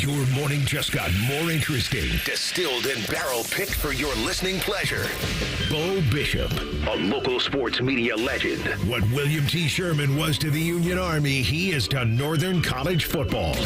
Your morning just got more interesting. Distilled and barrel-picked for your listening pleasure. Bo Bishop, a local sports media legend. What William T. Sherman was to the Union Army, he is to Northern College football.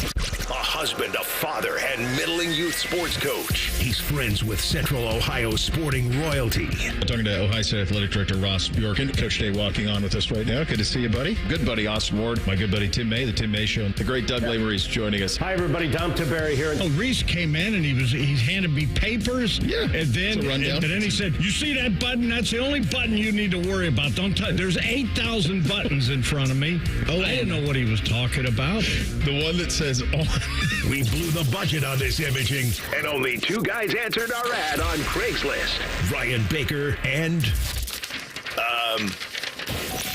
A husband, a father, and middling youth sports coach. He's friends with Central Ohio sporting royalty. I'm talking to Ohio State Athletic Director Ross Bjorken. Coach Day walking on with us right now. Good to see you, buddy. Good buddy Austin Ward. My good buddy Tim May, the Tim May Show. The great Doug Lavery is joining us. Hi, everybody. Dom Tiberi here. Oh, Reese came in and he handed me papers. Yeah. And then he said, "You see that button? That's the only button you need to worry about. Don't touch. There's 8,000 buttons in front of me." Oh, I didn't know what he was talking about. The one that says on. We blew the budget on this imaging, and only two guys answered our ad on Craigslist. Ryan Baker and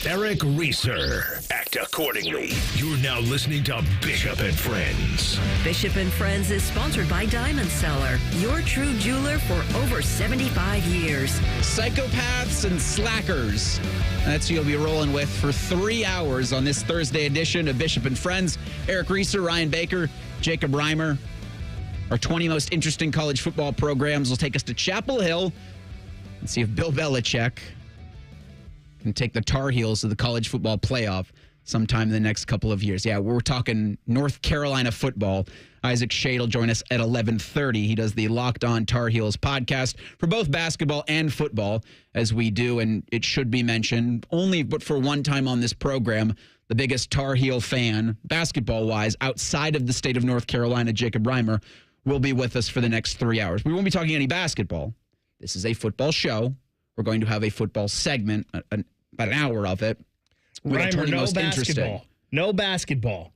Eric Reeser. Act accordingly. You're now listening to Bishop and Friends. Bishop and Friends is sponsored by Diamond Seller, your true jeweler for over 75 years. Psychopaths and slackers. That's who you'll be rolling with for 3 hours on this Thursday edition of Bishop and Friends. Eric Reeser, Ryan Baker, Jacob Reimer. Our 20 most interesting college football programs will take us to Chapel Hill and see if Bill Belichick can take the Tar Heels to the college football playoff sometime in the next couple of years. Yeah, we're talking North Carolina football. Isaac Schade will join us at 11:30. He does the Locked On Tar Heels podcast for both basketball and football, as we do, and it should be mentioned, only but for one time on this program, the biggest Tar Heel fan, basketball-wise, outside of the state of North Carolina, Jacob Reimer, will be with us for the next 3 hours. We won't be talking any basketball. This is a football show. We're going to have a football segment, about an hour of it. Reimer, no basketball. No basketball.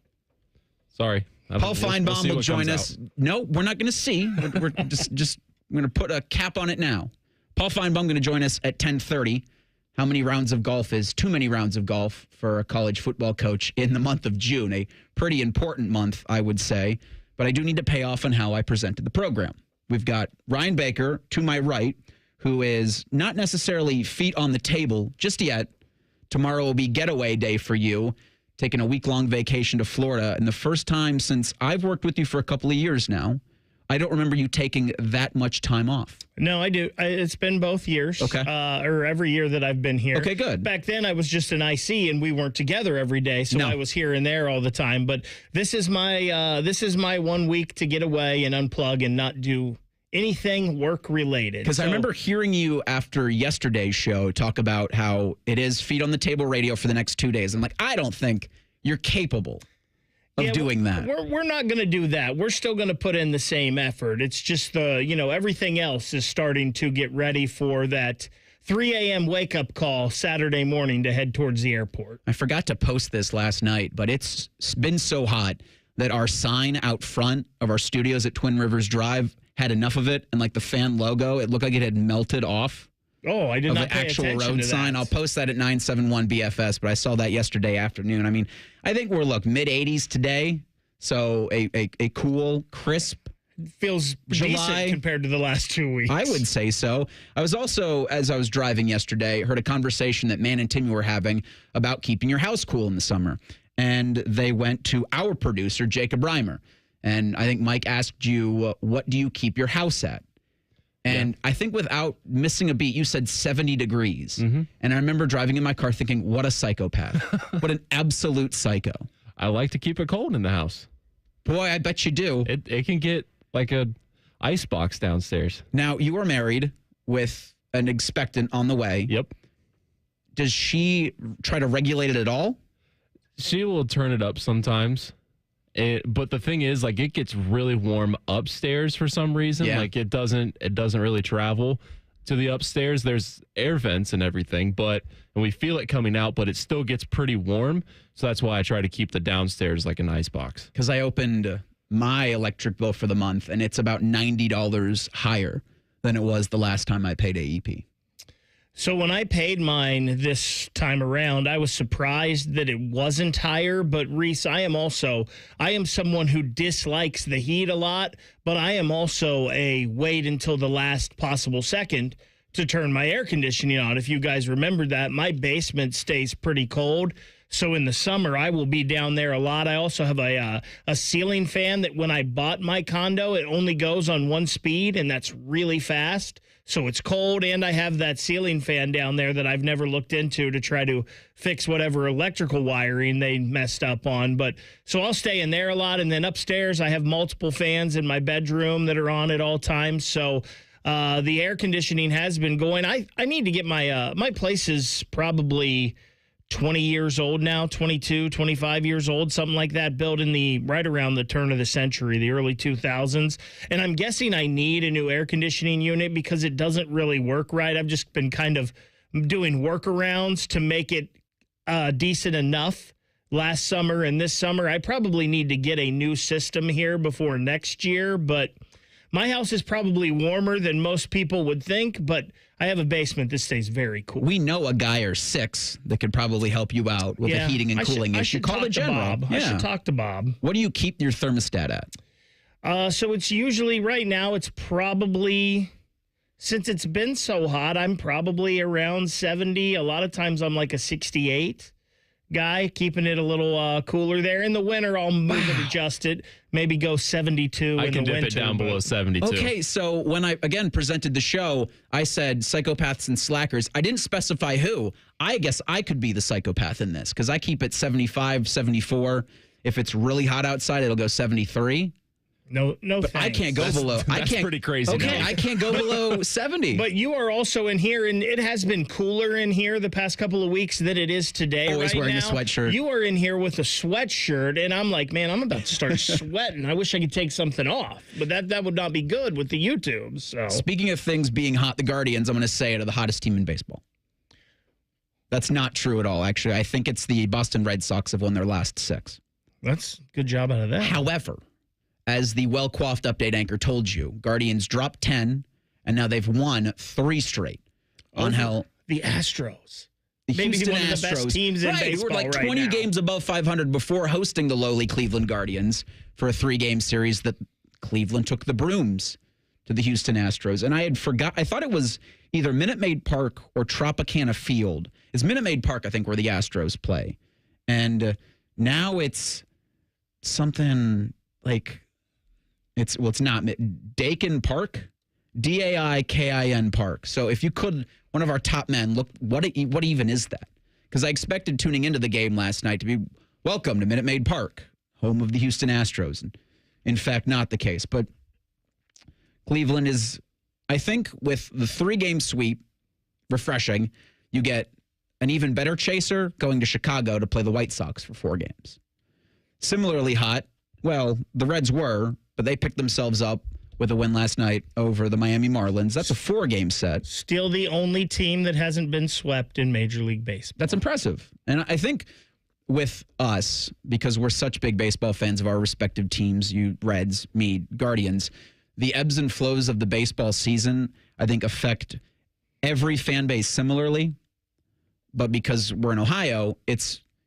Sorry. Paul Finebomb will join us. No, we're not going to see. We're just going to put a cap on it now. Paul Finebomb going to join us at 10:30. How many rounds of golf is too many rounds of golf for a college football coach in the month of June? A pretty important month, I would say. But I do need to pay off on how I presented the program. We've got Ryan Baker to my right, who is not necessarily feet on the table just yet. Tomorrow will be getaway day for you, taking a week-long vacation to Florida. And the first time since I've worked with you for a couple of years now, I don't remember you taking that much time off. No, I do. It's been both years. Okay. Or every year that I've been here. Okay, good. Back then, I was just an IC, and we weren't together every day, so I was here and there all the time. But this is my 1 week to get away and unplug and not do anything work-related. Because I remember hearing you after yesterday's show talk about how it is feet on the table radio for the next 2 days. I'm like, I don't think you're capable of doing that. We're not going to do that. We're still going to put in the same effort. It's just everything else is starting to get ready for that 3 a.m. wake-up call Saturday morning to head towards the airport. I forgot to post this last night, but it's been so hot that our sign out front of our studios at Twin Rivers Drive had enough of it, and like the fan logo, it looked like it had melted off. Oh, I did not pay attention to that. Actual road sign. I'll post that at 971 BFS, but I saw that yesterday afternoon. I mean, I think we're, mid-80s today, so a cool, crisp feels July decent compared to the last 2 weeks. I would say so. I was also, as I was driving yesterday, heard a conversation that Man and Timmy were having about keeping your house cool in the summer, and they went to our producer, Jacob Reimer. And I think Mike asked you, what do you keep your house at? And I think without missing a beat, you said 70 degrees. Mm-hmm. And I remember driving in my car thinking, what a psychopath. What an absolute psycho. I like to keep it cold in the house. Boy, I bet you do. It can get like a ice box downstairs. Now, you are married with an expectant on the way. Yep. Does she try to regulate it at all? She will turn it up sometimes. But the thing is, it gets really warm upstairs for some reason. Yeah. It doesn't really travel to the upstairs. There's air vents and everything, and we feel it coming out, but it still gets pretty warm. So that's why I try to keep the downstairs like an ice box. Because I opened my electric bill for the month, and it's about $90 higher than it was the last time I paid AEP. So when I paid mine this time around, I was surprised that it wasn't higher. But Reese, I am someone who dislikes the heat a lot, but I am also a wait until the last possible second to turn my air conditioning on. If you guys remember that, my basement stays pretty cold. So in the summer, I will be down there a lot. I also have a ceiling fan that when I bought my condo, it only goes on one speed, and that's really fast. So it's cold, and I have that ceiling fan down there that I've never looked into to try to fix whatever electrical wiring they messed up on. But so I'll stay in there a lot, and then upstairs I have multiple fans in my bedroom that are on at all times. So the air conditioning has been going. I need to get my place is probably 20 years old now, 22, 25 years old, something like that, built in right around the turn of the century, the early 2000s. And I'm guessing I need a new air conditioning unit because it doesn't really work right. I've just been kind of doing workarounds to make it decent enough last summer and this summer. I probably need to get a new system here before next year, but my house is probably warmer than most people would think, but I have a basement that stays very cool. We know a guy or six that could probably help you out with a heating and cooling issue. Call the general. Yeah. I should talk to Bob. What do you keep your thermostat at? So it's usually right now, it's probably, since it's been so hot, I'm probably around 70. A lot of times I'm like a 68 guy, keeping it a little cooler there. In the winter, I'll move it, adjust it, maybe go 72 in the winter. I can dip it down below 72. Okay, so when I, again, presented the show, I said psychopaths and slackers. I didn't specify who. I guess I could be the psychopath in this because I keep it 75, 74. If it's really hot outside, it'll go 73. No, but thanks. I can't go below. That's pretty crazy. Okay, I can't go below 70. But you are also in here, and it has been cooler in here the past couple of weeks than it is today. Always wearing a sweatshirt. You are in here with a sweatshirt, and I'm like, man, I'm about to start sweating. I wish I could take something off, but that would not be good with the YouTube. So speaking of things being hot, the Guardians, I'm going to say, are the hottest team in baseball. That's not true at all, actually. I think it's the Boston Red Sox have won their last 6. That's a good job out of that. However, as the well-coiffed update anchor told you, Guardians dropped 10, and now they've won 3 straight. On hell, the Astros. The Maybe Houston one of Astros. the best teams in right, baseball who were like right 20 now. games above 500 before hosting the lowly Cleveland Guardians for a 3-game series that Cleveland took the brooms to the Houston Astros. And I thought it was either Minute Maid Park or Tropicana Field. It's Minute Maid Park, I think, where the Astros play. And now it's something like... It's not Dakin Park, Daikin Park. So if you could, one of our top men, look, what even is that? Because I expected tuning into the game last night to be welcome to Minute Maid Park, home of the Houston Astros. And in fact, not the case. But Cleveland is, I think, with the 3-game sweep, refreshing. You get an even better chaser going to Chicago to play the White Sox for 4 games. Similarly hot, well, the Reds were, but they picked themselves up with a win last night over the Miami Marlins. That's a 4-game set. Still the only team that hasn't been swept in Major League Baseball. That's impressive. And I think with us, because we're such big baseball fans of our respective teams, you Reds, me, Guardians, the ebbs and flows of the baseball season, I think, affect every fan base similarly. But because we're in Ohio,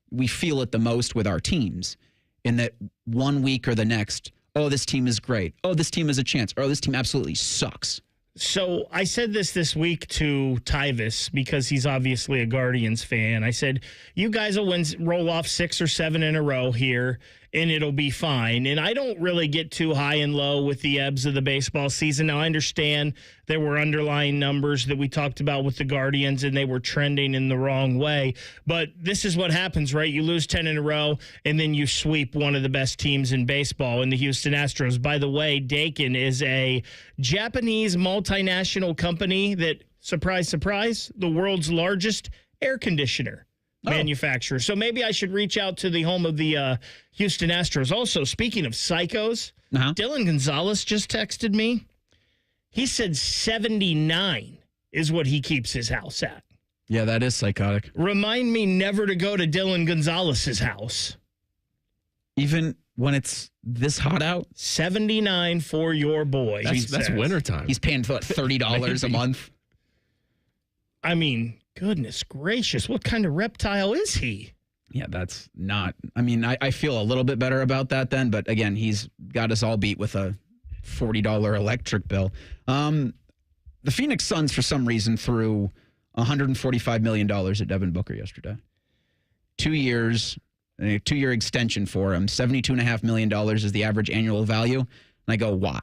we feel it the most with our teams in that one week or the next, oh, this team is great. Oh, this team has a chance. Oh, this team absolutely sucks. So I said this week to Tyvis because he's obviously a Guardians fan. I said, you guys will roll off 6 or 7 in a row here, and it'll be fine. And I don't really get too high and low with the ebbs of the baseball season. Now, I understand there were underlying numbers that we talked about with the Guardians, and they were trending in the wrong way. But this is what happens, right? You lose 10 in a row, and then you sweep one of the best teams in baseball in the Houston Astros. By the way, Dakin is a Japanese multinational company that, surprise, surprise, the world's largest air conditioner manufacturer. So maybe I should reach out to the home of the Houston Astros. Also, speaking of psychos, Dylan Gonzalez just texted me. He said 79 is what he keeps his house at. Yeah, that is psychotic. Remind me never to go to Dylan Gonzalez's house. Even when it's this hot out? 79 for your boy. That's wintertime. He's paying $30 a month. I mean, goodness gracious, what kind of reptile is he? Yeah, that's not... I mean, I feel a little bit better about that then, but again, he's got us all beat with a $40 electric bill. The Phoenix Suns, for some reason, threw $145 million at Devin Booker yesterday. 2 years, a 2-year extension for him. $72.5 million is the average annual value. And I go, why?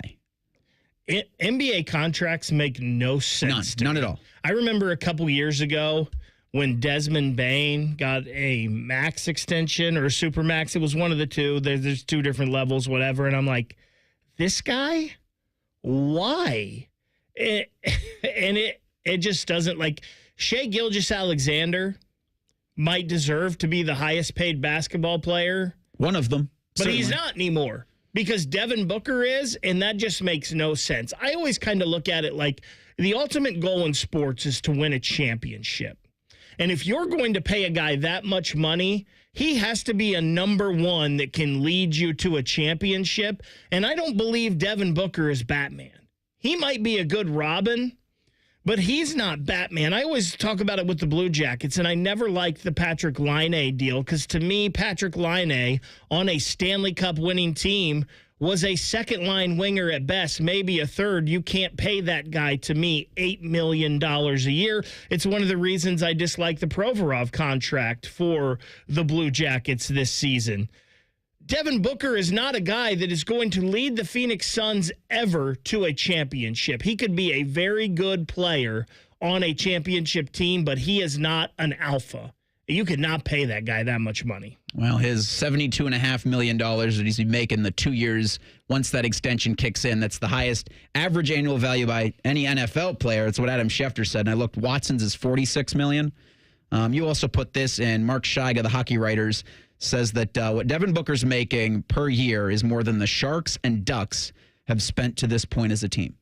NBA contracts make no sense. None at all. I remember a couple years ago when Desmond Bain got a max extension or a super max. It was one of the two. There's two different levels, whatever. And I'm like, this guy? Why? It just doesn't, like, Shai Gilgeous-Alexander might deserve to be the highest paid basketball player. One of them. But certainly. he's not anymore because Devin Booker is, and that just makes no sense. I always kind of look at it like the ultimate goal in sports is to win a championship. And if you're going to pay a guy that much money, he has to be a number one that can lead you to a championship. And I don't believe Devin Booker is Batman. He might be a good Robin, but he's not Batman. I always talk about it with the Blue Jackets, and I never liked the Patrick Laine deal because to me, Patrick Laine on a Stanley Cup winning team was a second-line winger at best, maybe a third. You can't pay that guy, to me, $8 million a year. It's one of the reasons I dislike the Provorov contract for the Blue Jackets this season. Devin Booker is not a guy that is going to lead the Phoenix Suns ever to a championship. He could be a very good player on a championship team, but he is not an alpha. You could not pay that guy that much money. Well, his $72.5 million that he's making the 2 years once that extension kicks in, that's the highest average annual value by any NFL player. That's what Adam Schefter said. And I looked, Watson's is $46 million. You also put this in. Mark Scheig of the Hockey Writers says that what Devin Booker's making per year is more than the Sharks and Ducks have spent to this point as a team.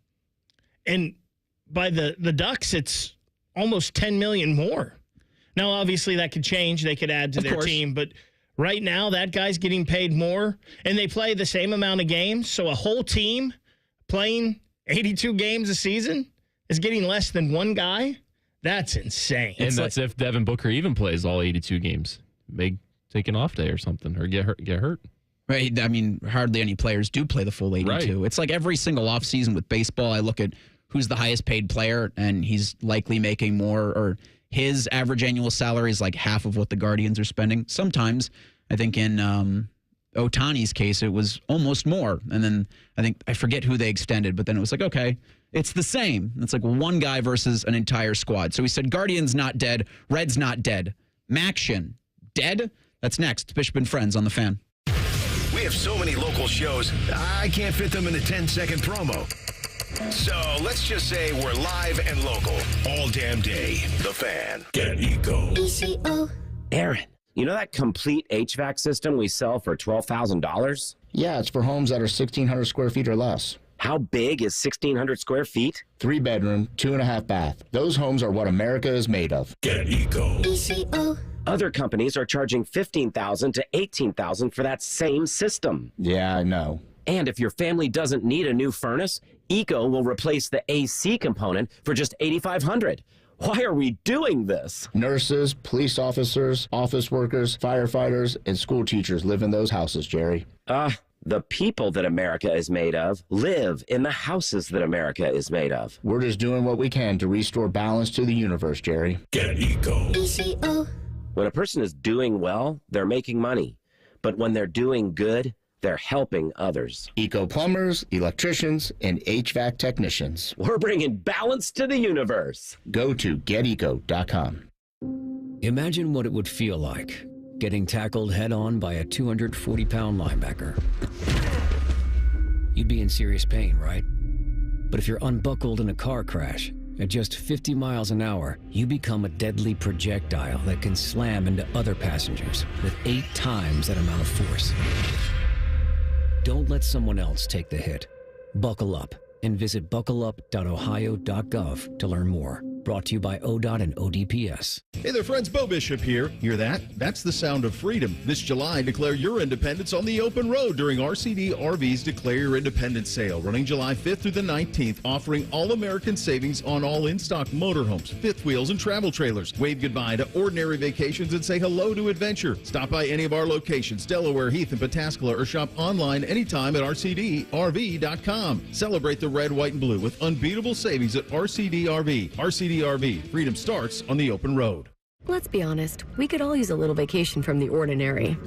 And by the Ducks, it's almost $10 million more. Now, obviously, that could change. They could add to their team. But right now, that guy's getting paid more. And they play the same amount of games. So a whole team playing 82 games a season is getting less than one guy? That's insane. And that's if Devin Booker even plays all 82 games. May take an off day or something or get hurt. Right. I mean, hardly any players do play the full 82. Right. It's like every single offseason with baseball, I look at who's the highest paid player, and he's likely making more, or his average annual salary is like half of what the Guardians are spending. Sometimes, I think in Ohtani's case, it was almost more. And then I forget who they extended, but then it was like, okay, it's the same. It's like one guy versus an entire squad. So he said Guardians not dead, Reds not dead. Maction, dead? That's next. Bishop and Friends on The Fan. We have so many local shows, I can't fit them in a 10-second promo. So let's just say we're live and local all damn day. The Fan. Get Eco. ECO. Aaron, you know that complete HVAC system we sell for $12,000? Yeah, it's for homes that are 1,600 square feet or less. How big is 1,600 square feet? 3-bedroom, 2.5 bath. Those homes are what America is made of. Get Eco. ECO. Other companies are charging $15,000 to $18,000 for that same system. Yeah, I know. And if your family doesn't need a new furnace, Eco will replace the AC component for just $8,500. Why are we doing this? Nurses, police officers, office workers, firefighters, and school teachers live in those houses, Jerry. The people that America is made of live in the houses that America is made of. We're just doing what we can to restore balance to the universe, Jerry. Get Eco. ECO. When a person is doing well, they're making money. But when they're doing good, they're helping others. Eco plumbers, electricians, and HVAC technicians. We're bringing balance to the universe. Go to geteco.com. Imagine what it would feel like getting tackled head-on by a 240-pound linebacker. You'd be in serious pain, right? But if you're unbuckled in a car crash, at just 50 miles an hour, you become a deadly projectile that can slam into other passengers with 8 times that amount of force. Don't let someone else take the hit. Buckle up and visit buckleup.ohio.gov to learn more. Brought to you by ODOT and ODPS. Hey there, friends. Bo Bishop here. Hear that? That's the sound of freedom. This July, declare your independence on the open road during RCD RV's Declare Your Independence sale, running July 5th through the 19th, offering all-American savings on all in-stock motorhomes, fifth wheels, and travel trailers. Wave goodbye to ordinary vacations and say hello to adventure. Stop by any of our locations, Delaware, Heath, and Pataskala, or shop online anytime at rcdrv.com. Celebrate the red, white, and blue with unbeatable savings at RCD RV. RCD RV. Freedom starts on the open road. Let's be honest, we could all use a little vacation from the ordinary.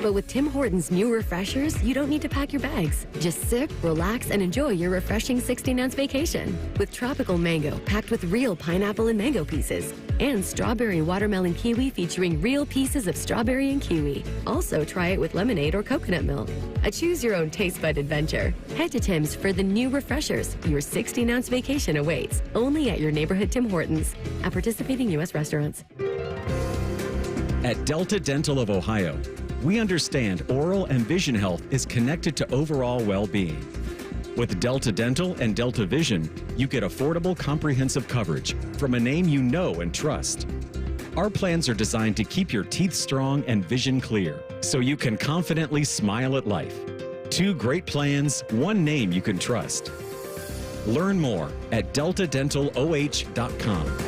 But with Tim Hortons' new refreshers, you don't need to pack your bags. Just sip, relax, and enjoy your refreshing 16-ounce vacation. With tropical mango packed with real pineapple and mango pieces. And strawberry watermelon kiwi featuring real pieces of strawberry and kiwi. Also, try it with lemonade or coconut milk. A choose-your-own taste bud adventure. Head to Tim's for the new refreshers. Your 16-ounce vacation awaits. Only at your neighborhood Tim Hortons. At participating U.S. restaurants. At Delta Dental of Ohio, we understand oral and vision health is connected to overall well-being. With Delta Dental and Delta Vision, you get affordable, comprehensive coverage from a name you know and trust. Our plans are designed to keep your teeth strong and vision clear, so you can confidently smile at life. 2 great plans, 1 name you can trust. Learn more at deltadentaloh.com.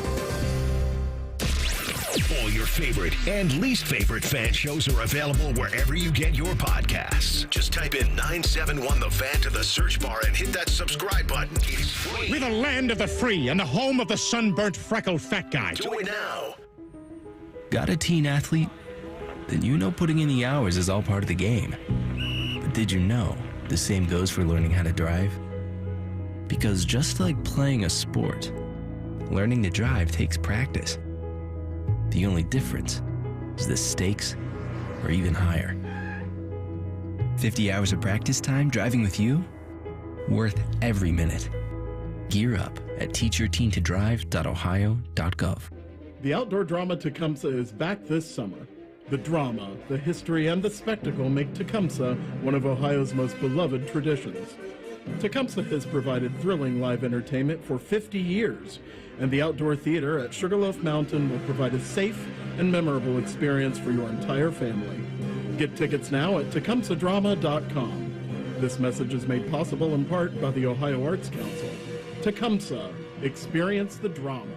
All your favorite and least favorite fan shows are available wherever you get your podcasts. Just type in 971 The Fan to the search bar and hit that subscribe button. It's free. We're the land of the free and the home of the sunburnt, freckled fat guy. Do it now. Got a teen athlete? Then you know putting in the hours is all part of the game. But did you know the same goes for learning how to drive? Because just like playing a sport, learning to drive takes practice. The only difference is the stakes are even higher. 50 hours of practice time driving with you? Worth every minute. Gear up at teachyourteentodrive.ohio.gov. The outdoor drama Tecumseh is back this summer. The drama, the history, and the spectacle make Tecumseh one of Ohio's most beloved traditions. Tecumseh has provided thrilling live entertainment for 50 years, and the outdoor theater at Sugarloaf Mountain will provide a safe and memorable experience for your entire family. Get tickets now at tecumsehdrama.com. This message is made possible in part by the Ohio Arts Council. Tecumseh, experience the drama.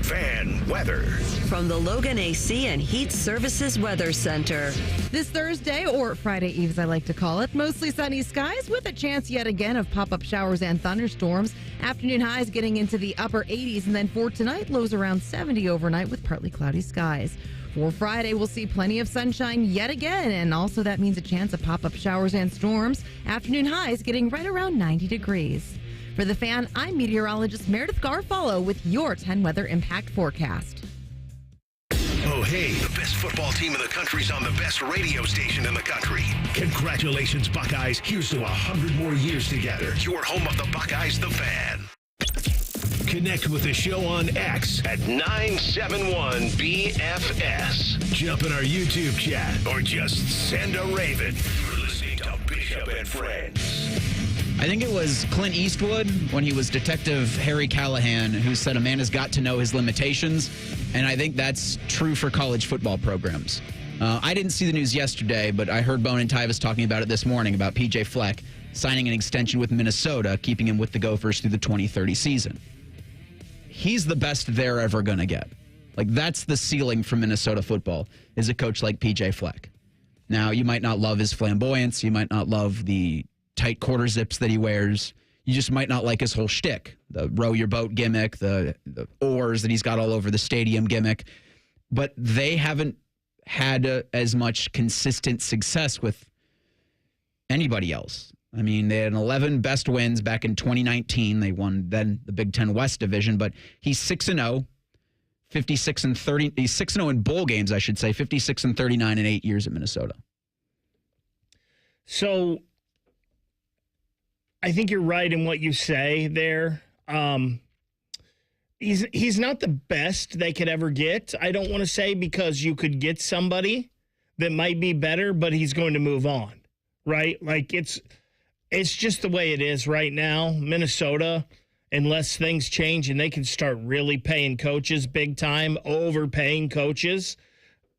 Fan weather. From the Logan AC and Heat Services Weather Center. This Thursday, or Friday Eve as I like to call it, mostly sunny skies with a chance yet again of pop-up showers and thunderstorms. Afternoon highs getting into the upper 80s, and then for tonight, lows around 70 overnight with partly cloudy skies. For Friday, we'll see plenty of sunshine yet again, and also that means a chance of pop-up showers and storms. Afternoon highs getting right around 90 degrees. For The Fan, I'm meteorologist Meredith Garfalo with your 10 Weather Impact Forecast. Oh, hey, the best football team in the country's on the best radio station in the country. Congratulations, Buckeyes. Here's to 100 more years together. Your home of the Buckeyes, The Fan. Connect with the show on X at 971BFS. Jump in our YouTube chat or just send a raven. You're listening to Bishop and Friends. I think it was Clint Eastwood when he was Detective Harry Callahan who said a man has got to know his limitations, and I think that's true for college football programs. I didn't see the news yesterday, but I heard Bone and Tyvis talking about it this morning about PJ Fleck signing an extension with Minnesota, keeping him with the Gophers through the 2030 season. He's the best they're ever going to get. Like, that's the ceiling for Minnesota football, is a coach like PJ Fleck. Now, you might not love his flamboyance. You might not love the tight quarter zips that he wears. You just might not like his whole shtick, the row your boat gimmick, the oars that he's got all over the stadium gimmick. But they haven't had as much consistent success with anybody else. I mean, they had 11 best wins back in 2019. They won then the Big Ten West Division, but he's 6-0, 56-30. He's 6-0 in bowl games, I should say, 56-39 in 8 years at Minnesota. So I think you're right in what you say there. He's not the best they could ever get. I don't want to say because you could get somebody that might be better, but he's going to move on, right? Like it's just the way it is right now. Minnesota, unless things change and they can start really paying coaches big time, overpaying coaches,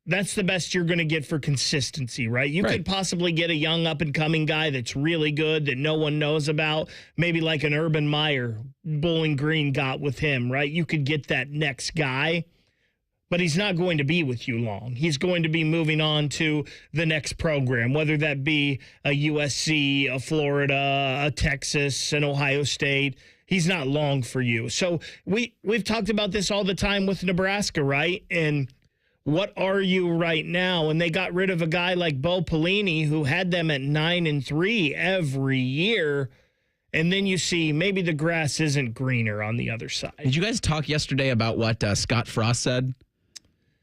that's the best you're going to get for consistency, right? You could possibly get a young up-and-coming guy that's really good that no one knows about, maybe like an Urban Meyer Bowling Green got with him, right? You could get that next guy, but he's not going to be with you long. He's going to be moving on to the next program, whether that be a USC, a Florida, a Texas, an Ohio State. he's not long for you. So we've talked about this all the time with Nebraska, right? And what are you right now? And they got rid of a guy like Bo Pelini, who had them at 9-3 every year. And then you see maybe the grass isn't greener on the other side. Did you guys talk yesterday about what Scott Frost said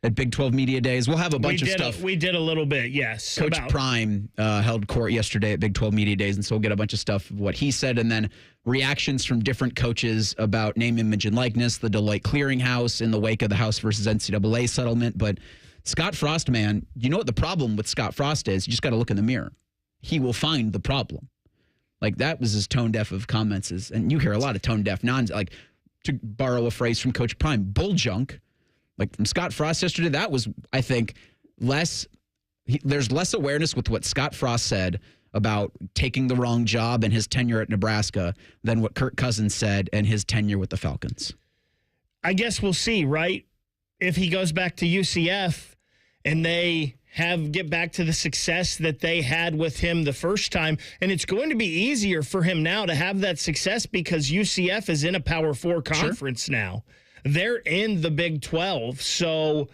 at Big 12 Media Days? We'll have a bunch of stuff. We did a little bit, yes. Coach Prime held court yesterday at Big 12 Media Days, and so we'll get a bunch of stuff of what he said, and then reactions from different coaches about name, image, and likeness, the Deloitte Clearinghouse in the wake of the House versus NCAA settlement. But Scott Frost, man, you know what the problem with Scott Frost is? You just got to look in the mirror. He will find the problem. Like, that was as tone deaf of comments as, and you hear a lot of tone deaf like, to borrow a phrase from Coach Prime, bull junk. Like from Scott Frost yesterday, that was, I think, there's less awareness with what Scott Frost said about taking the wrong job and his tenure at Nebraska than what Kirk Cousins said and his tenure with the Falcons. I guess we'll see, right? If he goes back to UCF and they get back to the success that they had with him the first time. And it's going to be easier for him now to have that success because UCF is in a Power 4 conference now. They're in the Big 12. So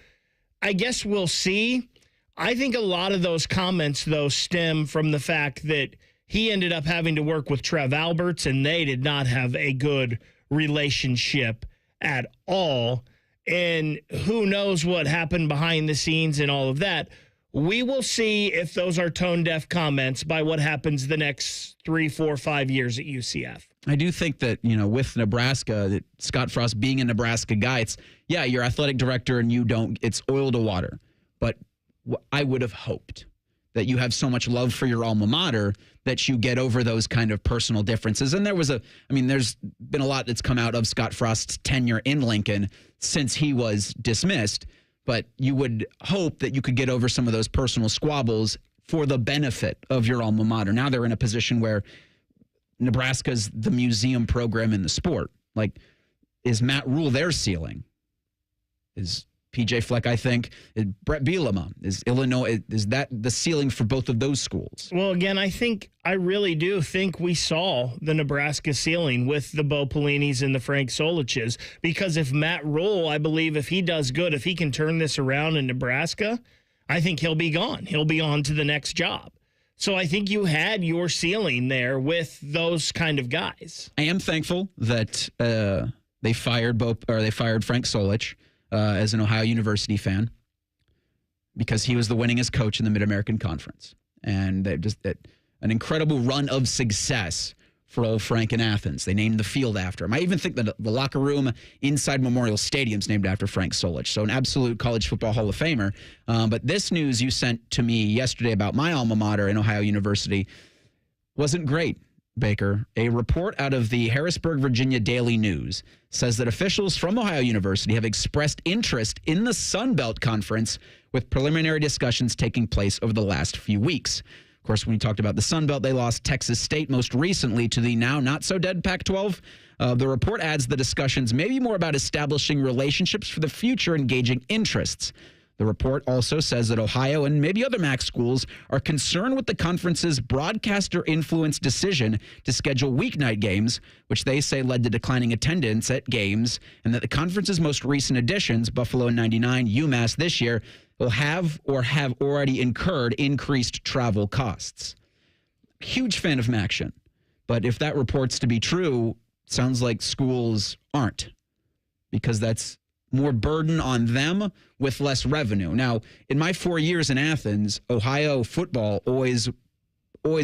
I guess we'll see. I think a lot of those comments, though, stem from the fact that he ended up having to work with Trev Alberts, and they did not have a good relationship at all. And who knows what happened behind the scenes and all of that. We will see if those are tone-deaf comments by what happens the next 3, 4, 5 years at UCF. I do think that, with Nebraska, that Scott Frost being a Nebraska guy, you're athletic director and it's oil to water. But I would have hoped that you have so much love for your alma mater that you get over those kind of personal differences. And there's been a lot that's come out of Scott Frost's tenure in Lincoln since he was dismissed. But you would hope that you could get over some of those personal squabbles for the benefit of your alma mater. Now they're in a position where Nebraska's the museum program in the sport. Like, is Matt Rule their ceiling? Is PJ Fleck, I think? Is Brett Bielema? Is Illinois? Is that the ceiling for both of those schools? Well, again, I really do think we saw the Nebraska ceiling with the Bo Pelinis and the Frank Soliches, because if Matt Rule, I believe if he does good, if he can turn this around in Nebraska, I think he'll be gone. He'll be on to the next job. So I think you had your ceiling there with those kind of guys. I am thankful that they fired Frank Solich as an Ohio University fan, because he was the winningest coach in the Mid-American Conference. And they just an incredible run of success for old Frank in Athens. They named the field after him. I even think that the locker room inside Memorial Stadium is named after Frank Solich. So an absolute college football Hall of Famer. But this news you sent to me yesterday about my alma mater in Ohio University wasn't great, Baker. A report out of the Harrisburg, Virginia Daily News says that officials from Ohio University have expressed interest in the Sun Belt Conference, with preliminary discussions taking place over the last few weeks. Of course, when we talked about the Sun Belt, they lost Texas State most recently to the now not-so-dead Pac-12. The report adds the discussions may be more about establishing relationships for the future, engaging interests. The report also says that Ohio and maybe other MAC schools are concerned with the conference's broadcaster-influenced decision to schedule weeknight games, which they say led to declining attendance at games, and that the conference's most recent additions, Buffalo in '99, UMass this year, will have or have already incurred increased travel costs. Huge fan of MACtion, but if that report's to be true, sounds like schools aren't, because that's more burden on them with less revenue. Now, in my 4 years in Athens, Ohio football always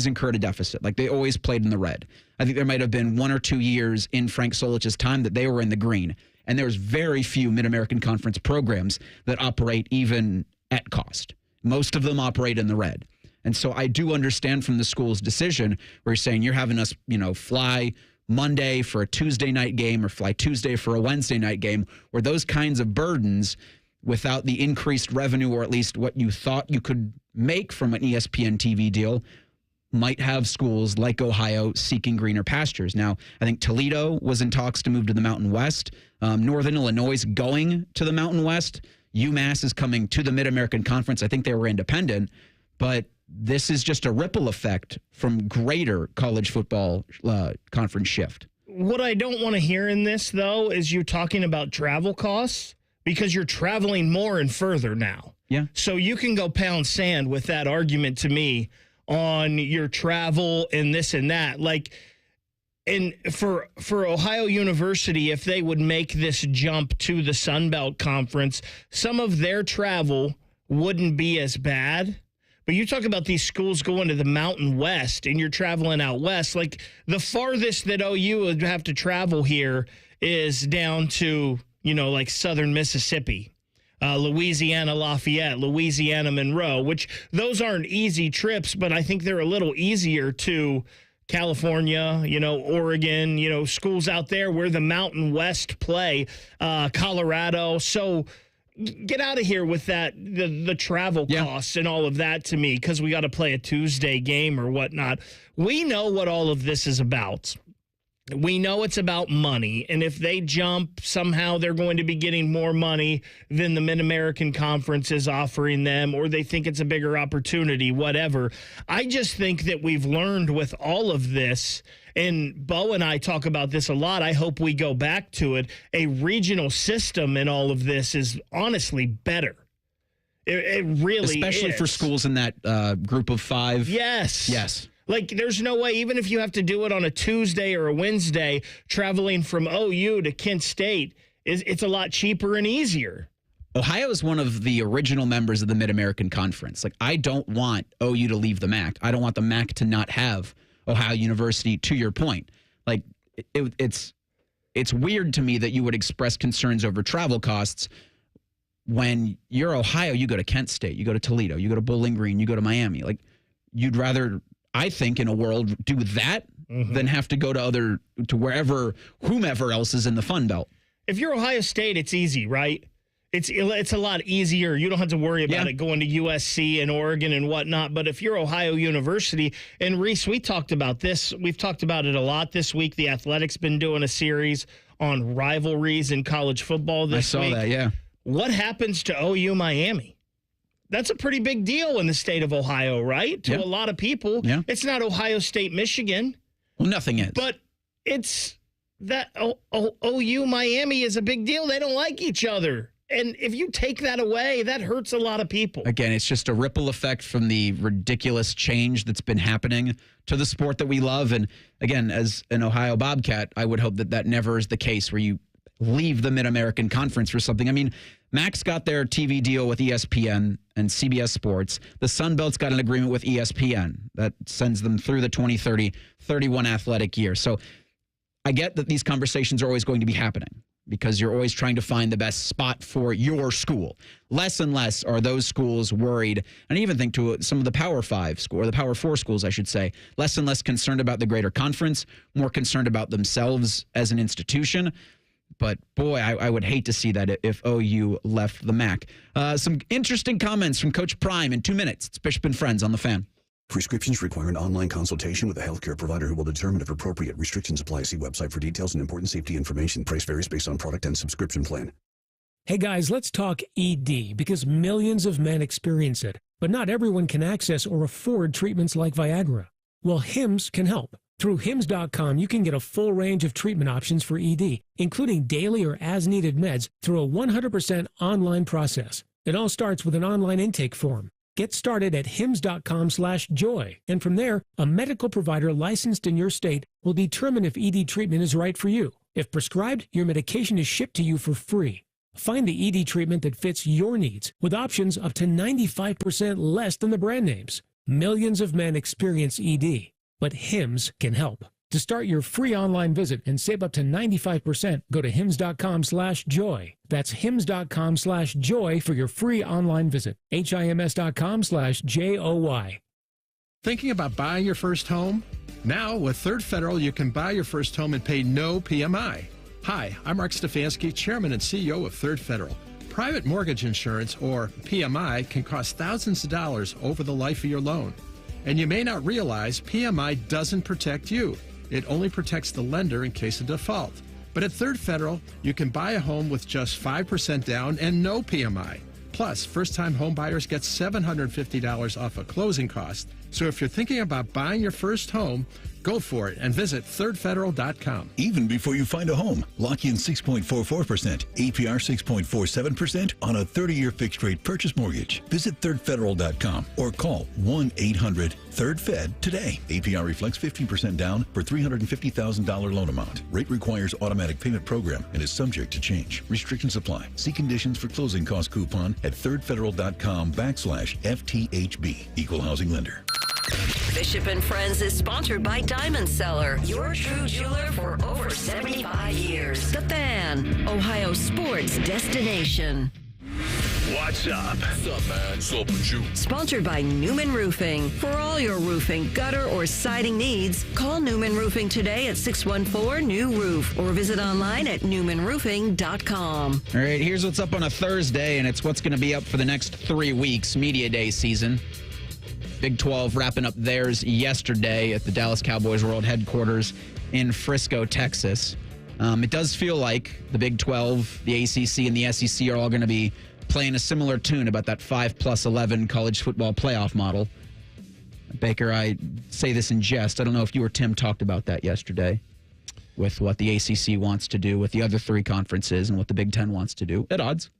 incurred a deficit. Like, they always played in the red. I think there might have been 1 or 2 years in Frank Solich's time that they were in the green. And there's very few Mid-American Conference programs that operate even at cost. Most of them operate in the red. And so I do understand from the school's decision where you're saying you're having us, fly Monday for a Tuesday night game or fly Tuesday for a Wednesday night game, where those kinds of burdens, without the increased revenue, or at least what you thought you could make from an ESPN TV deal, might have schools like Ohio seeking greener pastures. Now, I think Toledo was in talks to move to the Mountain West. Northern Illinois is going to the Mountain West. UMass is coming to the Mid-American Conference. I think they were independent, but this is just a ripple effect from greater college football conference shift. What I don't want to hear in this, though, is you talking about travel costs because you're traveling more and further now. Yeah. So you can go pound sand with that argument to me on your travel and this and that. Like, and for Ohio University, if they would make this jump to the Sun Belt Conference, some of their travel wouldn't be as bad. But you talk about these schools going to the Mountain West and you're traveling out west. Like, the farthest that OU would have to travel here is down to, like southern Mississippi. Louisiana Lafayette, Louisiana Monroe, which those aren't easy trips, but I think they're a little easier to California, Oregon, schools out there where the Mountain West play, Colorado. So get out of here with that, the travel costs and all of that to me, because we got to play a Tuesday game or whatnot. We know what all of this is about. We know it's about money, and if they jump, somehow they're going to be getting more money than the Mid-American Conference is offering them, or they think it's a bigger opportunity, whatever. I just think that we've learned with all of this, and Bo and I talk about this a lot. I hope we go back to it. A regional system in all of this is honestly better. It really Especially is. for schools in that group of 5. Yes. Yes. Like, there's no way, even if you have to do it on a Tuesday or a Wednesday, traveling from OU to Kent State, it's a lot cheaper and easier. Ohio is one of the original members of the Mid-American Conference. Like, I don't want OU to leave the MAC. I don't want the MAC to not have Ohio University, to your point. Like, it's weird to me that you would express concerns over travel costs when you're Ohio. You go to Kent State, you go to Toledo, you go to Bowling Green, you go to Miami. Like, you'd rather, I think, in a world, do that than have to go to whomever else is in the Fun Belt. If you're Ohio State, it's easy, right? It's a lot easier. You don't have to worry about it going to USC and Oregon and whatnot. But if you're Ohio University, and Reese, we talked about this. We've talked about it a lot this week. The Athletic's been doing a series on rivalries in college football this week. I saw that, yeah. What happens to OU Miami? That's a pretty big deal in the state of Ohio, right? To a lot of people. Yeah. It's not Ohio State, Michigan. Well, nothing is. But it's that OU Miami is a big deal. They don't like each other. And if you take that away, that hurts a lot of people. Again, it's just a ripple effect from the ridiculous change that's been happening to the sport that we love. And again, as an Ohio Bobcat, I would hope that never is the case where you leave the Mid-American Conference for something. I mean, Mac's got their TV deal with ESPN and CBS Sports. The Sun Belt's got an agreement with ESPN that sends them through the 2030-31 athletic year. So I get that these conversations are always going to be happening because you're always trying to find the best spot for your school. Less and less are those schools worried, and I even think to some of the Power 5 schools, or the Power 4 schools, I should say, less and less concerned about the greater conference, more concerned about themselves as an institution. But, boy, I would hate to see that if OU left the MAC. Some interesting comments from Coach Prime in 2 minutes. It's Bishop and Friends on the Fan. Prescriptions require an online consultation with a healthcare provider who will determine if appropriate. Restrictions apply. See website for details and important safety information. Price varies based on product and subscription plan. Hey guys, let's talk ED because millions of men experience it, but not everyone can access or afford treatments like Viagra. Well, Hims can help. Through Hims.com, you can get a full range of treatment options for ED, including daily or as-needed meds through a 100% online process. It all starts with an online intake form. Get started at hims.com/joy, and from there, a medical provider licensed in your state will determine if ED treatment is right for you. If prescribed, your medication is shipped to you for free. Find the ED treatment that fits your needs with options up to 95% less than the brand names. Millions of men experience ED, but Hims can help. To start your free online visit and save up to 95%, go to hims.com/joy. That's hims.com/joy for your free online visit. HIMS.com/JOY. Thinking about buying your first home? Now, with Third Federal, you can buy your first home and pay no PMI. Hi, I'm Mark Stefanski, Chairman and CEO of Third Federal. Private mortgage insurance, or PMI, can cost thousands of dollars over the life of your loan. And you may not realize PMI doesn't protect you. It only protects the lender in case of default. But at Third Federal, you can buy a home with just 5% down and no PMI. Plus, first-time home buyers get $750 off a closing cost. So if you're thinking about buying your first home, Go for it and visit thirdfederal.com. Even before you find a home, lock in 6.44%, APR 6.47% on a 30-year fixed-rate purchase mortgage. Visit thirdfederal.com or call 1-800-3RD-FED today. APR reflects 15% down for $350,000 loan amount. Rate requires automatic payment program and is subject to change. Restrictions apply. See conditions for closing cost coupon at thirdfederal.com/FTHB. Equal housing lender. Bishop and Friends is sponsored by Diamond Seller, your true jeweler for over 75 years. The Fan, Ohio sports destination. What's up? What's up, man? What's up with you? Sponsored by Newman Roofing. For all your roofing, gutter, or siding needs, call Newman Roofing today at 614-NEW-ROOF or visit online at newmanroofing.com. All right, here's what's up on a Thursday, and it's what's going to be up for the next 3 weeks, Media Day season. Big 12 wrapping up theirs yesterday at the Dallas Cowboys World Headquarters in Frisco, Texas. It does feel like the Big 12, the ACC, and the SEC are all going to be playing a similar tune about that 5+11 college football playoff model. Baker, I say this in jest. I don't know if you or Tim talked about that yesterday with what the ACC wants to do with the other 3 conferences and what the Big 10 wants to do at odds.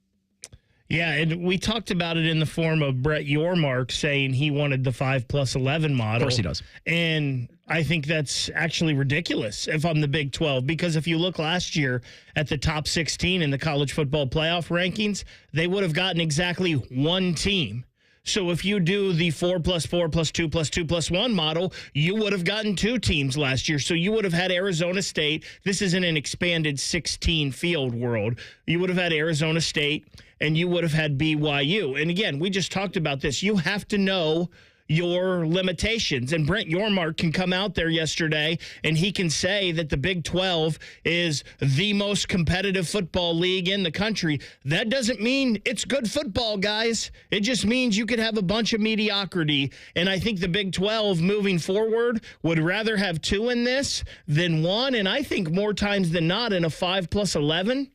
Yeah, and we talked about it in the form of Brett Yormark saying he wanted the 5+11 model. Of course he does. And I think that's actually ridiculous if I'm the Big 12, because if you look last year at the top 16 in the college football playoff rankings, they would have gotten exactly one team. So if you do the 4+4+2+2+1 model, you would have gotten 2 teams last year. So you would have had Arizona State. This isn't an expanded 16 field world. You would have had Arizona State and you would have had BYU. And again, we just talked about this. You have to know your limitations. And Brent Yormark can come out there yesterday and he can say that the Big 12 is the most competitive football league in the country. That doesn't mean it's good football, guys. It just means you could have a bunch of mediocrity. And I think the Big 12 moving forward would rather have 2 in this than 1. And I think more times than not in a 5+11,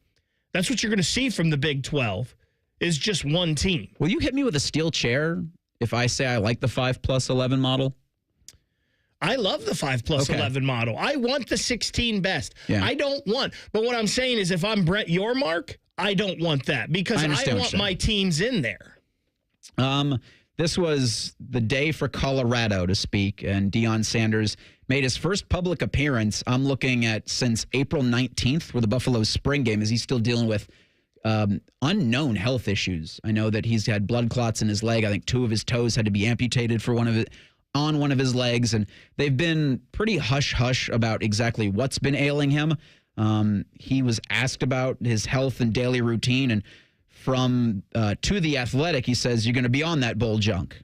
that's what you're going to see from the Big 12 is just 1 team. Will you hit me with a steel chair if I say I like the 5+11 model? I love the 5+11 model. I want the 16 best. Yeah. I don't want, but what I'm saying is if I'm Brett Yormark, I don't want that because I want my teams in there. This was the day for Colorado to speak, and Deion Sanders made his first public appearance, I'm looking at since April 19th for the Buffalo spring game, as he's still dealing with unknown health issues. I know that he's had blood clots in his leg. I think 2 of his toes had to be amputated for on one of his legs, and they've been pretty hush-hush about exactly what's been ailing him. He was asked about his health and daily routine, and from To The Athletic, he says, you're going to be on that bowl junk.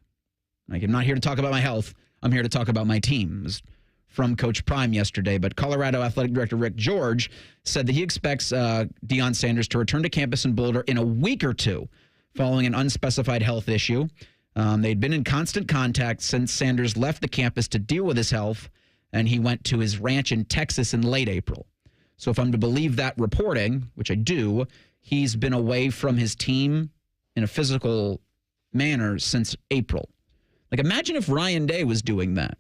Like, I'm not here to talk about my health. I'm here to talk about my team. It was from Coach Prime yesterday. But Colorado Athletic Director Rick George said that he expects Deion Sanders to return to campus in Boulder in a week or 2 following an unspecified health issue. They'd been in constant contact since Sanders left the campus to deal with his health, and he went to his ranch in Texas in late April. So if I'm to believe that reporting, which I do, he's been away from his team in a physical manner since April. Like, imagine if Ryan Day was doing that.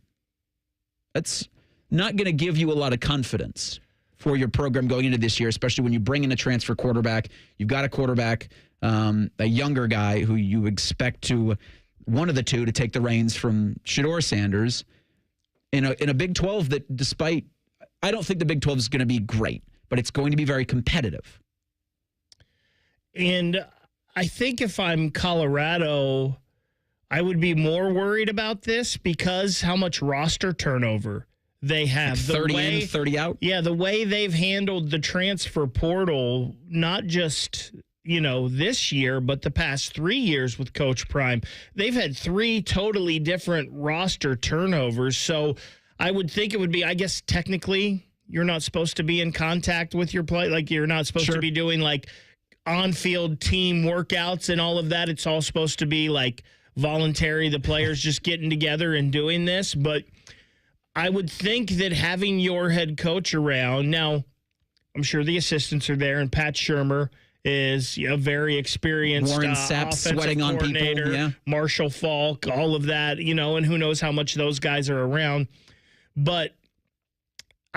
That's not going to give you a lot of confidence for your program going into this year, especially when you bring in a transfer quarterback. You've got a quarterback, a younger guy who you expect to, one of the two, to take the reins from Shedeur Sanders in a Big 12 that, despite, I don't think the Big 12 is going to be great, but it's going to be very competitive. And I think if I'm Colorado, I would be more worried about this because how much roster turnover they have. Like 30 in, 30 out? Yeah, the way they've handled the transfer portal, not just, this year, but the past 3 years with Coach Prime, they've had 3 totally different roster turnovers. So I would think it would be, I guess, technically, you're not supposed to be in contact with your play. Like, you're not supposed to be doing, like, on-field team workouts and all of that. It's all supposed to be, like, voluntary, the players just getting together and doing this. But I would think that having your head coach around, now I'm sure the assistants are there, and Pat Shurmur is a very experienced Warren Sapp sweating on people, yeah. Marshall Falk, all of that, and who knows how much those guys are around. But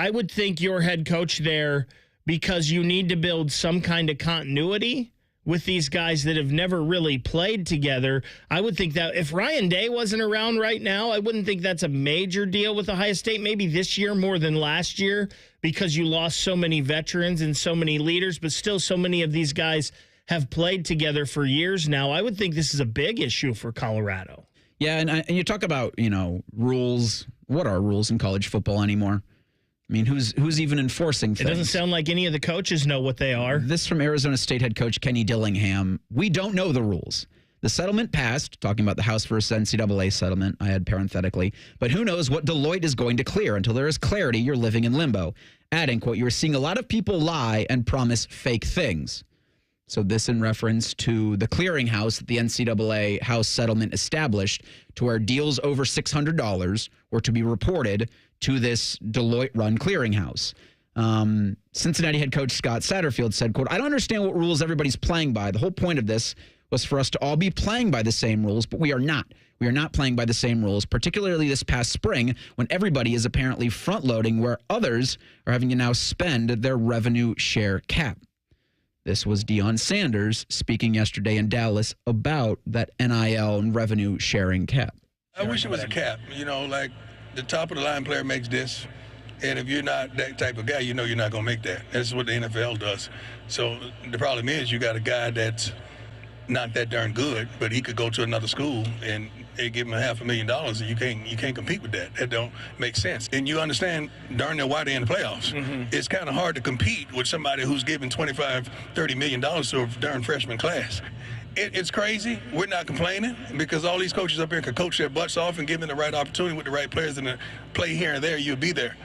I would think your head coach there, because you need to build some kind of continuity with these guys that have never really played together. I would think that if Ryan Day wasn't around right now, I wouldn't think that's a major deal with Ohio State. Maybe this year more than last year because you lost so many veterans and so many leaders, but still so many of these guys have played together for years now. I would think this is a big issue for Colorado. Yeah, and you talk about, rules. What are rules in college football anymore? I mean, who's even enforcing things? It doesn't sound like any of the coaches know what they are. This from Arizona State head coach Kenny Dillingham. We don't know the rules. The settlement passed, talking about the House versus NCAA settlement, I had parenthetically, but who knows what Deloitte is going to clear. Until there is clarity, you're living in limbo. Adding, quote, you're seeing a lot of people lie and promise fake things. So this in reference to the clearinghouse that the NCAA House settlement established, to where deals over $600 were to be reported to this Deloitte-run clearinghouse. Cincinnati head coach Scott Satterfield said, quote, I don't understand what rules everybody's playing by. The whole point of this was for us to all be playing by the same rules, but we are not. We are not playing by the same rules, particularly this past spring when everybody is apparently front-loading where others are having to now spend their revenue share cap. This was Deion Sanders speaking yesterday in Dallas about that NIL and revenue sharing cap. I wish it was a cap. Like the top of the line player makes this, and if you're not that type of guy, you're not going to make that. That's what the NFL does. So the problem is you got a guy that's not that darn good, but he could go to another school and they give him $500,000, and you can't compete with that. That don't make sense. And you understand darn near why they're in the playoffs. Mm-hmm. It's kind of hard to compete with somebody who's giving $25-30 million to a darn freshman class. It's crazy. We're not complaining because all these coaches up here can coach their butts off and give them the right opportunity with the right players and play here and there, you'll be there.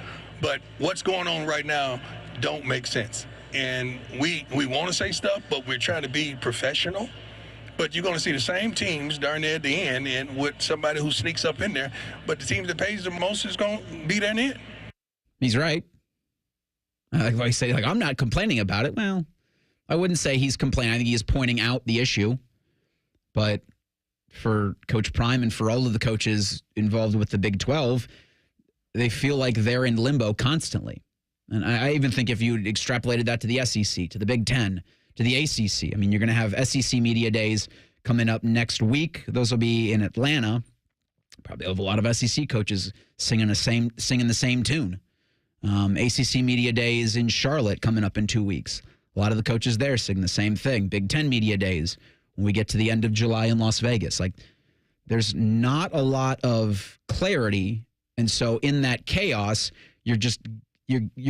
But what's going on right now don't make sense. And we want to say stuff, but we're trying to be professional. But you're going to see the same teams darn near at the end and with somebody who sneaks up in there. But the team that pays the most is going to be there in the end. He's right. Like I say, I'm not complaining about it. Well, I wouldn't say he's complaining. I think he is pointing out the issue. But for Coach Prime and for all of the coaches involved with the Big 12, they feel like they're in limbo constantly. And I even think if you extrapolated that to the SEC, to the Big 10, to the ACC. I mean, you're going to have SEC Media Days coming up next week. Those will be in Atlanta. Probably have a lot of SEC coaches singing the same tune. ACC Media Days in Charlotte coming up in 2 weeks. A lot of the coaches there sing the same thing. Big 10 Media Days when we get to the end of July in Las Vegas. There's not a lot of clarity, and so in that chaos, you're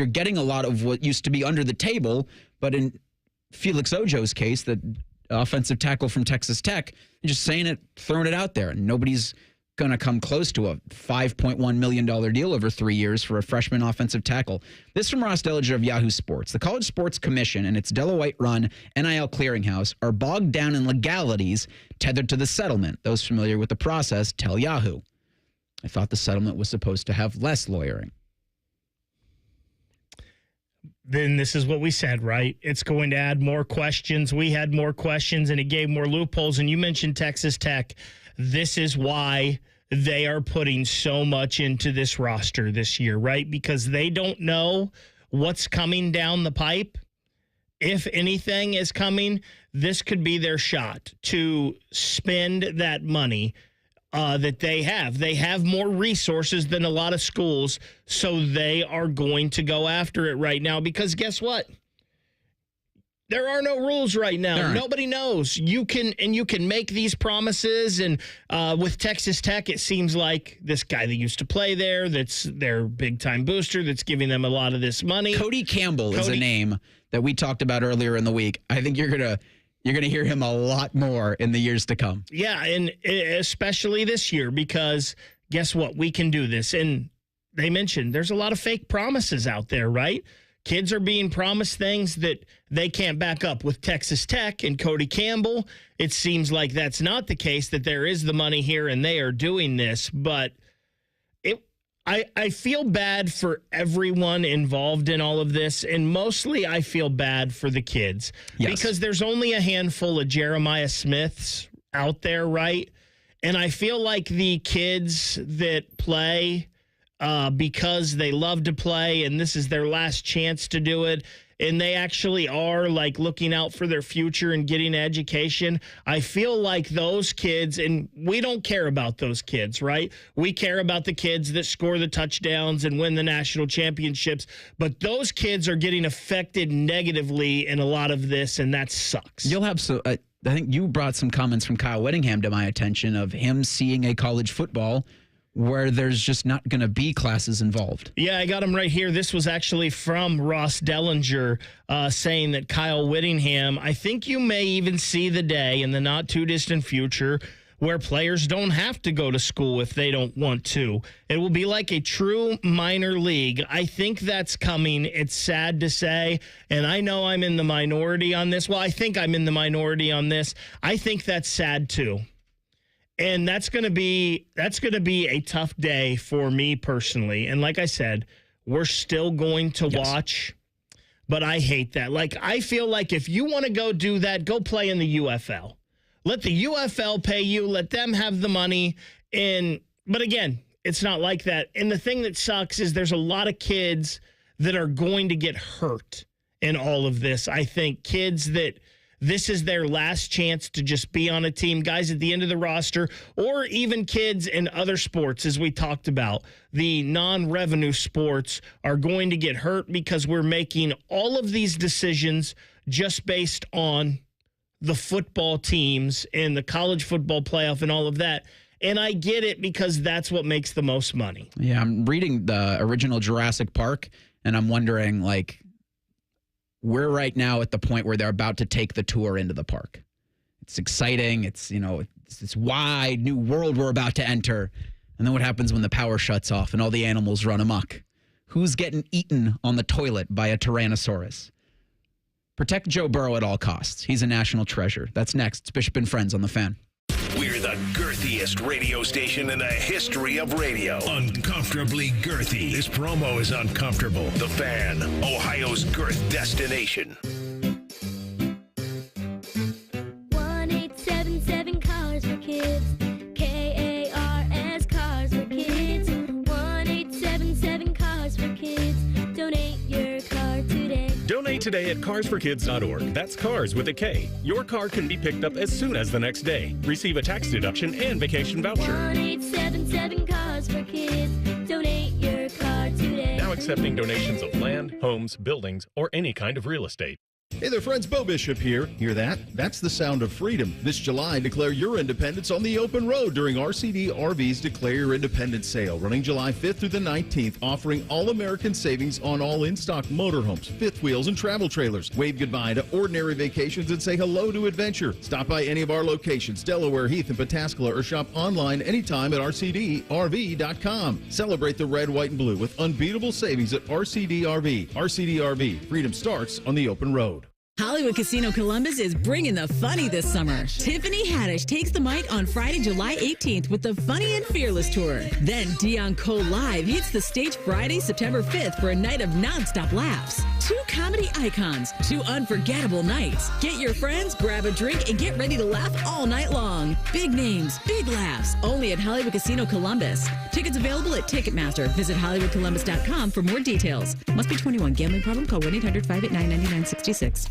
getting a lot of what used to be under the table, but in Felix Ojo's case, the offensive tackle from Texas Tech, just saying it, throwing it out there. And nobody's going to come close to a $5.1 million deal over 3 years for a freshman offensive tackle. This from Ross Dellinger of Yahoo Sports. The College Sports Commission and its Deloitte-run NIL clearinghouse are bogged down in legalities tethered to the settlement. Those familiar with the process tell Yahoo. I thought the settlement was supposed to have less lawyering. Then this is what we said, right? It's going to add more questions. We had more questions, and it gave more loopholes. And you mentioned Texas Tech. This is why they are putting so much into this roster this year, right? Because they don't know what's coming down the pipe. If anything is coming, this could be their shot to spend that money that they have. They have more resources than a lot of schools, so they are going to go after it right now because guess what? There are no rules right now. Nobody knows. You can make these promises, and with Texas Tech, it seems like this guy that used to play there, that's their big-time booster, that's giving them a lot of this money. Cody Campbell is a name that we talked about earlier in the week. I think you're gonna hear him a lot more in the years to come. Yeah, and especially this year because guess what? We can do this. And they mentioned there's a lot of fake promises out there, right? Kids are being promised things that they can't back up. With Texas Tech and Cody Campbell, it seems like that's not the case, that there is the money here and they are doing this. But I feel bad for everyone involved in all of this, and mostly I feel bad for the kids. Yes. Because there's only a handful of Jeremiah Smiths out there, right? And I feel like the kids that play because they love to play and this is their last chance to do it, and they actually are like looking out for their future and getting an education, I feel like those kids, and we don't care about those kids, right? We care about the kids that score the touchdowns and win the national championships, but those kids are getting affected negatively in a lot of this, and that sucks. You'll have I think you brought some comments from Kyle Whittingham to my attention of him seeing a college football where there's just not going to be classes involved. Yeah, I got him right here. This was actually from Ross Dellinger saying that Kyle Whittingham, I think you may even see the day in the not too distant future where players don't have to go to school if they don't want to. It will be like a true minor league. I think that's coming. It's sad to say, and I know I'm in the minority on this. Well, I think I'm in the minority on this. I think that's sad too. And that's going to be a tough day for me personally. And like I said, we're still going to watch, but I hate that. Like, I feel like if you want to go do that, go play in the UFL. Let the UFL pay you. Let them have the money. But again, it's not like that. And the thing that sucks is there's a lot of kids that are going to get hurt in all of this. I think kids that this is their last chance to just be on a team, guys at the end of the roster, or even kids in other sports, as we talked about. The non-revenue sports are going to get hurt because we're making all of these decisions just based on the football teams and the college football playoff and all of that. And I get it because that's what makes the most money. Yeah, I'm reading the original Jurassic Park, and I'm wondering, like, we're right now at the point where they're about to take the tour into the park. It's exciting. It's, it's this wide new world we're about to enter. And then what happens when the power shuts off and all the animals run amok? Who's getting eaten on the toilet by a Tyrannosaurus? Protect Joe Burrow at all costs. He's a national treasure. That's next. It's Bishop and Friends on The Fan. We're the girthiest radio station in the history of radio. Uncomfortably girthy. This promo is uncomfortable. The Fan, Ohio's girth destination. 1-877 Cars for Kids. KARS Cars for Kids. 1-877 Cars for Kids. Donate your car today. Donate today at carsforkids.org. That's cars with a K. Your car can be picked up as soon as the next day. Receive a tax deduction and vacation voucher. 1-877 Cars for Kids. Donate your car today. Now accepting donations of land, homes, buildings, or any kind of real estate. Hey there, friends. Bo Bishop here. Hear that? That's the sound of freedom. This July, declare your independence on the open road during RCD RV's Declare Your Independence sale, running July 5th through the 19th, offering all-American savings on all in-stock motorhomes, fifth wheels, and travel trailers. Wave goodbye to ordinary vacations and say hello to adventure. Stop by any of our locations, Delaware, Heath, and Pataskala, or shop online anytime at rcdrv.com. Celebrate the red, white, and blue with unbeatable savings at RCD RV. RCD RV. Freedom starts on the open road. Hollywood Casino Columbus is bringing the funny this summer. Tiffany Haddish takes the mic on Friday, July 18th with the Funny and Fearless Tour. Then Deion Cole Live hits the stage Friday, September 5th for a night of nonstop laughs. 2 comedy icons, 2 unforgettable nights. Get your friends, grab a drink, and get ready to laugh all night long. Big names, big laughs, only at Hollywood Casino Columbus. Tickets available at Ticketmaster. Visit HollywoodColumbus.com for more details. Must be 21. Gambling problem? Call 1-800-589-9966.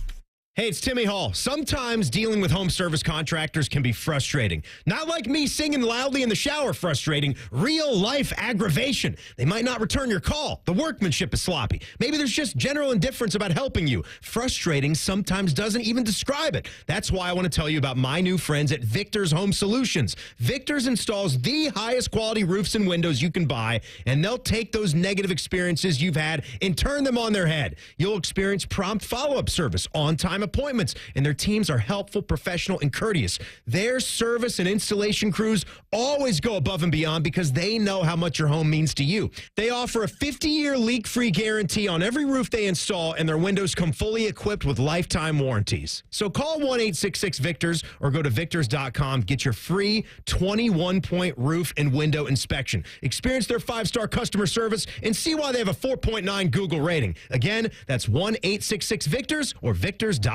Hey, it's Timmy Hall. Sometimes dealing with home service contractors can be frustrating. Not like me singing loudly in the shower frustrating. Real life aggravation. They might not return your call. The workmanship is sloppy. Maybe there's just general indifference about helping you. Frustrating sometimes doesn't even describe it. That's why I want to tell you about my new friends at Victor's Home Solutions. Victor's installs the highest quality roofs and windows you can buy, and they'll take those negative experiences you've had and turn them on their head. You'll experience prompt follow-up service, on-time appointments, and their teams are helpful, professional, and courteous. Their service and installation crews always go above and beyond because they know how much your home means to you. They offer a 50-year leak-free guarantee on every roof they install, and their windows come fully equipped with lifetime warranties. So call 1-866-VICTORS or go to victors.com. Get your free 21-point roof and window inspection. Experience their 5-star customer service and see why they have a 4.9 Google rating. Again, that's 1-866-VICTORS or victors.com.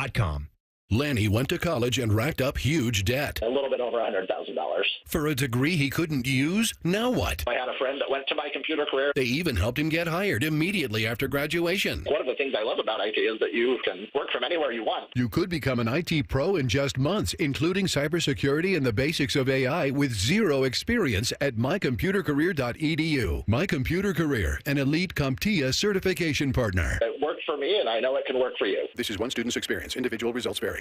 Lanny went to college and racked up huge debt. A little bit over $100,000. For a degree he couldn't use, now what? I had a friend that went to my computer career. They even helped him get hired immediately after graduation. One of the things I love about IT is that you can work from anywhere you want. You could become an IT pro in just months, including cybersecurity and the basics of AI with zero experience at mycomputercareer.edu. My Computer Career, an elite CompTIA certification partner. It worked for me, and I know it can work for you. This is one student's experience. Individual results vary.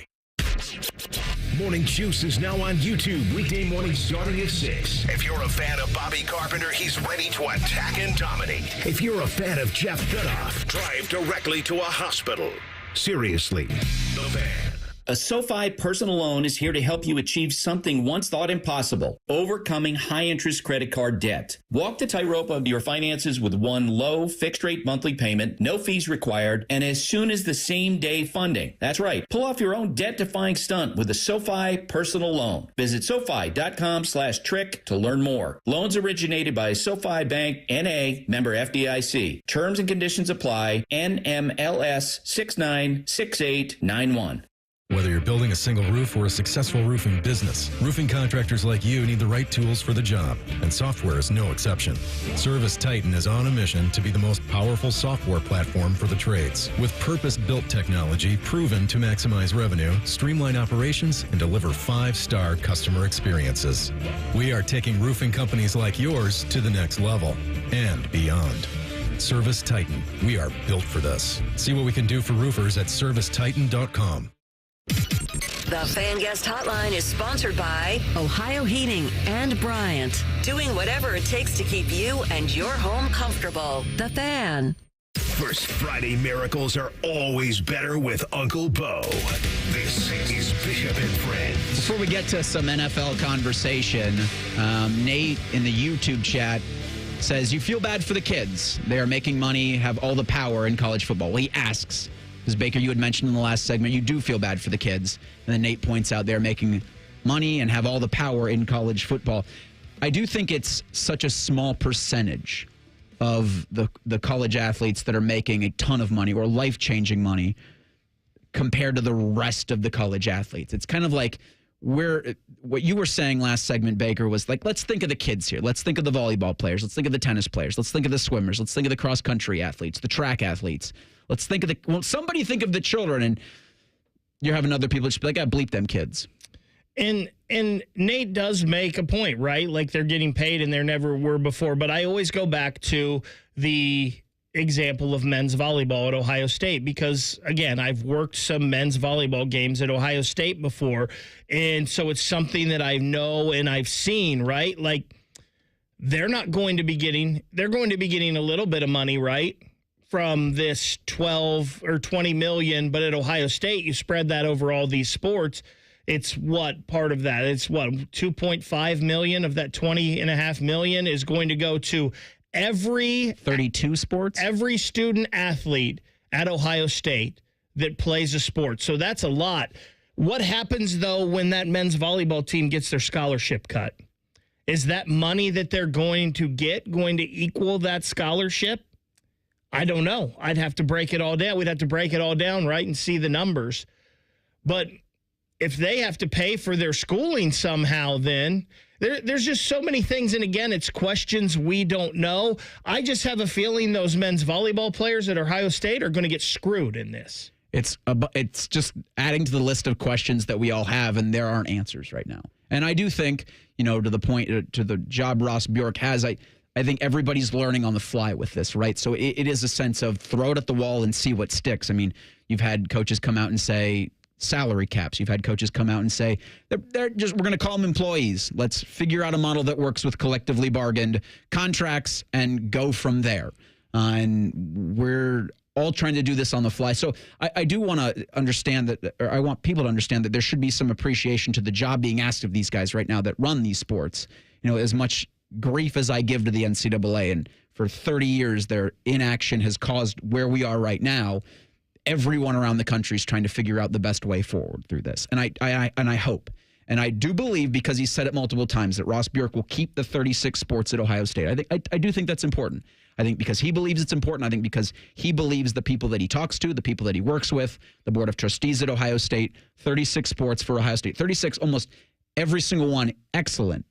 Morning Juice is now on YouTube, weekday mornings starting at 6. If you're a fan of Bobby Carpenter, he's ready to attack and dominate. If you're a fan of Jeff Goodoff, drive directly to a hospital. Seriously, The Fan. A SoFi personal loan is here to help you achieve something once thought impossible, overcoming high-interest credit card debt. Walk the tightrope of your finances with one low, fixed-rate monthly payment, no fees required, and as soon as the same-day funding. That's right. Pull off your own debt-defying stunt with a SoFi personal loan. Visit SoFi.com/trick to learn more. Loans originated by SoFi Bank, N.A., member FDIC. Terms and conditions apply. NMLS 696891. Whether you're building a single roof or a successful roofing business, roofing contractors like you need the right tools for the job, and software is no exception. Service Titan is on a mission to be the most powerful software platform for the trades, with purpose-built technology proven to maximize revenue, streamline operations, and deliver 5-star customer experiences. We are taking roofing companies like yours to the next level and beyond. Service Titan. We are built for this. See what we can do for roofers at servicetitan.com. The Fan Guest Hotline is sponsored by Ohio Heating and Bryant. Doing whatever it takes to keep you and your home comfortable. The Fan. First Friday miracles are always better with Uncle Bo. This is Bishop and Friends. Before we get to some NFL conversation, Nate in the YouTube chat says, you feel bad for the kids. They are making money, have all the power in college football. Well, he asks, because Baker, you had mentioned in the last segment, you do feel bad for the kids. And then Nate points out they're making money and have all the power in college football. I do think it's such a small percentage of the college athletes that are making a ton of money or life-changing money compared to the rest of the college athletes. It's kind of like what you were saying last segment, Baker, was like, let's think of the kids here. Let's think of the volleyball players. Let's think of the tennis players. Let's think of the swimmers. Let's think of the cross-country athletes, the track athletes. Let's think of somebody think of the children, and you're having other people just be like, bleep them kids. And Nate does make a point, right? Like they're getting paid and there never were before. But I always go back to the example of men's volleyball at Ohio State because, again, I've worked some men's volleyball games at Ohio State before. And so it's something that I know and I've seen, right? Like they're going to be getting a little bit of money, right? From this 12 or 20 million, but at Ohio State, you spread that over all these sports. It's what part of that? It's what 2.5 million of that 20.5 million is going to go to every 32 sports, every student athlete at Ohio State that plays a sport. So that's a lot. What happens though when that men's volleyball team gets their scholarship cut? Is that money that they're going to get going to equal that scholarship? I don't know. I'd have to break it all down. We'd have to break it all down, right, and see the numbers. But if they have to pay for their schooling somehow, then there's just so many things. And again, it's questions we don't know. I just have a feeling those men's volleyball players at Ohio State are going to get screwed in this. It's just adding to the list of questions that we all have, and there aren't answers right now. And I do think, to the point, to the job Ross Bjork has, I think everybody's learning on the fly with this, right? So it is a sense of throw it at the wall and see what sticks. I mean, you've had coaches come out and say salary caps. You've had coaches come out and say we're going to call them employees. Let's figure out a model that works with collectively bargained contracts and go from there. And we're all trying to do this on the fly. So I do want to understand that, or I want people to understand that there should be some appreciation to the job being asked of these guys right now that run these sports. As much grief as I give to the NCAA, and for 30 years their inaction has caused where we are right now, everyone around the country is trying to figure out the best way forward through this. And I hope, and I do believe, because he said it multiple times, that Ross Bjork will keep the 36 sports at Ohio State. I do think that's important. I think because he believes it's important. I think because he believes the people that he talks to, the people that he works with, the board of trustees at Ohio State, 36 sports for Ohio State, 36, almost every single one excellent,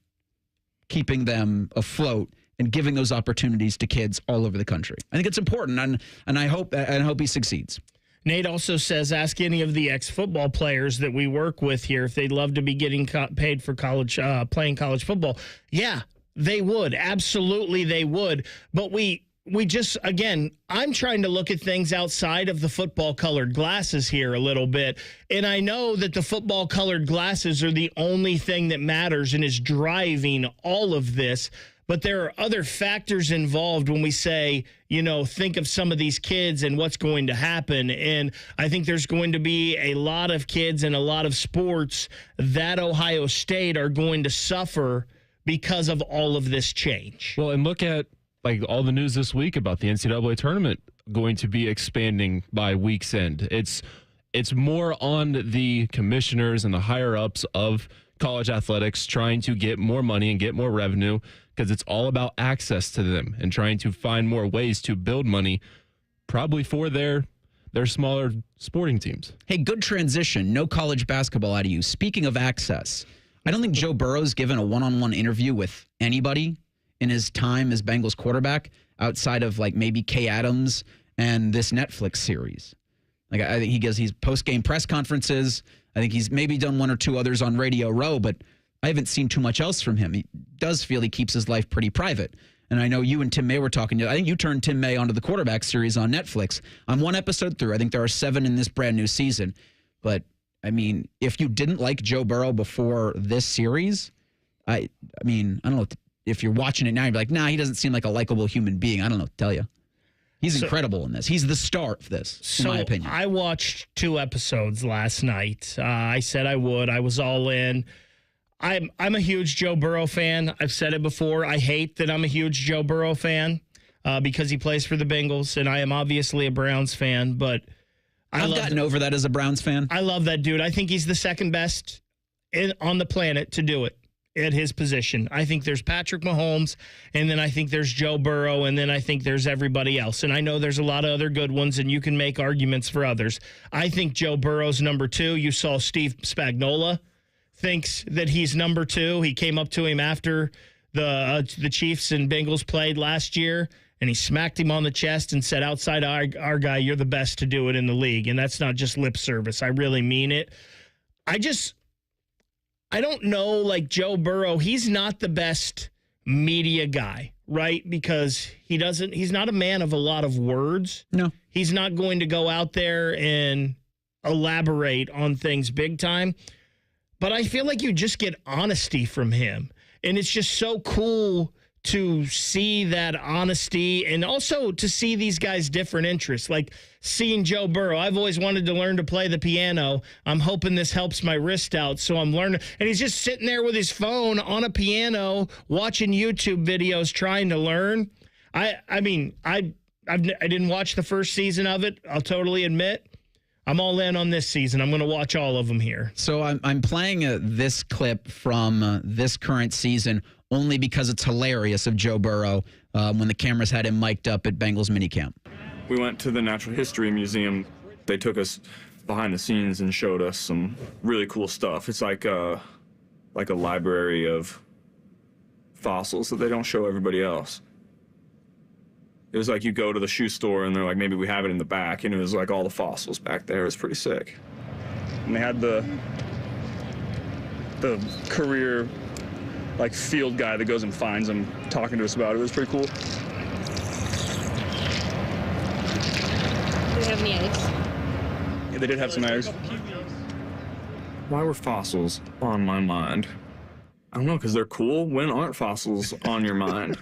keeping them afloat and giving those opportunities to kids all over the country. I think it's important, and I hope he succeeds. Nate also says, ask any of the ex-football players that we work with here if they'd love to be getting paid for playing college football. Yeah, they would. Absolutely, they would. But we just, again, I'm trying to look at things outside of the football-colored glasses here a little bit. And I know that the football-colored glasses are the only thing that matters and is driving all of this. But there are other factors involved when we say, think of some of these kids and what's going to happen. And I think there's going to be a lot of kids and a lot of sports that Ohio State are going to suffer because of all of this change. Well, and look at all the news this week about the NCAA tournament going to be expanding by week's end. It's more on the commissioners and the higher-ups of college athletics trying to get more money and get more revenue, because it's all about access to them and trying to find more ways to build money, probably for their smaller sporting teams. Hey, good transition. No college basketball out of you. Speaking of access, I don't think Joe Burrow's given a one-on-one interview with anybody in his time as Bengals quarterback outside of maybe Kay Adams and this Netflix series. I think he gives these post-game press conferences. I think he's maybe done one or two others on Radio Row, but I haven't seen too much else from him. He does feel he keeps his life pretty private. And I know you and Tim May were talking. I think you turned Tim May onto the quarterback series on Netflix. I'm one episode through. I think there are 7 in this brand new season. But, if you didn't like Joe Burrow before this series, I don't know if you're watching it now, you'd be like, nah, he doesn't seem like a likable human being. I don't know what to tell you. He's incredible in this. He's the star of this, in my opinion. I watched 2 episodes last night. I said I would. I was all in. I'm a huge Joe Burrow fan. I've said it before. I hate that I'm a huge Joe Burrow fan because he plays for the Bengals, and I am obviously a Browns fan. But I've gotten over that as a Browns fan. I love that dude. I think he's the second best on the planet to do it at his position. I think there's Patrick Mahomes, and then I think there's Joe Burrow, and then I think there's everybody else. And I know there's a lot of other good ones, and you can make arguments for others. I think Joe Burrow's number 2. You saw Steve Spagnuolo thinks that he's number 2. He came up to him after the Chiefs and Bengals played last year, and he smacked him on the chest and said, outside our guy, you're the best to do it in the league. And that's not just lip service. I really mean it. I don't know, Joe Burrow, he's not the best media guy, right? Because he's not a man of a lot of words. No. He's not going to go out there and elaborate on things big time. But I feel like you just get honesty from him. And it's just so cool to see that honesty and also to see these guys' different interests. Like seeing Joe Burrow. I've always wanted to learn to play the piano. I'm hoping this helps my wrist out, so I'm learning. And he's just sitting there with his phone on a piano, watching YouTube videos, trying to learn. I didn't watch the first season of it. I'll totally admit. I'm all in on this season. I'm going to watch all of them here. So I'm playing this clip from this current season only because it's hilarious of Joe Burrow when the cameras had him mic'd up at Bengals minicamp. We went to the Natural History Museum. They took us behind the scenes and showed us some really cool stuff. It's like a library of fossils that they don't show everybody else. It was like you go to the shoe store and they're like, maybe we have it in the back, and it was like all the fossils back there. It was pretty sick. And they had the career field guy that goes and finds them talking to us about it. It was pretty cool. Do they have any eggs? Yeah, they did have some eggs. Why were fossils on my mind? I don't know, because they're cool. When aren't fossils on your mind?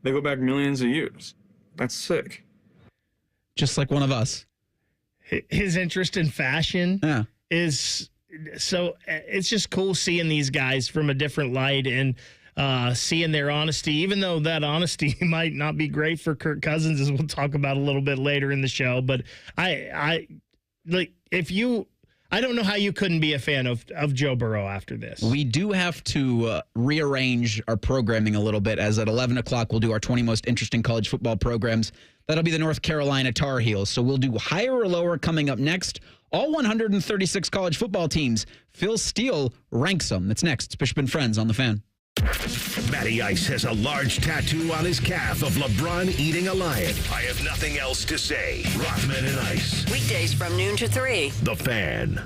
They go back millions of years. That's sick. Just like one of us. His interest in fashion is so it's just cool seeing these guys from a different light and seeing their honesty, even though that honesty might not be great for Kirk Cousins, as we'll talk about a little bit later in the show. But I don't know how you couldn't be a fan of Joe Burrow after this. We do have to rearrange our programming a little bit, as at 11 o'clock we'll do our 20 most interesting college football programs. That'll be the North Carolina Tar Heels. So we'll do higher or lower coming up next. All 136 college football teams. Phil Steele ranks them. That's next. It's Bishop and Friends on the Fan. Matty Ice has a large tattoo on his calf of LeBron eating a lion. I have nothing else to say. Rothman and Ice. Weekdays from noon to 3. The Fan.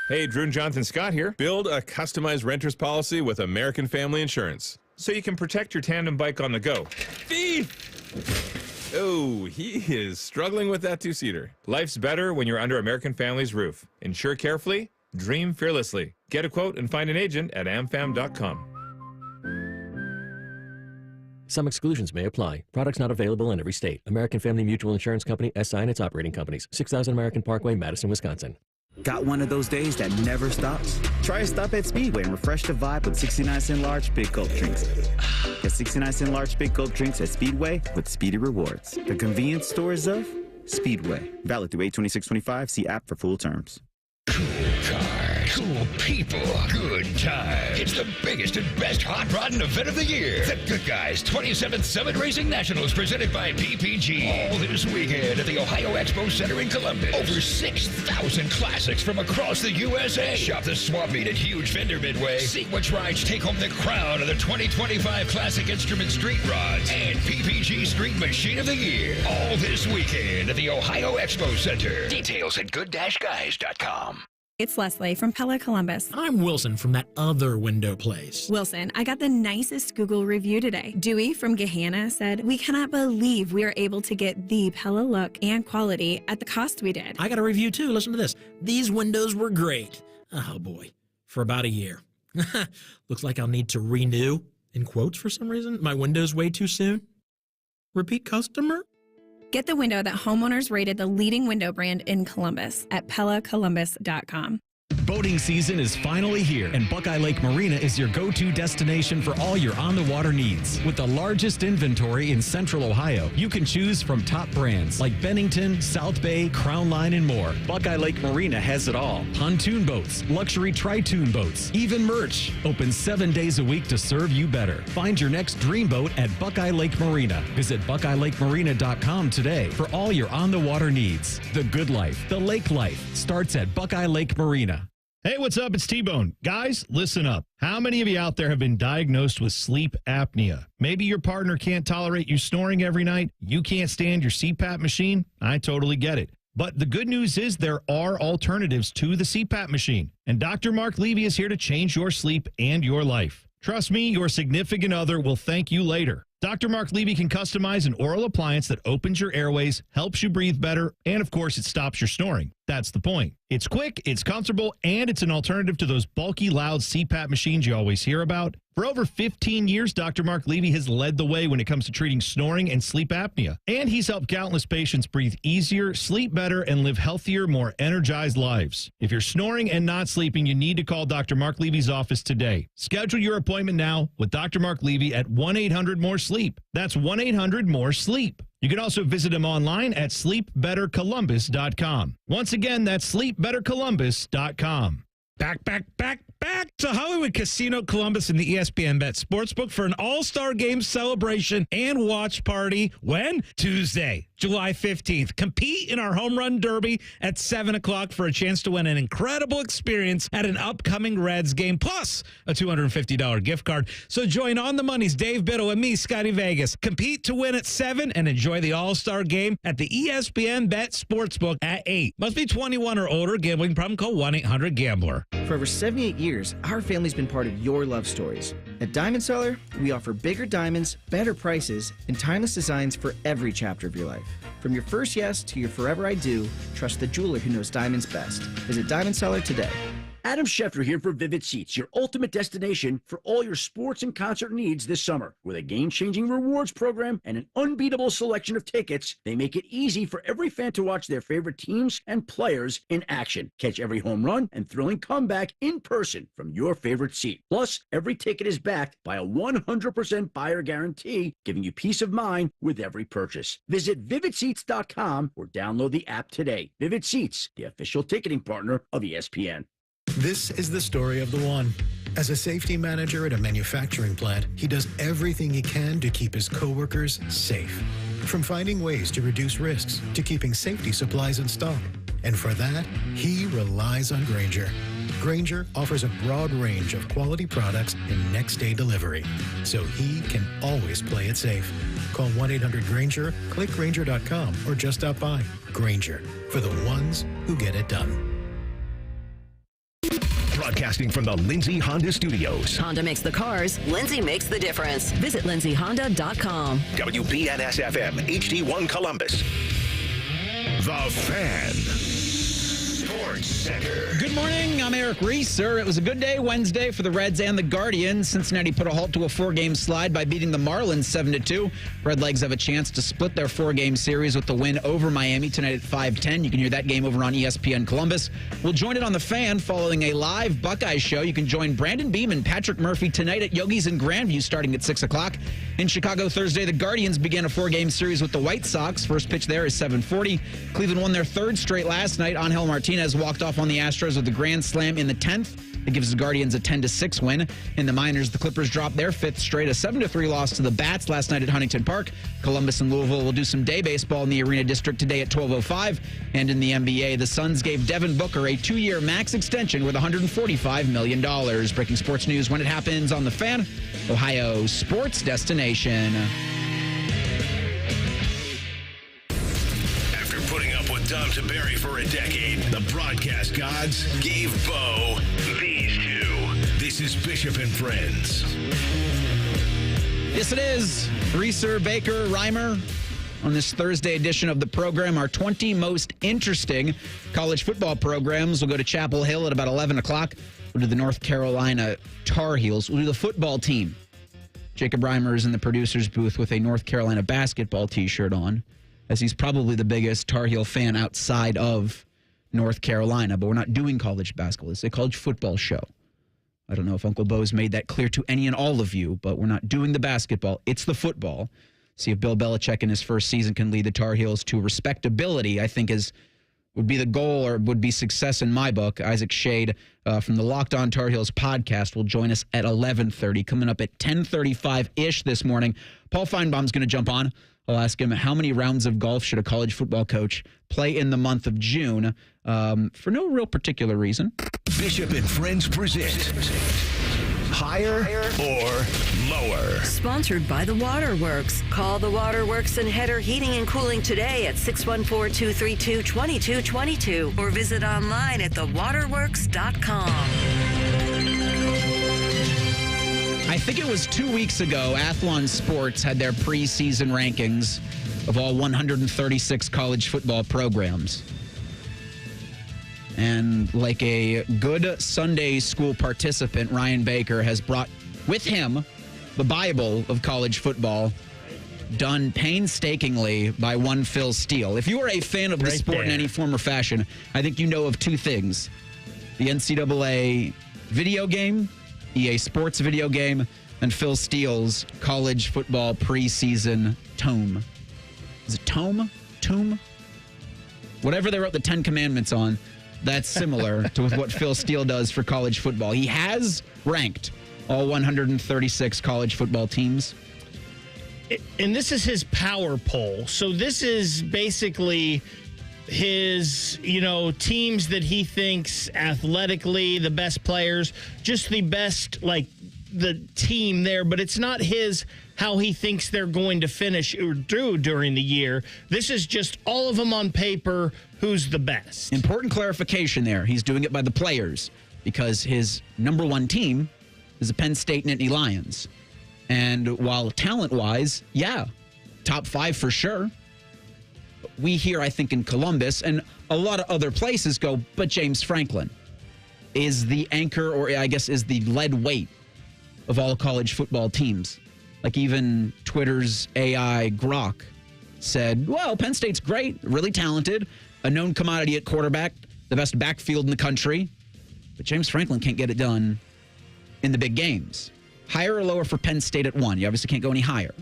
Hey, Drew and Jonathan Scott here. Build a customized renter's policy with American Family Insurance so you can protect your tandem bike on the go. Thief! Oh, he is struggling with that two-seater. Life's better when you're under American Family's roof. Insure carefully, dream fearlessly. Get a quote and find an agent at amfam.com. Some exclusions may apply. Products not available in every state. American Family Mutual Insurance Company, SI and its operating companies. 6000 American Parkway, Madison, Wisconsin. Got one of those days that never stops? Try a stop at Speedway and refresh the vibe with 69-cent large Big Gulp drinks. Get 69-cent large Big Gulp drinks at Speedway with Speedy Rewards. The convenience stores of Speedway. Valid through 8/26/25. See app for full terms. Cool people, good time. It's the biggest and best hot rodding event of the year. The Good Guys 27th Summit Racing Nationals presented by PPG. All this weekend at the Ohio Expo Center in Columbus. Over 6,000 classics from across the USA. Shop the swap meet at Huge Fender Midway. See which rides take home the crown of the 2025 Classic Instrument Street Rods and PPG Street Machine of the Year. All this weekend at the Ohio Expo Center. Details at good-guys.com. It's Leslie from Pella Columbus. I'm Wilson from that other window place. Wilson, I got the nicest Google review today. Dewey from Gehanna said, "We cannot believe we are able to get the Pella look and quality at the cost we did." I got a review too. Listen to this. These windows were great. Oh boy, for about a year. Looks like I'll need to renew, in quotes for some reason, my windows way too soon. Repeat customer? Get the window that homeowners rated the leading window brand in Columbus at PellaColumbus.com. Boating season is finally here, and Buckeye Lake Marina is your go-to destination for all your on-the-water needs. With the largest inventory in Central Ohio, you can choose from top brands like Bennington, South Bay, Crown Line, and more. Buckeye Lake Marina has it all. Pontoon boats, luxury tri-toon boats, even merch. Open 7 days a week to serve you better. Find your next dream boat at Buckeye Lake Marina. Visit BuckeyeLakeMarina.com today for all your on-the-water needs. The good life, the lake life, starts at Buckeye Lake Marina. Hey, what's up? It's T-Bone. Guys, listen up. How many of you out there have been diagnosed with sleep apnea? Maybe your partner can't tolerate you snoring every night. You can't stand your CPAP machine. I totally get it. But the good news is there are alternatives to the CPAP machine. And Dr. Mark Levy is here to change your sleep and your life. Trust me, your significant other will thank you later. Dr. Mark Levy can customize an oral appliance that opens your airways, helps you breathe better, and of course, it stops your snoring. That's the point. It's quick, it's comfortable, and it's an alternative to those bulky, loud CPAP machines you always hear about. For over 15 years, Dr. Mark Levy has led the way when it comes to treating snoring and sleep apnea. And he's helped countless patients breathe easier, sleep better, and live healthier, more energized lives. If you're snoring and not sleeping, you need to call Dr. Mark Levy's office today. Schedule your appointment now with Dr. Mark Levy at 1-800-MORE-SLEEP. That's 1-800-MORE-SLEEP. You can also visit him online at sleepbettercolumbus.com. Once again, that's sleepbettercolumbus.com. Back to Hollywood Casino Columbus and the ESPN Bet Sportsbook for an all-star game celebration and watch party. When? Tuesday, July 15th. Compete in our home run derby at 7 o'clock for a chance to win an incredible experience at an upcoming Reds game, plus a $250 gift card. So join On the Money's Dave Biddle and me, Scotty Vegas. Compete to win at 7 and enjoy the all-star game at the ESPN Bet Sportsbook at 8. Must be 21 or older. Gambling problem? Call 1-800-GAMBLER. For over 78 years, our family's been part of your love stories. At Diamond Seller, we offer bigger diamonds, better prices, and timeless designs for every chapter of your life. From your first yes to your forever I do, trust the jeweler who knows diamonds best. Visit Diamond Seller today. Adam Schefter here for Vivid Seats, your ultimate destination for all your sports and concert needs this summer. With a game-changing rewards program and an unbeatable selection of tickets, they make it easy for every fan to watch their favorite teams and players in action. Catch every home run and thrilling comeback in person from your favorite seat. Plus, every ticket is backed by a 100% buyer guarantee, giving you peace of mind with every purchase. Visit VividSeats.com or download the app today. Vivid Seats, the official ticketing partner of ESPN. This is the story of the one. As a safety manager at a manufacturing plant, he does everything he can to keep his coworkers safe. From finding ways to reduce risks to keeping safety supplies in stock. And for that, he relies on Grainger. Grainger offers a broad range of quality products and next-day delivery, so he can always play it safe. Call 1-800-GRAINGER, click Grainger.com, or just stop by. Grainger, for the ones who get it done. Broadcasting from the Lindsay Honda Studios. Honda makes the cars. Lindsay makes the difference. Visit lindsayhonda.com. WBNS-FM, HD1 Columbus. The Fan. Sports Center. Good morning. I'm Eric Reeser. It was a good day Wednesday for the Reds and the Guardians. Cincinnati put a halt to a 4-game slide by beating the Marlins 7-2. Redlegs have a chance to split their 4-game series with the win over Miami tonight at 5:10. You can hear that game over on ESPN Columbus. We'll join it on the Fan following a live Buckeye show. You can join Brandon Beam and Patrick Murphy tonight at Yogi's in Grandview starting at 6 o'clock. In Chicago Thursday, the Guardians began a 4-game series with the White Sox. First pitch there is 7:40. Cleveland won their 3rd straight last night. Angel Martinez walked off on the Astros with a grand slam in the 10th. It gives the Guardians a 10-6 win. In the minors, the Clippers dropped their 5th straight, a 7-3 loss to the Bats last night at Huntington Park. Columbus and Louisville will do some day baseball in the Arena District today at 12:05. And in the NBA, the Suns gave Devin Booker a 2-year max extension worth $145 million. Breaking sports news when it happens on the Fan, Ohio sports destination. Tom Tiberi for a decade, the broadcast gods gave Bo these two. This is Bishop and Friends. Yes, it is. Reeser, Baker, Reimer on this Thursday edition of the program. Our 20 most interesting college football programs. We'll go to Chapel Hill at about 11 o'clock. We'll do the North Carolina Tar Heels. We'll do the football team. Jacob Reimer is in the producer's booth with a North Carolina basketball T-shirt on, as he's probably the biggest Tar Heel fan outside of North Carolina. But we're not doing college basketball. It's a college football show. I don't know if Uncle Bo's made that clear to any and all of you, but we're not doing the basketball. It's the football. See if Bill Belichick in his first season can lead the Tar Heels to respectability, I think would be the goal, or would be success in my book. Isaac Schade from the Locked On Tar Heels podcast will join us at 11:30. Coming up at 10:35-ish this morning, Paul Finebaum's going to jump on. I'll ask him how many rounds of golf should a college football coach play in the month of June for no real particular reason. Bishop and Friends present Higher or Lower. Sponsored by The Waterworks. Call The Waterworks and Header Heating and Cooling today at 614-232-2222 or visit online at thewaterworks.com. I think it was 2 weeks ago, Athlon Sports had their preseason rankings of all 136 college football programs. And like a good Sunday school participant, Ryan Baker has brought with him the Bible of college football, done painstakingly by one Phil Steele. If you are a fan of the sport in any form or fashion, I think you know of two things: the NCAA video game, EA Sports video game, and Phil Steele's college football preseason tome. Is it tome? Tomb? Whatever they wrote the 10 Commandments on, that's similar to what Phil Steele does for college football. He has ranked all 136 college football teams. And this is his power poll. So this is basically his, teams that he thinks athletically, the best players, just the best, the team there. But it's not how he thinks they're going to finish or do during the year. This is just all of them on paper, who's the best. Important clarification there. He's doing it by the players because his number one team is the Penn State Nittany Lions. And while talent-wise, top 5 for sure. We here, I think, in Columbus and a lot of other places go, but James Franklin. is the anchor, or I guess is the lead weight of all college football teams. Like even Twitter's AI Grok said, well, Penn State's great, really talented, a known commodity at quarterback, the best backfield in the country, but James Franklin can't get it done in the big games. Higher or lower for Penn State at 1? You obviously can't go any higher.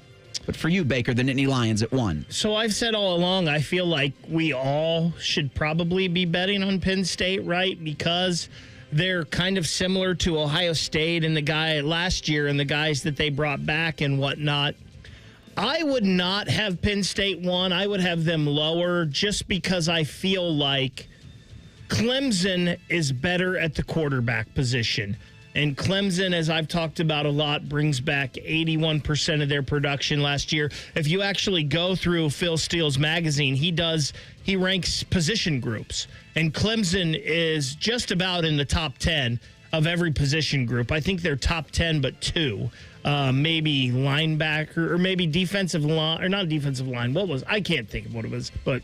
But for you, Baker, the Nittany Lions at 1. So I've said all along, I feel like we all should probably be betting on Penn State, right? Because they're kind of similar to Ohio State and the guy last year and the guys that they brought back and whatnot. I would not have Penn State 1. I would have them lower just because I feel like Clemson is better at the quarterback position. And Clemson, as I've talked about a lot, brings back 81% of their production last year. If you actually go through Phil Steele's magazine, he ranks position groups. And Clemson is just about in the top 10 of every position group. I think they're top 10, but 2. Maybe linebacker or maybe defensive line, or not defensive line. I can't think of what it was, but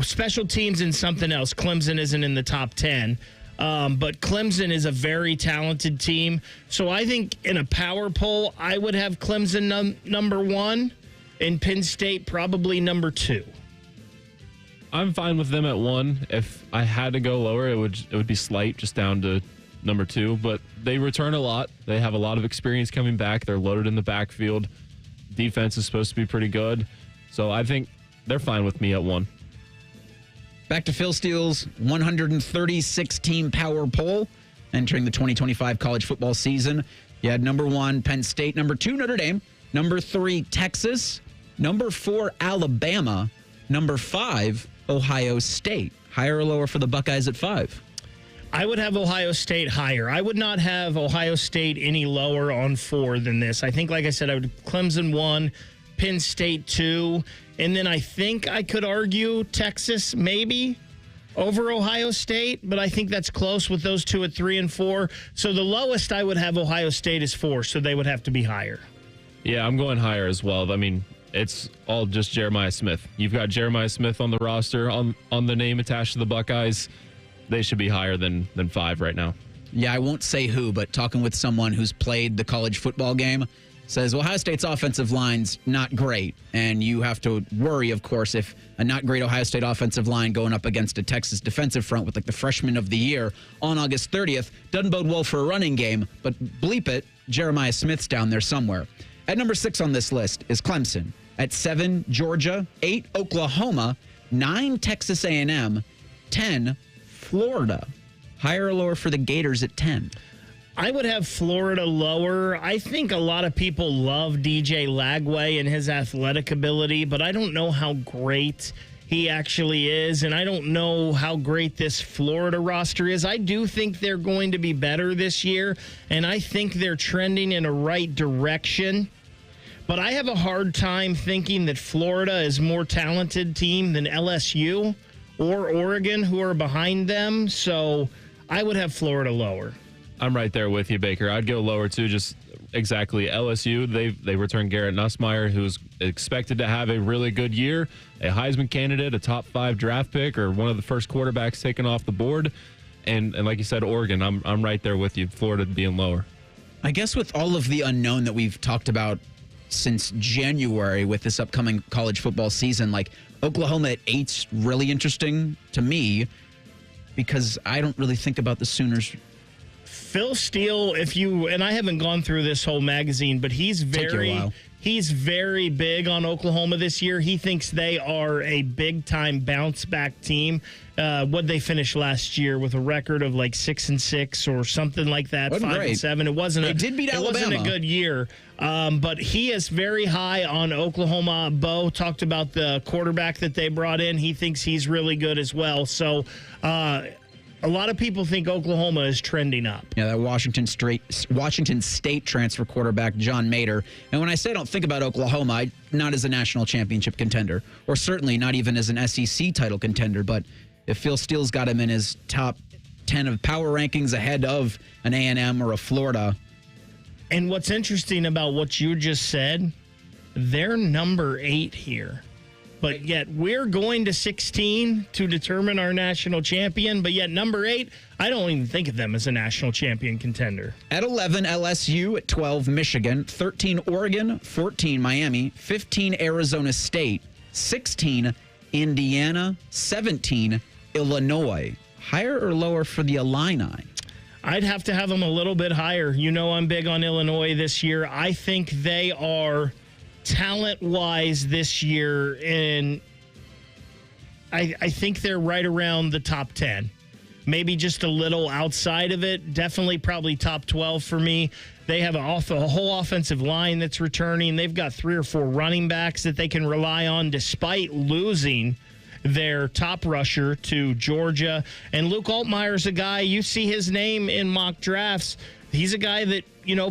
special teams and something else. Clemson isn't in the top 10. But Clemson is a very talented team. So I think in a power poll, I would have Clemson number 1 and Penn State probably number 2. I'm fine with them at 1. If I had to go lower, it would be slight, just down to number 2. But they return a lot. They have a lot of experience coming back. They're loaded in the backfield. Defense is supposed to be pretty good. So I think they're fine with me at 1. Back to Phil Steele's 136-team power poll entering the 2025 college football season. You had number 1, Penn State. Number 2, Notre Dame. Number 3, Texas. Number 4, Alabama. Number 5, Ohio State. Higher or lower for the Buckeyes at 5? I would have Ohio State higher. I would not have Ohio State any lower on 4 than this. I think, like I said, I would Clemson 1, Penn State 2, and then I think I could argue Texas maybe over Ohio State, but I think that's close with those 2 at 3 and 4. So the lowest I would have Ohio State is 4, so they would have to be higher. Yeah, I'm going higher as well. I mean, it's all just Jeremiah Smith. You've got Jeremiah Smith on the roster, on the name attached to the Buckeyes. They should be higher than 5 right now. Yeah, I won't say who, but talking with someone who's played the college football game, says, well, Ohio State's offensive line's not great, and you have to worry, of course, if a not great Ohio State offensive line going up against a Texas defensive front with like the freshman of the year on August 30th doesn't bode well for a running game, but bleep it, Jeremiah Smith's down there somewhere. At number 6 on this list is Clemson. At 7, Georgia. 8, Oklahoma. 9, Texas A&M. 10, Florida. Higher or lower for the Gators at 10? I would have Florida lower. I think a lot of people love DJ Lagway and his athletic ability, but I don't know how great he actually is, and I don't know how great this Florida roster is. I do think they're going to be better this year, and I think they're trending in a right direction. But I have a hard time thinking that Florida is a more talented team than LSU or Oregon, who are behind them. So I would have Florida lower. I'm right there with you, Baker. I'd go lower, too, just exactly. LSU, they returned Garrett Nussmeier, who's expected to have a really good year, a Heisman candidate, a top 5 draft pick, or one of the first quarterbacks taken off the board. And like you said, Oregon, I'm right there with you, Florida being lower. I guess with all of the unknown that we've talked about since January with this upcoming college football season, like Oklahoma at 8's really interesting to me because I don't really think about the Sooners. Phil Steele, and I haven't gone through this whole magazine, but he's very big on Oklahoma this year. He thinks they are a big-time bounce-back team. What'd they finish last year with a record of like 6-6 or something like that? 5-7. It wasn't. They did beat Alabama. It wasn't a good year. But he is very high on Oklahoma. Bo talked about the quarterback that they brought in. He thinks he's really good as well. So a lot of people think Oklahoma is trending up. Yeah, that Washington State transfer quarterback, John Mater. And when I say I don't think about Oklahoma, not as a national championship contender, or certainly not even as an SEC title contender, but if Phil Steele's got him in his top 10 of power rankings ahead of an A&M or a Florida. And what's interesting about what you just said, they're number 8 here. But yet we're going to 16 to determine our national champion. But yet number 8, I don't even think of them as a national champion contender. At 11, LSU. At 12, Michigan. 13, Oregon. 14, Miami. 15, Arizona State. 16, Indiana. 17, Illinois. Higher or lower for the Illini? I'd have to have them a little bit higher. You know I'm big on Illinois this year. I think they are talent-wise this year, and I think they're right around the top 10. Maybe just a little outside of it. Definitely probably top 12 for me. They have a whole offensive line that's returning. They've got 3 or 4 running backs that they can rely on despite losing their top rusher to Georgia. And Luke Altmaier's a guy, you see his name in mock drafts. He's a guy that,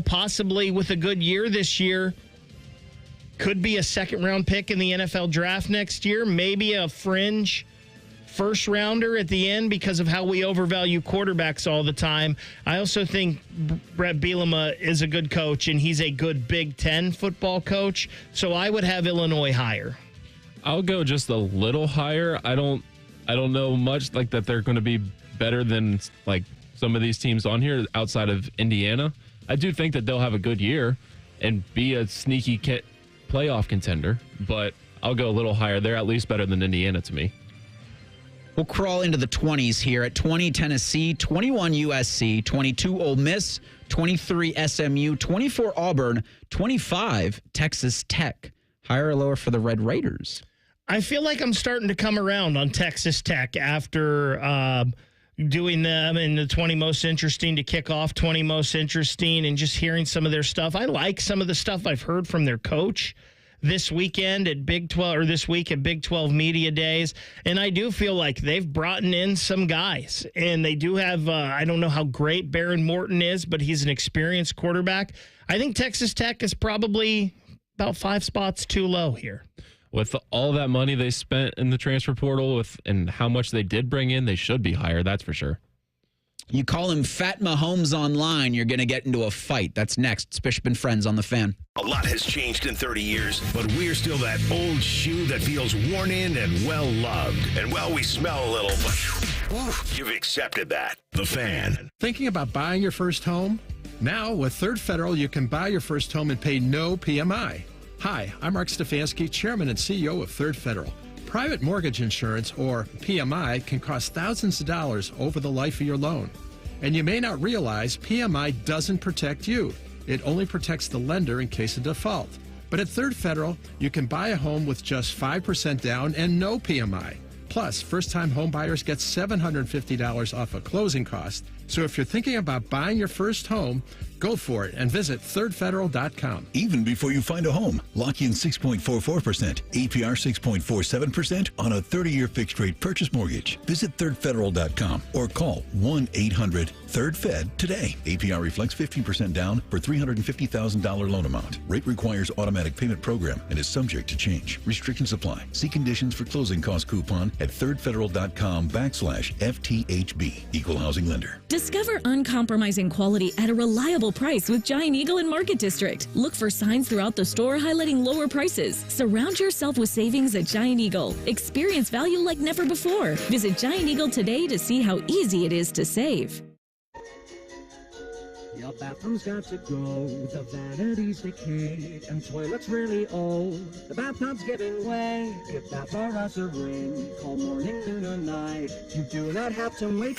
possibly with a good year this year, could be a second-round pick in the NFL draft next year, maybe a fringe first-rounder at the end because of how we overvalue quarterbacks all the time. I also think Brett Bielema is a good coach, and he's a good Big Ten football coach, so I would have Illinois higher. I'll go just a little higher. I don't know much like that they're going to be better than like some of these teams on here outside of Indiana. I do think that they'll have a good year and be a sneaky playoff contender, but I'll go a little higher. They're at least better than Indiana to me. We'll crawl into the 20s here. At 20, Tennessee. 21, USC. 22, Ole Miss. 23, SMU. 24, Auburn. 25, Texas Tech. Higher or lower for the Red Raiders? I feel like I'm starting to come around on Texas Tech after doing them in the 20 most interesting to kick off 20 most interesting and just hearing some of their stuff. I like some of the stuff I've heard from their coach this weekend at Big 12 or this week at Big 12 Media Days. And I do feel like they've brought in some guys, and they do have, I don't know how great Baron Morton is, but he's an experienced quarterback. I think Texas Tech is probably about 5 spots too low here. With all that money they spent in the transfer portal and how much they did bring in, they should be higher, that's for sure. You call him Fat Mahomes online, you're going to get into a fight. That's next. It's Bishop and Friends on The Fan. A lot has changed in 30 years, but we're still that old shoe that feels worn in and well-loved. And well, we smell a little, but you've accepted that. The Fan. Thinking about buying your first home? Now, with Third Federal, you can buy your first home and pay no PMI. Hi, I'm Mark Stefanski, Chairman and CEO of Third Federal. Private mortgage insurance, or PMI, can cost thousands of dollars over the life of your loan. And you may not realize PMI doesn't protect you. It only protects the lender in case of default. But at Third Federal, you can buy a home with just 5% down and no PMI. Plus, first-time home buyers get $750 off a closing cost. So if you're thinking about buying your first home, go for it and visit thirdfederal.com. Even before you find a home, lock in 6.44%, APR 6.47% on a 30-year fixed-rate purchase mortgage. Visit thirdfederal.com or call 1-800-THIRD-FED today. APR reflects 15% down for $350,000 loan amount. Rate requires automatic payment program and is subject to change. Restrictions apply. See conditions for closing cost coupon at thirdfederal.com/FTHB. Equal housing lender. Discover uncompromising quality at a reliable price with Giant Eagle and Market District. Look for signs throughout the store highlighting lower prices. Surround yourself with savings at Giant Eagle. Experience value like never before. Visit Giant Eagle today to see how easy it is to save. Your bathroom's got to go, the vanity's decayed, and toilet's really old. The bathtub's giving way. Give Baths R Us a ring. Call morning, noon, or night. You do not have to wait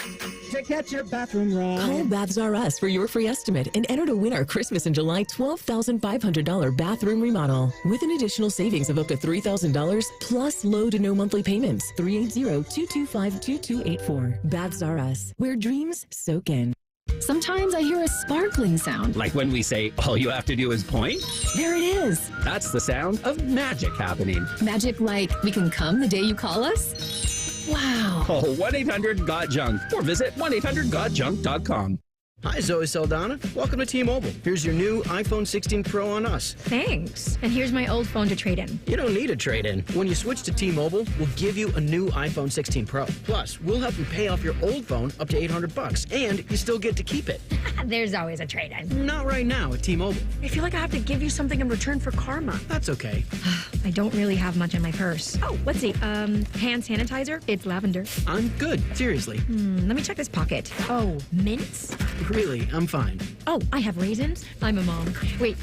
to get your bathroom right. Call Baths R Us for your free estimate and enter to win our Christmas in July $12,500 bathroom remodel with an additional savings of up to $3,000 plus low to no monthly payments. 380-225-2284. Baths R Us, where dreams soak in. Sometimes I hear a sparkling sound. Like when we say, all you have to do is point? There it is. That's the sound of magic happening. Magic like we can come the day you call us? Wow. Call 1-800-GOT-JUNK or visit 1-800-GOT-JUNK.com. Hi, Zoe Saldana. Welcome to T-Mobile. Here's your new iPhone 16 Pro on us. Thanks. And here's my old phone to trade in. You don't need a trade-in. When you switch to T-Mobile, we'll give you a new iPhone 16 Pro. Plus, we'll help you pay off your old phone up to $800, and you still get to keep it. There's always a trade-in. Not right now at T-Mobile. I feel like I have to give you something in return for karma. That's okay. I don't really have much in my purse. Oh, let's see. Hand sanitizer. It's lavender. I'm good. Seriously. Let me check this pocket. Oh, mints? Really, I'm fine. Oh, I have raisins. I'm a mom. Wait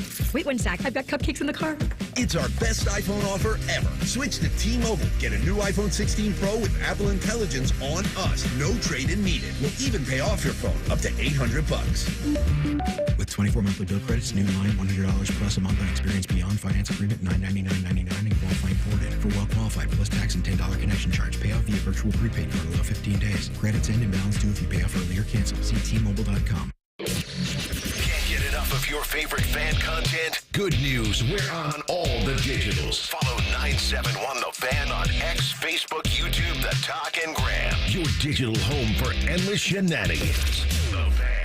one sec. I've got cupcakes in the car. It's our best iPhone offer ever. Switch to T-Mobile. Get a new iPhone 16 Pro with Apple Intelligence on us. No trade-in needed. We'll even pay off your phone up to $800. With 24 monthly bill credits, new line, $100 plus a month on experience beyond finance agreement, $999.99 and qualifying ported. For well qualified plus tax and $10 connection charge. Pay off via virtual prepaid for below 15 days. Credits end and balance due if you pay off early or cancel. See T-Mobile.com. Can't get enough of your favorite fan content? Good news, we're on all the digitals. Follow 971 The Fan on X, Facebook, YouTube, The Talk, and Gram. Your digital home for endless shenanigans. The Fan.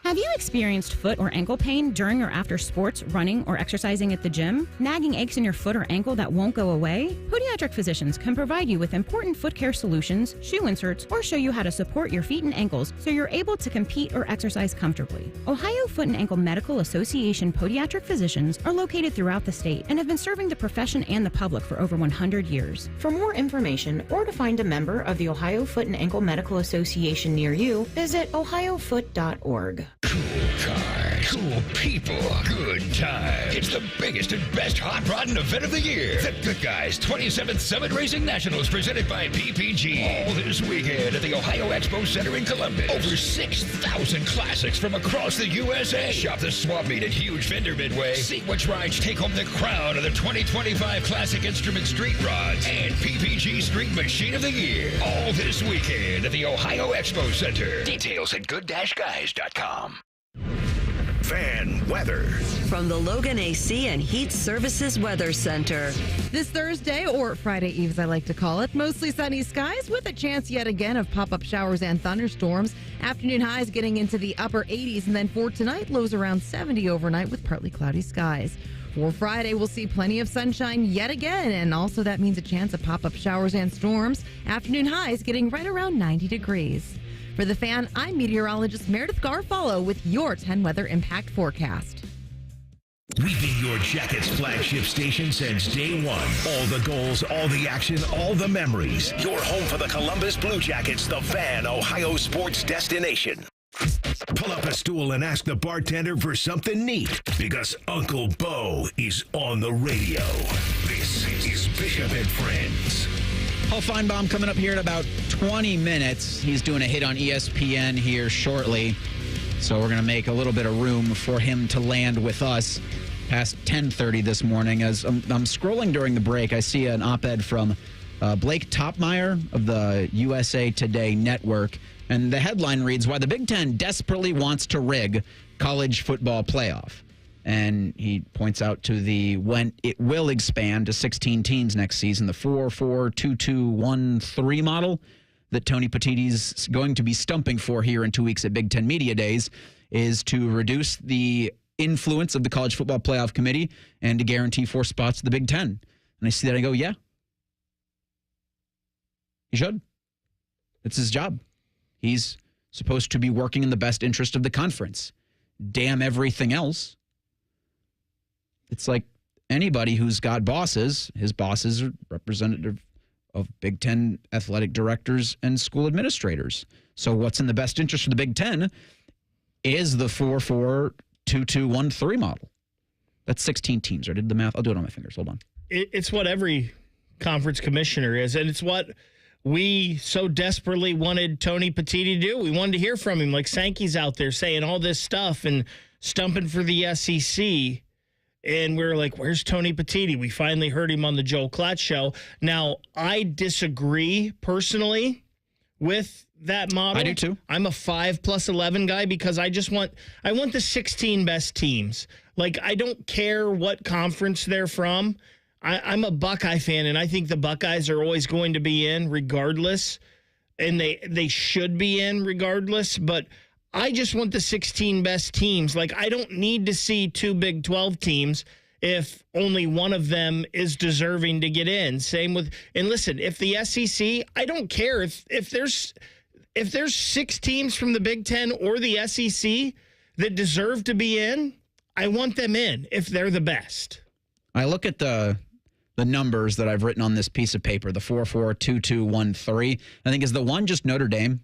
Have you experienced foot or ankle pain during or after sports, running, or exercising at the gym? Nagging aches in your foot or ankle that won't go away? Podiatric physicians can provide you with important foot care solutions, shoe inserts, or show you how to support your feet and ankles so you're able to compete or exercise comfortably. Ohio Foot and Ankle Medical Association podiatric physicians are located throughout the state and have been serving the profession and the public for over 100 years. For more information or to find a member of the Ohio Foot and Ankle Medical Association near you, visit ohiofoot.org. Cool car, cool people, good time. It's the biggest and best hot rodding event of the year. The Good Guys 27th Summit Racing Nationals presented by PPG. All this weekend at the Ohio Expo Center in Columbus. Over 6,000 classics from across the USA. Shop the swap meet at Huge Vendor Midway. See which rides take home the crown of the 2025 Classic Instrument Street Rods and PPG Street Machine of the Year. All this weekend at the Ohio Expo Center. Details at good-guys.com. Fan weather. From the Logan AC and Heat Services Weather Center. This Thursday, or Friday Eve as I like to call it, mostly sunny skies with a chance yet again of pop-up showers and thunderstorms. Afternoon highs getting into the upper 80s, and then for tonight, lows around 70 overnight with partly cloudy skies. For Friday, we'll see plenty of sunshine yet again, and also that means a chance of pop-up showers and storms. Afternoon highs getting right around 90 degrees. For The Fan, I'm meteorologist Meredith Garfalo with your 10 Weather Impact Forecast. We've been your Jackets flagship station since day one. All the goals, all the action, all the memories. Your home for the Columbus Blue Jackets, The Fan, Ohio sports destination. Pull up a stool and ask the bartender for something neat, because Uncle Bo is on the radio. This is Bishop and Friends. Paul Finebaum coming up here in about 20 minutes. He's doing a hit on ESPN here shortly. So we're going to make a little bit of room for him to land with us past 10:30 this morning. As I'm scrolling during the break, I see an op-ed from Blake Topmeyer of the USA Today network. And the headline reads, "Why the Big Ten Desperately Wants to Rig College Football Playoff." And he points out to the when it will expand to 16 teams next season, the 4-4-2-2-1-3 model that Tony Petitti's going to be stumping for here in 2 weeks at Big Ten Media Days is to reduce the influence of the College Football Playoff Committee and to guarantee 4 spots to the Big Ten. And I see that and I go, yeah, he should. It's his job. He's supposed to be working in the best interest of the conference. Damn everything else. It's like anybody who's got bosses, his bosses are representative of Big Ten athletic directors and school administrators. So what's in the best interest for the Big Ten is the 4-4-2-2-1-3 model. That's 16 teams. I did the math. I'll do it on my fingers. Hold on. It's what every conference commissioner is, and it's what we so desperately wanted Tony Petitti to do. We wanted to hear from him, like Sankey's out there saying all this stuff and stumping for the SEC. And we were like, where's Tony Petitti? We finally heard him on the Joel Klatt show. Now, I disagree personally with that model. I do too. I'm a 5+11 guy because I want the 16 best teams. Like, I don't care what conference they're from. I'm a Buckeye fan, and I think the Buckeyes are always going to be in regardless, and they should be in regardless. But I just want the 16 best teams. Like, I don't need to see 2 Big 12 teams if only one of them is deserving to get in. Same with, and listen, if the SEC, I don't care if there's 6 teams from the Big 10 or the SEC that deserve to be in, I want them in if they're the best. I look at the numbers that I've written on this piece of paper, the 4-4-2-2-1-3. I think is the one just Notre Dame.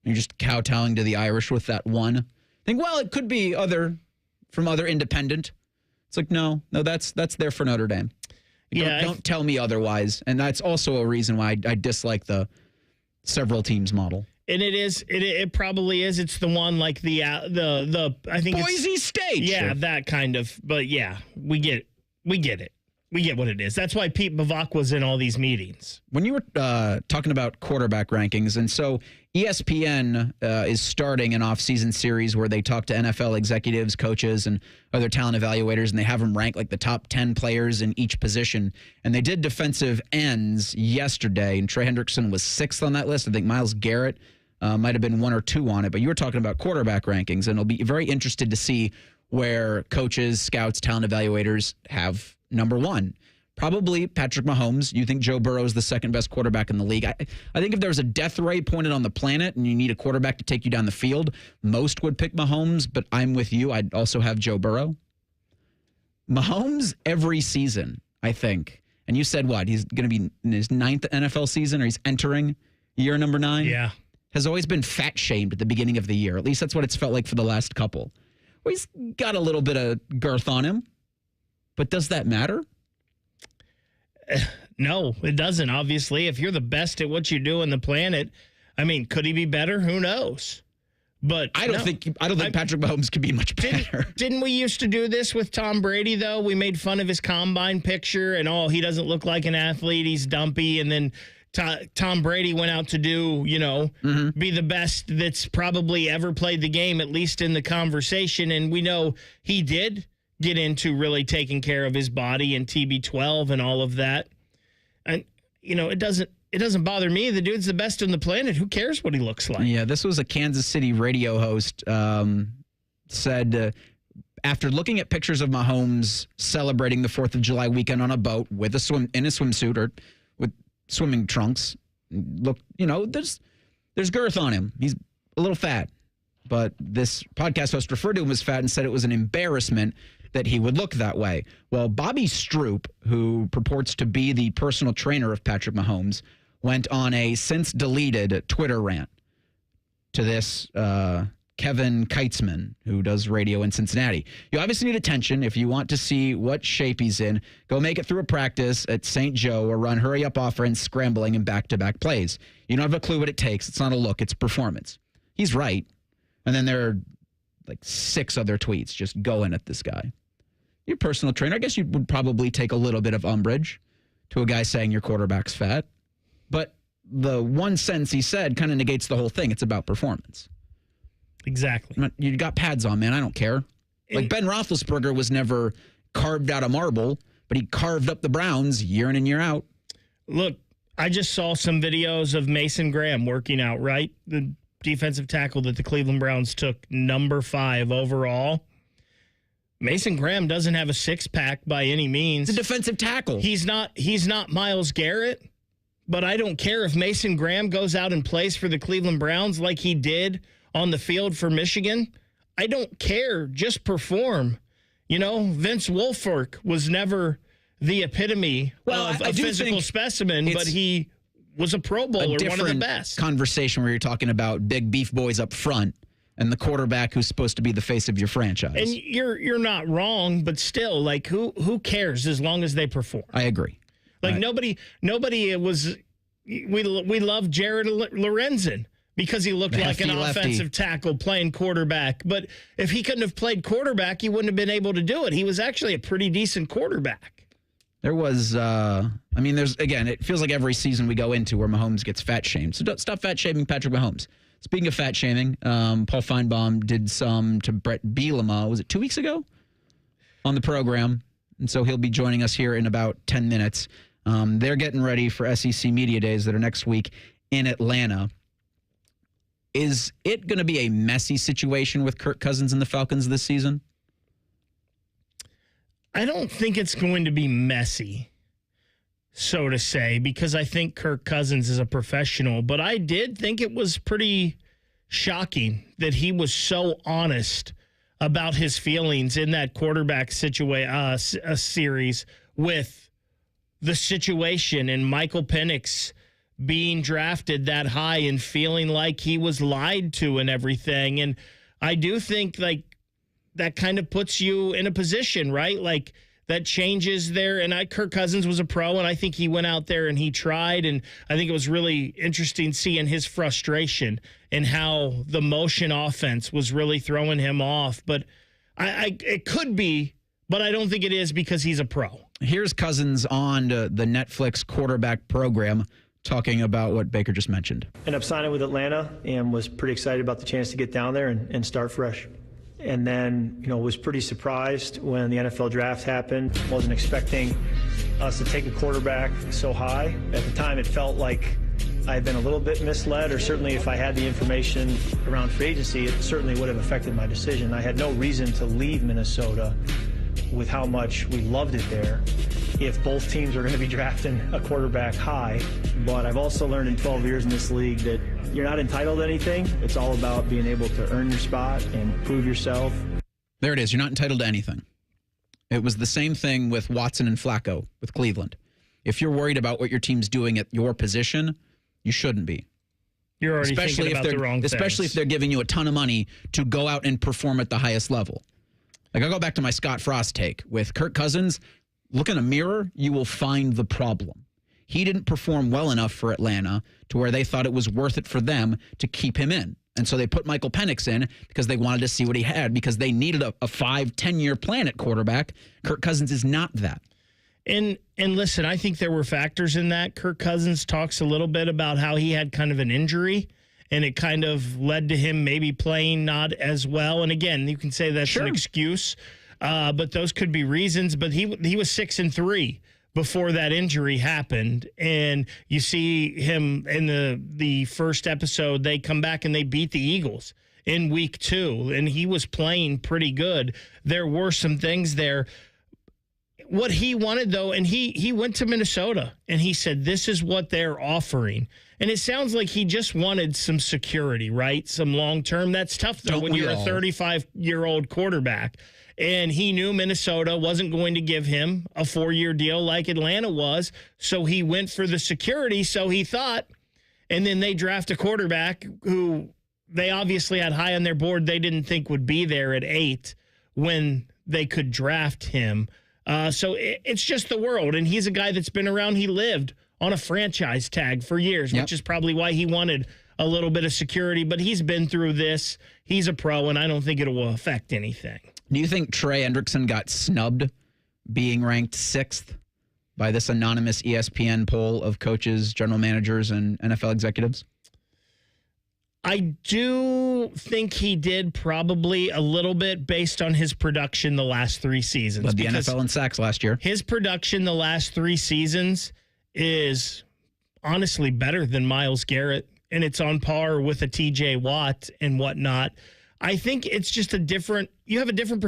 You're just kowtowing to the Irish with that one. I think, well, it could be from other independent. It's like, no, that's there for Notre Dame. Don't tell me otherwise. And that's also a reason why I dislike the several teams model. And it probably is. It's the one like the I think Boise State. Yeah, sure. That kind of. But yeah, we get it. We get what it is. That's why Pete Bavak was in all these meetings. When you were talking about quarterback rankings, and so ESPN is starting an off-season series where they talk to NFL executives, coaches, and other talent evaluators, and they have them rank like the top 10 players in each position. And they did defensive ends yesterday, and Trey Hendrickson was 6th on that list. I think Myles Garrett might have been 1 or 2 on it. But you were talking about quarterback rankings, and I'll be very interested to see where coaches, scouts, talent evaluators have number 1. Probably Patrick Mahomes. You think Joe Burrow is the second best quarterback in the league. I think if there's a death ray pointed on the planet and you need a quarterback to take you down the field, most would pick Mahomes, but I'm with you. I'd also have Joe Burrow. Mahomes every season, I think. And you said what? He's going to be in his 9th NFL season, or he's entering year number 9? Yeah. Has always been fat shamed at the beginning of the year. At least that's what it's felt like for the last couple. Well, he's got a little bit of girth on him. But does that matter? No, it doesn't, obviously. If you're the best at what you do on the planet, I mean, could he be better? Who knows? But I don't think Patrick Mahomes could be much better. Didn't we used to do this with Tom Brady, though? We made fun of his combine picture and, he doesn't look like an athlete. He's dumpy. And then Tom Brady went out to do, be the best that's probably ever played the game, at least in the conversation. And we know he did get into really taking care of his body and TB12 and all of that. And, it doesn't bother me. The dude's the best on the planet. Who cares what he looks like? Yeah, this was a Kansas City radio host said after looking at pictures of Mahomes celebrating the 4th of July weekend on a boat with in a swimsuit or with swimming trunks, look, there's girth on him. He's a little fat. But this podcast host referred to him as fat and said it was an embarrassment that he would look that way. Well, Bobby Stroop, who purports to be the personal trainer of Patrick Mahomes, went on a since-deleted Twitter rant to this Kevin Keitzman, who does radio in Cincinnati. You obviously need attention. If you want to see what shape he's in, go make it through a practice at St. Joe or run hurry-up offense, scrambling, and back-to-back plays. You don't have a clue what it takes. It's not a look. It's performance. He's right. And then there are like 6 other tweets just going at this guy. Your personal trainer, I guess you would probably take a little bit of umbrage to a guy saying your quarterback's fat. But the one sentence he said kind of negates the whole thing. It's about performance. Exactly. You got pads on, man. I don't care. Like Ben Roethlisberger was never carved out of marble, but he carved up the Browns year in and year out. Look, I just saw some videos of Mason Graham working out, right? The defensive tackle that the Cleveland Browns took number 5 overall. Mason Graham doesn't have a 6-pack by any means. He's a defensive tackle. He's not Myles Garrett, but I don't care if Mason Graham goes out and plays for the Cleveland Browns like he did on the field for Michigan. I don't care. Just perform. Vince Wilfork was never the epitome of a physical specimen, but he was a Pro Bowler, one of the best. Conversation where you're talking about big beef boys up front and the quarterback who's supposed to be the face of your franchise. And you're not wrong, but still, like, who cares as long as they perform? I agree. Like, nobody was. We love Jared Lorenzen because he looked like an offensive tackle playing quarterback. But if he couldn't have played quarterback, he wouldn't have been able to do it. He was actually a pretty decent quarterback. There was, it feels like every season we go into where Mahomes gets fat shamed. So don't stop fat shaming Patrick Mahomes. Speaking of fat shaming, Paul Finebaum did some to Brett Bielema, was it 2 weeks ago? On the program. And so he'll be joining us here in about 10 minutes. They're getting ready for SEC Media Days that are next week in Atlanta. And Finebaum, I think, said something to the effect of, I don't think Patrick Mahomes is the best quarterback in the league. I think if there's, there's girth on him. He's a little fat. But I don't care. Just performance. Is it going to be a messy situation with Kirk Cousins and the Falcons this season? I don't think it's going to be messy, so to say, because I think Kirk Cousins is a professional. But I did think it was pretty shocking that he was so honest about his feelings in that quarterback series with the situation and Michael Penix being drafted that high and feeling like he was lied to and everything. And I do think like that kind of puts you in a position, right? Like that changes there. And Kirk Cousins was a pro, and I think he went out there and he tried. And I think it was really interesting seeing his frustration and how the motion offense was really throwing him off. But it could be, but I don't think it is because he's a pro. Here's Cousins on the Netflix quarterback program talking about what Baker just mentioned. Ended up signing with Atlanta and was pretty excited about the chance to get down there and start fresh. And then, was pretty surprised when the NFL draft happened. Wasn't expecting us to take a quarterback so high. At the time, it felt like I had been a little bit misled, or certainly if I had the information around free agency, it certainly would have affected my decision. I had no reason to leave Minnesota with how much we loved it there if both teams are going to be drafting a quarterback high. But I've also learned in 12 years in this league that you're not entitled to anything. It's all about being able to earn your spot and prove yourself. There it is. You're not entitled to anything. It was the same thing with Watson and Flacco with Cleveland. If you're worried about what your team's doing at your position, you shouldn't be. You're already thinking about the wrong things. Especially if they're giving you a ton of money to go out and perform at the highest level. Like, I'll go back to my Scott Frost take. With Kirk Cousins, look in a mirror, you will find the problem. He didn't perform well enough for Atlanta to where they thought it was worth it for them to keep him in. And so they put Michael Penix in because they wanted to see what he had, because they needed a 5-10-year plan at quarterback. Kirk Cousins is not that. And listen, I think there were factors in that. Kirk Cousins talks a little bit about how he had kind of an injury, and it kind of led to him maybe playing not as well. And again, you can say that's an excuse, but those could be reasons. But he was 6-3 before that injury happened. And you see him in the first episode, they come back and they beat the Eagles in week 2, and he was playing pretty good. There were some things there. What he wanted, though, and he went to Minnesota, and he said, this is what they're offering. And it sounds like he just wanted some security, right? Some long-term. That's tough, though, when you're a 35-year-old quarterback. And he knew Minnesota wasn't going to give him a 4-year deal like Atlanta was, so he went for the security, so he thought. And then they draft a quarterback who they obviously had high on their board they didn't think would be there at 8 when they could draft him. So it's just the world, and he's a guy that's been around. He lived on a franchise tag for years, which is probably why he wanted a little bit of security. But he's been through this. He's a pro, and I don't think it will affect anything. Do you think Trey Hendrickson got snubbed being ranked 6th by this anonymous ESPN poll of coaches, general managers, and NFL executives? I do think he did probably a little bit based on his production the last 3 seasons. Led the NFL in sacks last year. His production the last 3 seasons is honestly better than Myles Garrett, and it's on par with a TJ Watt and whatnot. I think it's just you have a different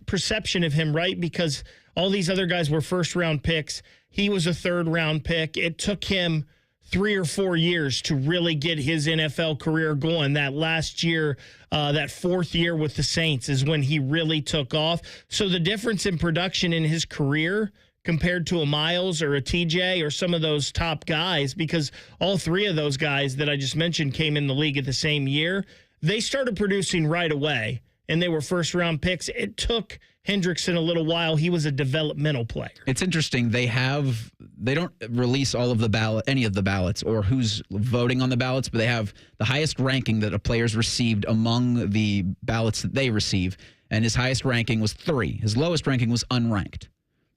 perception of him, right? Because all these other guys were first-round picks. He was a third-round pick. It took him 3 or 4 years to really get his NFL career going. That last year, that 4th year with the Saints is when he really took off. So the difference in production in his career compared to a Myles or a TJ or some of those top guys, because all 3 of those guys that I just mentioned came in the league at the same year, they started producing right away, and they were first-round picks. It took Hendrickson a little while. He was a developmental player. It's interesting. They don't release any of the ballots or who's voting on the ballots, but they have the highest ranking that a player's received among the ballots that they receive, and his highest ranking was 3. His lowest ranking was unranked.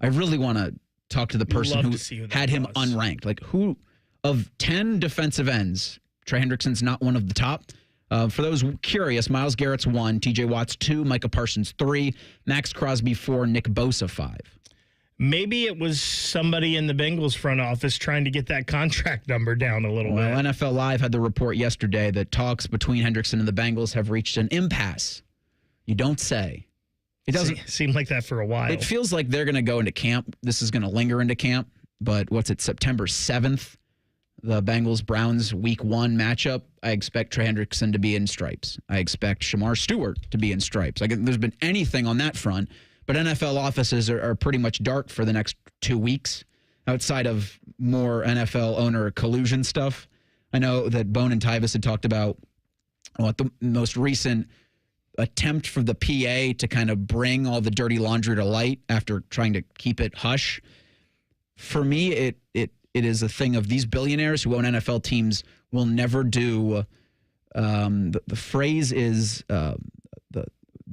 I really want to talk to the person who had him unranked. Like, who of 10 defensive ends, Trey Hendrickson's not one of the top. For those curious, Myles Garrett's 1, TJ Watt's 2, Micah Parsons 3, Max Crosby 4, Nick Bosa 5. Maybe it was somebody in the Bengals front office trying to get that contract number down a little bit. NFL Live had the report yesterday that talks between Hendrickson and the Bengals have reached an impasse. You don't say. It doesn't seem like that for a while. It feels like they're going to go into camp. This is going to linger into camp. But September 7th, the Bengals-Browns Week 1 matchup, I expect Trey Hendrickson to be in stripes. I expect Shamar Stewart to be in stripes. There's been anything on that front, but NFL offices are pretty much dark for the next 2 weeks outside of more NFL owner collusion stuff. I know that Bone and Tyvis had talked about the most recent attempt for the PA to kind of bring all the dirty laundry to light after trying to keep it hush. For me, it is a thing of these billionaires who own NFL teams will never do. The phrase is the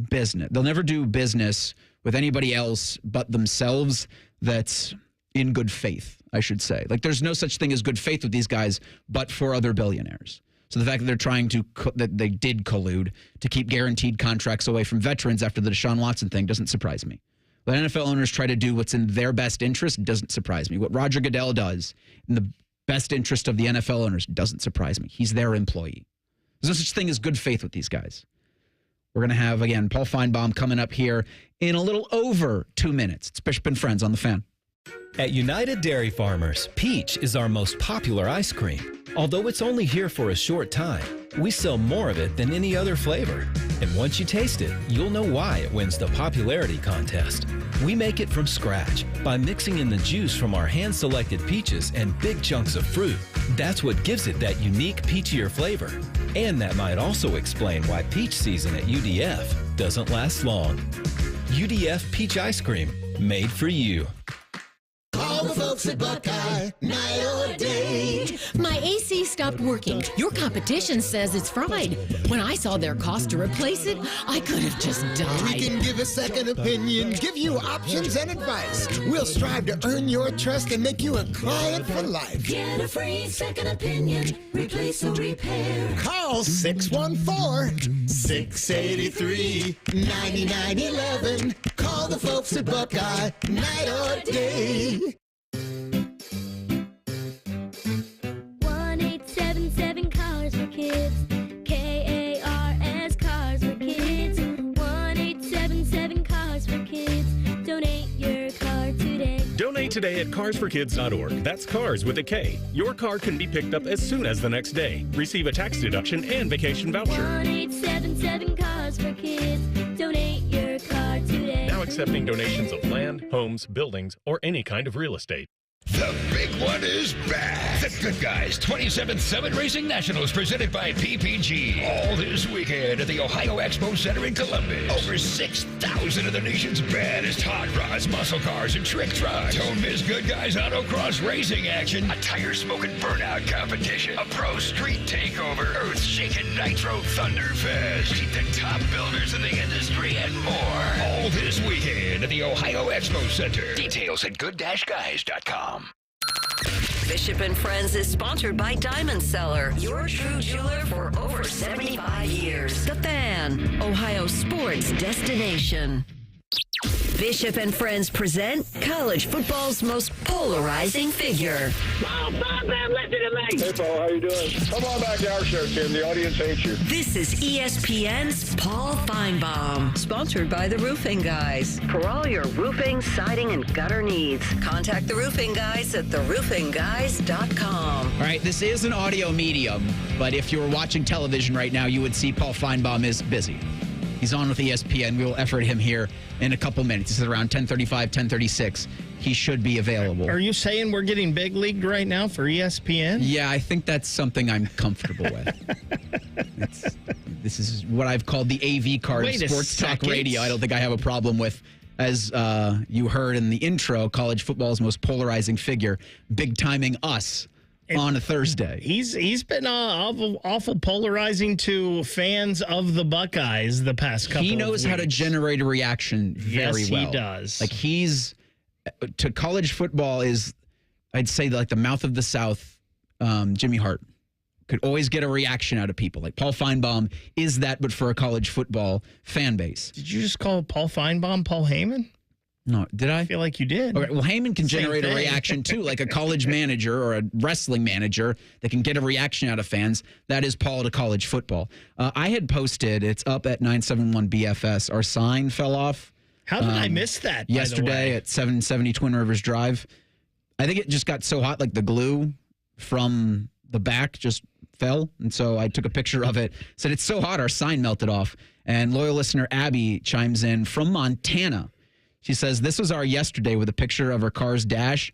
business. They'll never do business with anybody else but themselves. That's in good faith, I should say. There's no such thing as good faith with these guys, but for other billionaires. So the fact that they're trying to that they did collude to keep guaranteed contracts away from veterans after the Deshaun Watson thing doesn't surprise me. When NFL owners try to do what's in their best interest doesn't surprise me. What Roger Goodell does in the best interest of the NFL owners doesn't surprise me. He's their employee. There's no such thing as good faith with these guys. We're going to have, again, Paul Finebaum coming up here in a little over 2 minutes. It's Bishop and Friends on the Fan. At United Dairy Farmers, Peach is our most popular ice cream. Although it's only here for a short time, we sell more of it than any other flavor. And once you taste it, you'll know why it wins the popularity contest. We make it from scratch by mixing in the juice from our hand-selected peaches and big chunks of fruit. That's what gives it that unique peachier flavor. And that might also explain why peach season at UDF doesn't last long. UDF Peach Ice Cream, made for you. Call the folks at Buckeye, night or day. My AC stopped working. Your competition says it's fried. When I saw their cost to replace it, I could have just died. We can give a second opinion, give you options and advice. We'll strive to earn your trust and make you a client for life. Get a free second opinion, replace or repair. Call 614-683-9911. Call the folks at Buckeye, night or day. 1-877 Cars for Kids. KARS Cars for Kids. 1-877 Cars for Kids. Donate your car today. Donate today at carsforkids.org. That's cars with a K. Your car can be picked up as soon as the next day. Receive a tax deduction and vacation voucher. 1-877 Cars for Kids. Donate your car today. Now accepting donations of land, homes, buildings, or any kind of real estate. The big one is back. The Good Guys 27-7 Racing Nationals presented by PPG. All this weekend at the Ohio Expo Center in Columbus. Over 6,000 of the nation's baddest hot rods, muscle cars, and trick trucks. Don't miss Good Guys autocross racing action. A tire-smoking burnout competition. A pro street takeover. Earth-shaking nitro thunderfest. Meet the top builders in the industry and more. All this weekend at the Ohio Expo Center. Details at good-guys.com. Bishop and Friends is sponsored by Diamond Seller, your true jeweler for over 75 years. The Fan, Ohio sports destination. Bishop and Friends present college football's most polarizing figure. Hey, Paul, how you doing? Come on back to our show, Tim. The audience hates you. This is ESPN's Paul Finebaum, sponsored by the Roofing Guys. For all your roofing, siding, and gutter needs, contact the Roofing Guys at theroofingguys.com. All right, this is an audio medium, but if you were watching television right now, you would see Paul Finebaum is busy. He's on with ESPN. We will effort him here in a couple minutes. This is around 10:35, 10:36. He should be available. Are you saying we're getting big leagued right now for ESPN? Yeah, I think that's something I'm comfortable with. This is what I've called the AV card of sports talk radio. I don't think I have a problem with. As you heard in the intro, college football's most polarizing figure, big timing us on a Thursday. He's been awful polarizing to fans of the Buckeyes the past couple of weeks. He knows how to generate a reaction very well. Yes, he does. Like to college football is, I'd say, like the mouth of the South, Jimmy Hart. Could always get a reaction out of people. Like Paul Finebaum is that, but for a college football fan base. Did you just call Paul Finebaum Paul Heyman? No, did I? I feel like you did. Okay, well, Heyman can Same generate a thing. reaction, too, like a college manager or a wrestling manager that can get a reaction out of fans. That is Paul to college football. I had posted, it's up at 971 BFS, our sign fell off. How did I miss that, Yesterday at 770 Twin Rivers Drive. I think it just got so hot, like the glue from the back just fell. And so I took a picture of it, said it's so hot, our sign melted off. And loyal listener Abby chimes in from Montana. She says, this was our yesterday with a picture of her car's dash,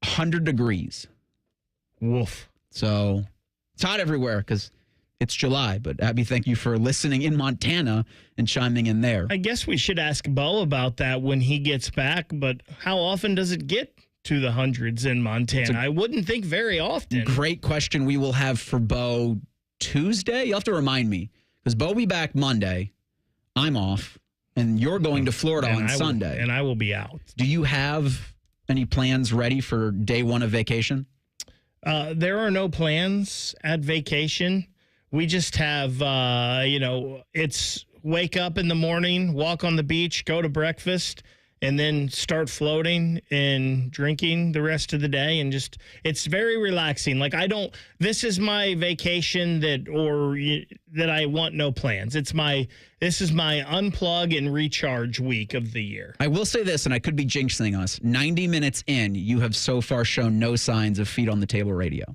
100 degrees. Woof. So it's hot everywhere because it's July. But Abby, thank you for listening in Montana and chiming in there. I guess we should ask Bo about that when he gets back, but how often does it get to the hundreds in Montana? I wouldn't think very often. Great question we will have for Bo Tuesday. You'll have to remind me because Bo will be back Monday. I'm off. And you're going to Florida on Sunday. And I will be out. Do you have any plans ready for day one of vacation? There are no plans at vacation. We just have, it's wake up in the morning, walk on the beach, go to breakfast, and then start floating and drinking the rest of the day. And just, it's very relaxing. Like this is my vacation that I want no plans. This is my unplug and recharge week of the year. I will say this, and I could be jinxing us. 90 minutes in, you have so far shown no signs of feet on the table radio.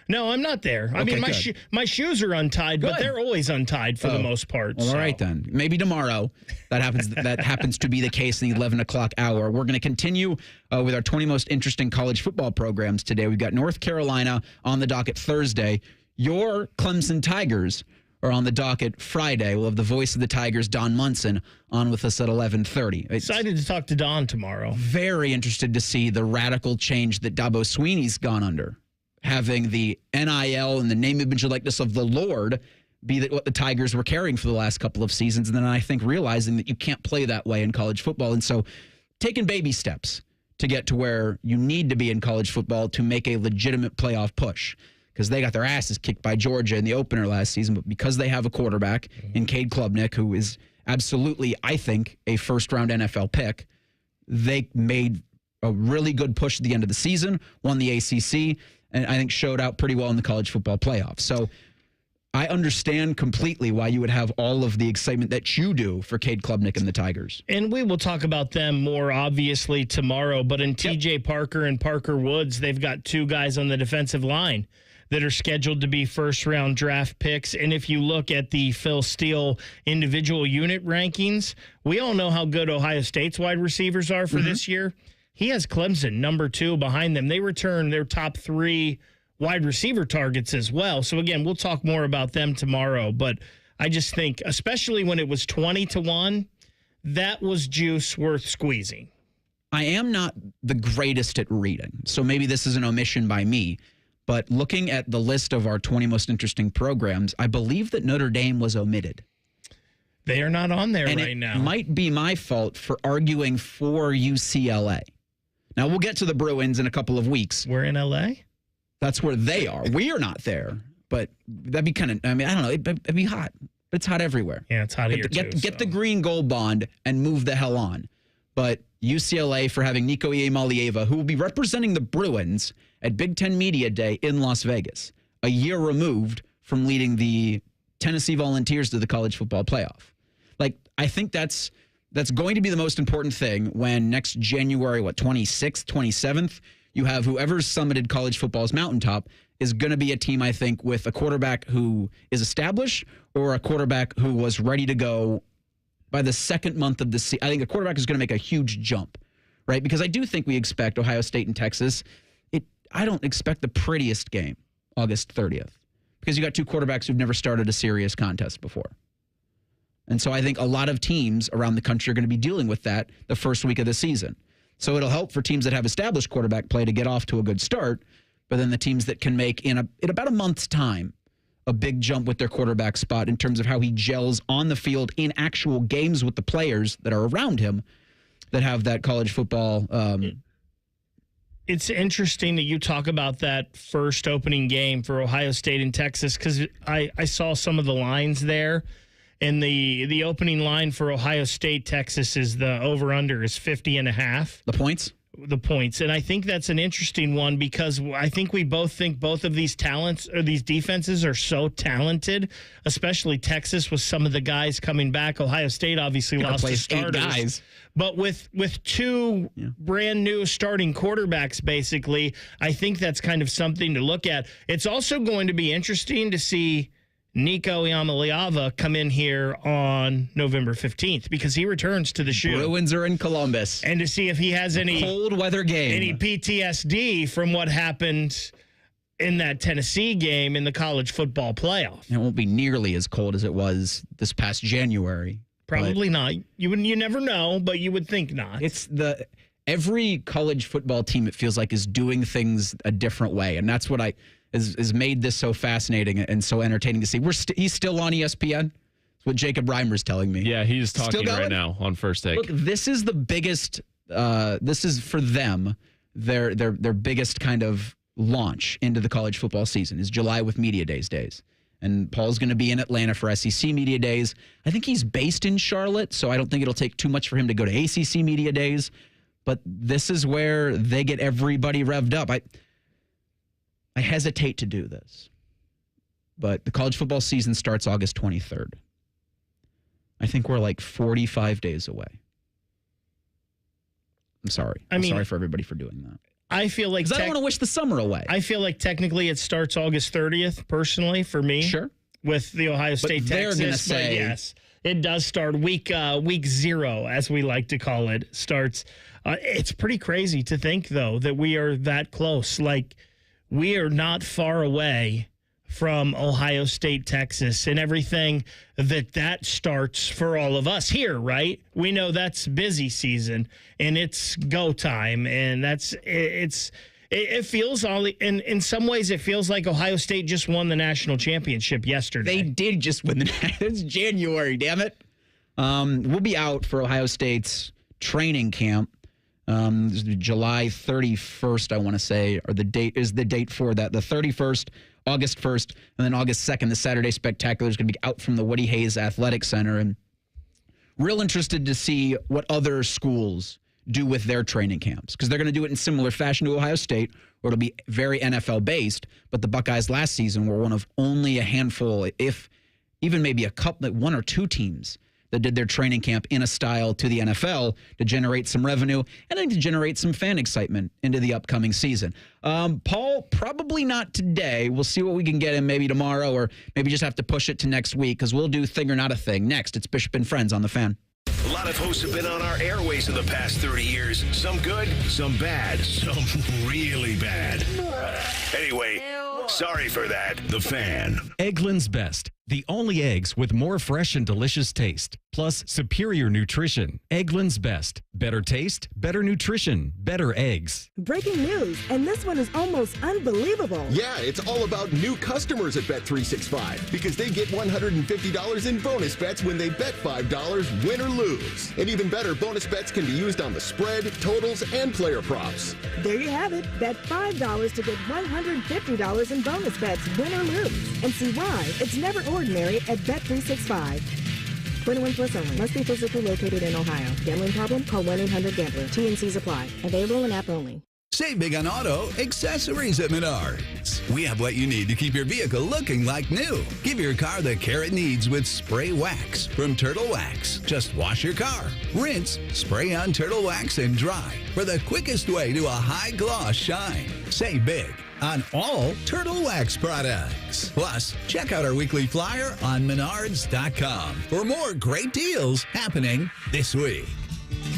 No, I'm not there. I Okay, mean, my shoes are untied, but they're always untied for the most part. Well, all right, then. Maybe tomorrow. That happens to be the case in the 11 o'clock hour. We're going to continue with our 20 most interesting college football programs today. We've got North Carolina on the docket Thursday. Your Clemson Tigers are on the docket Friday. We'll have the voice of the Tigers, Don Munson, on with us at 11:30. Excited to talk to Don tomorrow. Very interested to see the radical change that Dabo Sweeney's gone under. Having the NIL and the name, image, and likeness of the Lord be what the Tigers were carrying for the last couple of seasons. And then I think realizing that you can't play that way in college football. And so taking baby steps to get to where you need to be in college football to make a legitimate playoff push. Because they got their asses kicked by Georgia in the opener last season. But because they have a quarterback in Cade Klubnik, who is absolutely, I think, a first-round NFL pick, they made a really good push at the end of the season, won the ACC, and I think showed out pretty well in the college football playoffs. So I understand completely why you would have all of the excitement that you do for Cade Klubnik and the Tigers. And we will talk about them more obviously tomorrow, but in TJ Parker and Parker Woods, they've got two guys on the defensive line that are scheduled to be first-round draft picks. And if you look at the Phil Steele individual unit rankings, we all know how good Ohio State's wide receivers are for this year. He has Clemson, number 2, behind them. They return their top 3 wide receiver targets as well. So, again, we'll talk more about them tomorrow. But I just think, especially when it was 20-1, that was juice worth squeezing. I am not the greatest at reading, so maybe this is an omission by me. But looking at the list of our 20 most interesting programs, I believe that Notre Dame was omitted. They are not on there right now. It might be my fault for arguing for UCLA. Now, we'll get to the Bruins in a couple of weeks. We're in L.A.? That's where they are. We are not there. But that'd be kind of, I mean, I don't know. It'd be hot. It's hot everywhere. Yeah, it's hot here, too. Get the green gold bond and move the hell on. But UCLA for having Nico Iamalieva, who will be representing the Bruins at Big Ten Media Day in Las Vegas, a year removed from leading the Tennessee Volunteers to the college football playoff. Like, I think that's going to be the most important thing when next January, 26th, 27th, you have whoever's summited college football's mountaintop is going to be a team, I think, with a quarterback who is established or a quarterback who was ready to go by the second month of the season. I think a quarterback is going to make a huge jump, right? Because I do think we expect Ohio State and Texas. I don't expect the prettiest game, August 30th, because you got two quarterbacks who've never started a serious contest before. And so I think a lot of teams around the country are going to be dealing with that the first week of the season. So it'll help for teams that have established quarterback play to get off to a good start, but then the teams that can make in about a month's time a big jump with their quarterback spot in terms of how he gels on the field in actual games with the players that are around him that have that college football. It's interesting that you talk about that first opening game for Ohio State and Texas because I saw some of the lines there. And the opening line for Ohio State, Texas is the over-under is 50.5. The points? The points. And I think that's an interesting one because I think we both think both of these talents or these defenses are so talented, especially Texas with some of the guys coming back. Ohio State obviously lost the starters. 8 guys. But with two brand new starting quarterbacks, basically, I think that's kind of something to look at. It's also going to be interesting to see Nico Iamaleava come in here on November 15th because he returns to the shoe. Bruins are in Columbus. And to see if he has any cold weather game, any PTSD from what happened in that Tennessee game in the college football playoff. It won't be nearly as cold as it was this past January. Probably not. You never know, but you would think not. It's every college football team, it feels like, is doing things a different way. And that's what has made this so fascinating and so entertaining to see. He's still on ESPN. That's what Jacob Reimer's telling me. Yeah, he's talking right now on First Take. Look, this is the biggest. This is for them their biggest kind of launch into the college football season is July with Media days. And Paul's going to be in Atlanta for SEC Media Days. I think he's based in Charlotte, so I don't think it'll take too much for him to go to ACC Media Days. But this is where they get everybody revved up. I hesitate to do this, but the college football season starts August 23rd. I think we're like 45 days away. I'm sorry. I'm sorry for everybody for doing that. I feel like I don't want to wish the summer away. I feel like technically it starts August 30th, personally, for me. Sure. With the Ohio State, Texas. They're going to say, yes, it does start week 0, as we like to call it, starts. It's pretty crazy to think, though, that we are that close. Like, we are not far away from Ohio State, Texas, and everything that starts for all of us here, right? We know that's busy season, and it's go time, and it feels all in some ways it feels like Ohio State just won the national championship yesterday. They did just win it's January, damn it. We'll be out for Ohio State's training camp. July 31st, I want to say, or the date for that. The 31st, August 1st, and then August 2nd, the Saturday Spectacular is going to be out from the Woody Hayes Athletic Center. And real interested to see what other schools do with their training camps, because they're going to do it in similar fashion to Ohio State, where it'll be very NFL-based. But the Buckeyes last season were one of only a handful, if even maybe a couple, like 1 or 2 teams that did their training camp in a style to the NFL to generate some revenue and then to generate some fan excitement into the upcoming season. Paul, probably not today. We'll see what we can get him maybe tomorrow, or maybe just have to push it to next week, because we'll do Thing or Not a Thing. Next, it's Bishop and Friends on The Fan. A lot of hosts have been on our airways in the past 30 years. Some good, some bad, some really bad. Anyway, sorry for that. The Fan. Eggland's Best. The only eggs with more fresh and delicious taste, plus superior nutrition. Eggland's Best. Better taste, better nutrition, better eggs. Breaking news, and this one is almost unbelievable. Yeah, it's all about new customers at Bet365, because they get $150 in bonus bets when they bet $5, win or lose. And even better, bonus bets can be used on the spread, totals, and player props. There you have it. Bet $5 to get $150 in bonus bets, win or lose. And see why it's never ordinary at Bet365. 21 plus only. Must be physically located in Ohio. Gambling problem? Call 1-800-GAMBLER. T&Cs apply. Available in app only. Save big on auto accessories at Menards. We have what you need to keep your vehicle looking like new. Give your car the care it needs with Spray Wax from Turtle Wax. Just wash your car, rinse, spray on Turtle Wax, and dry for the quickest way to a high gloss shine. Save big on all Turtle Wax products. Plus, check out our weekly flyer on Menards.com for more great deals happening this week.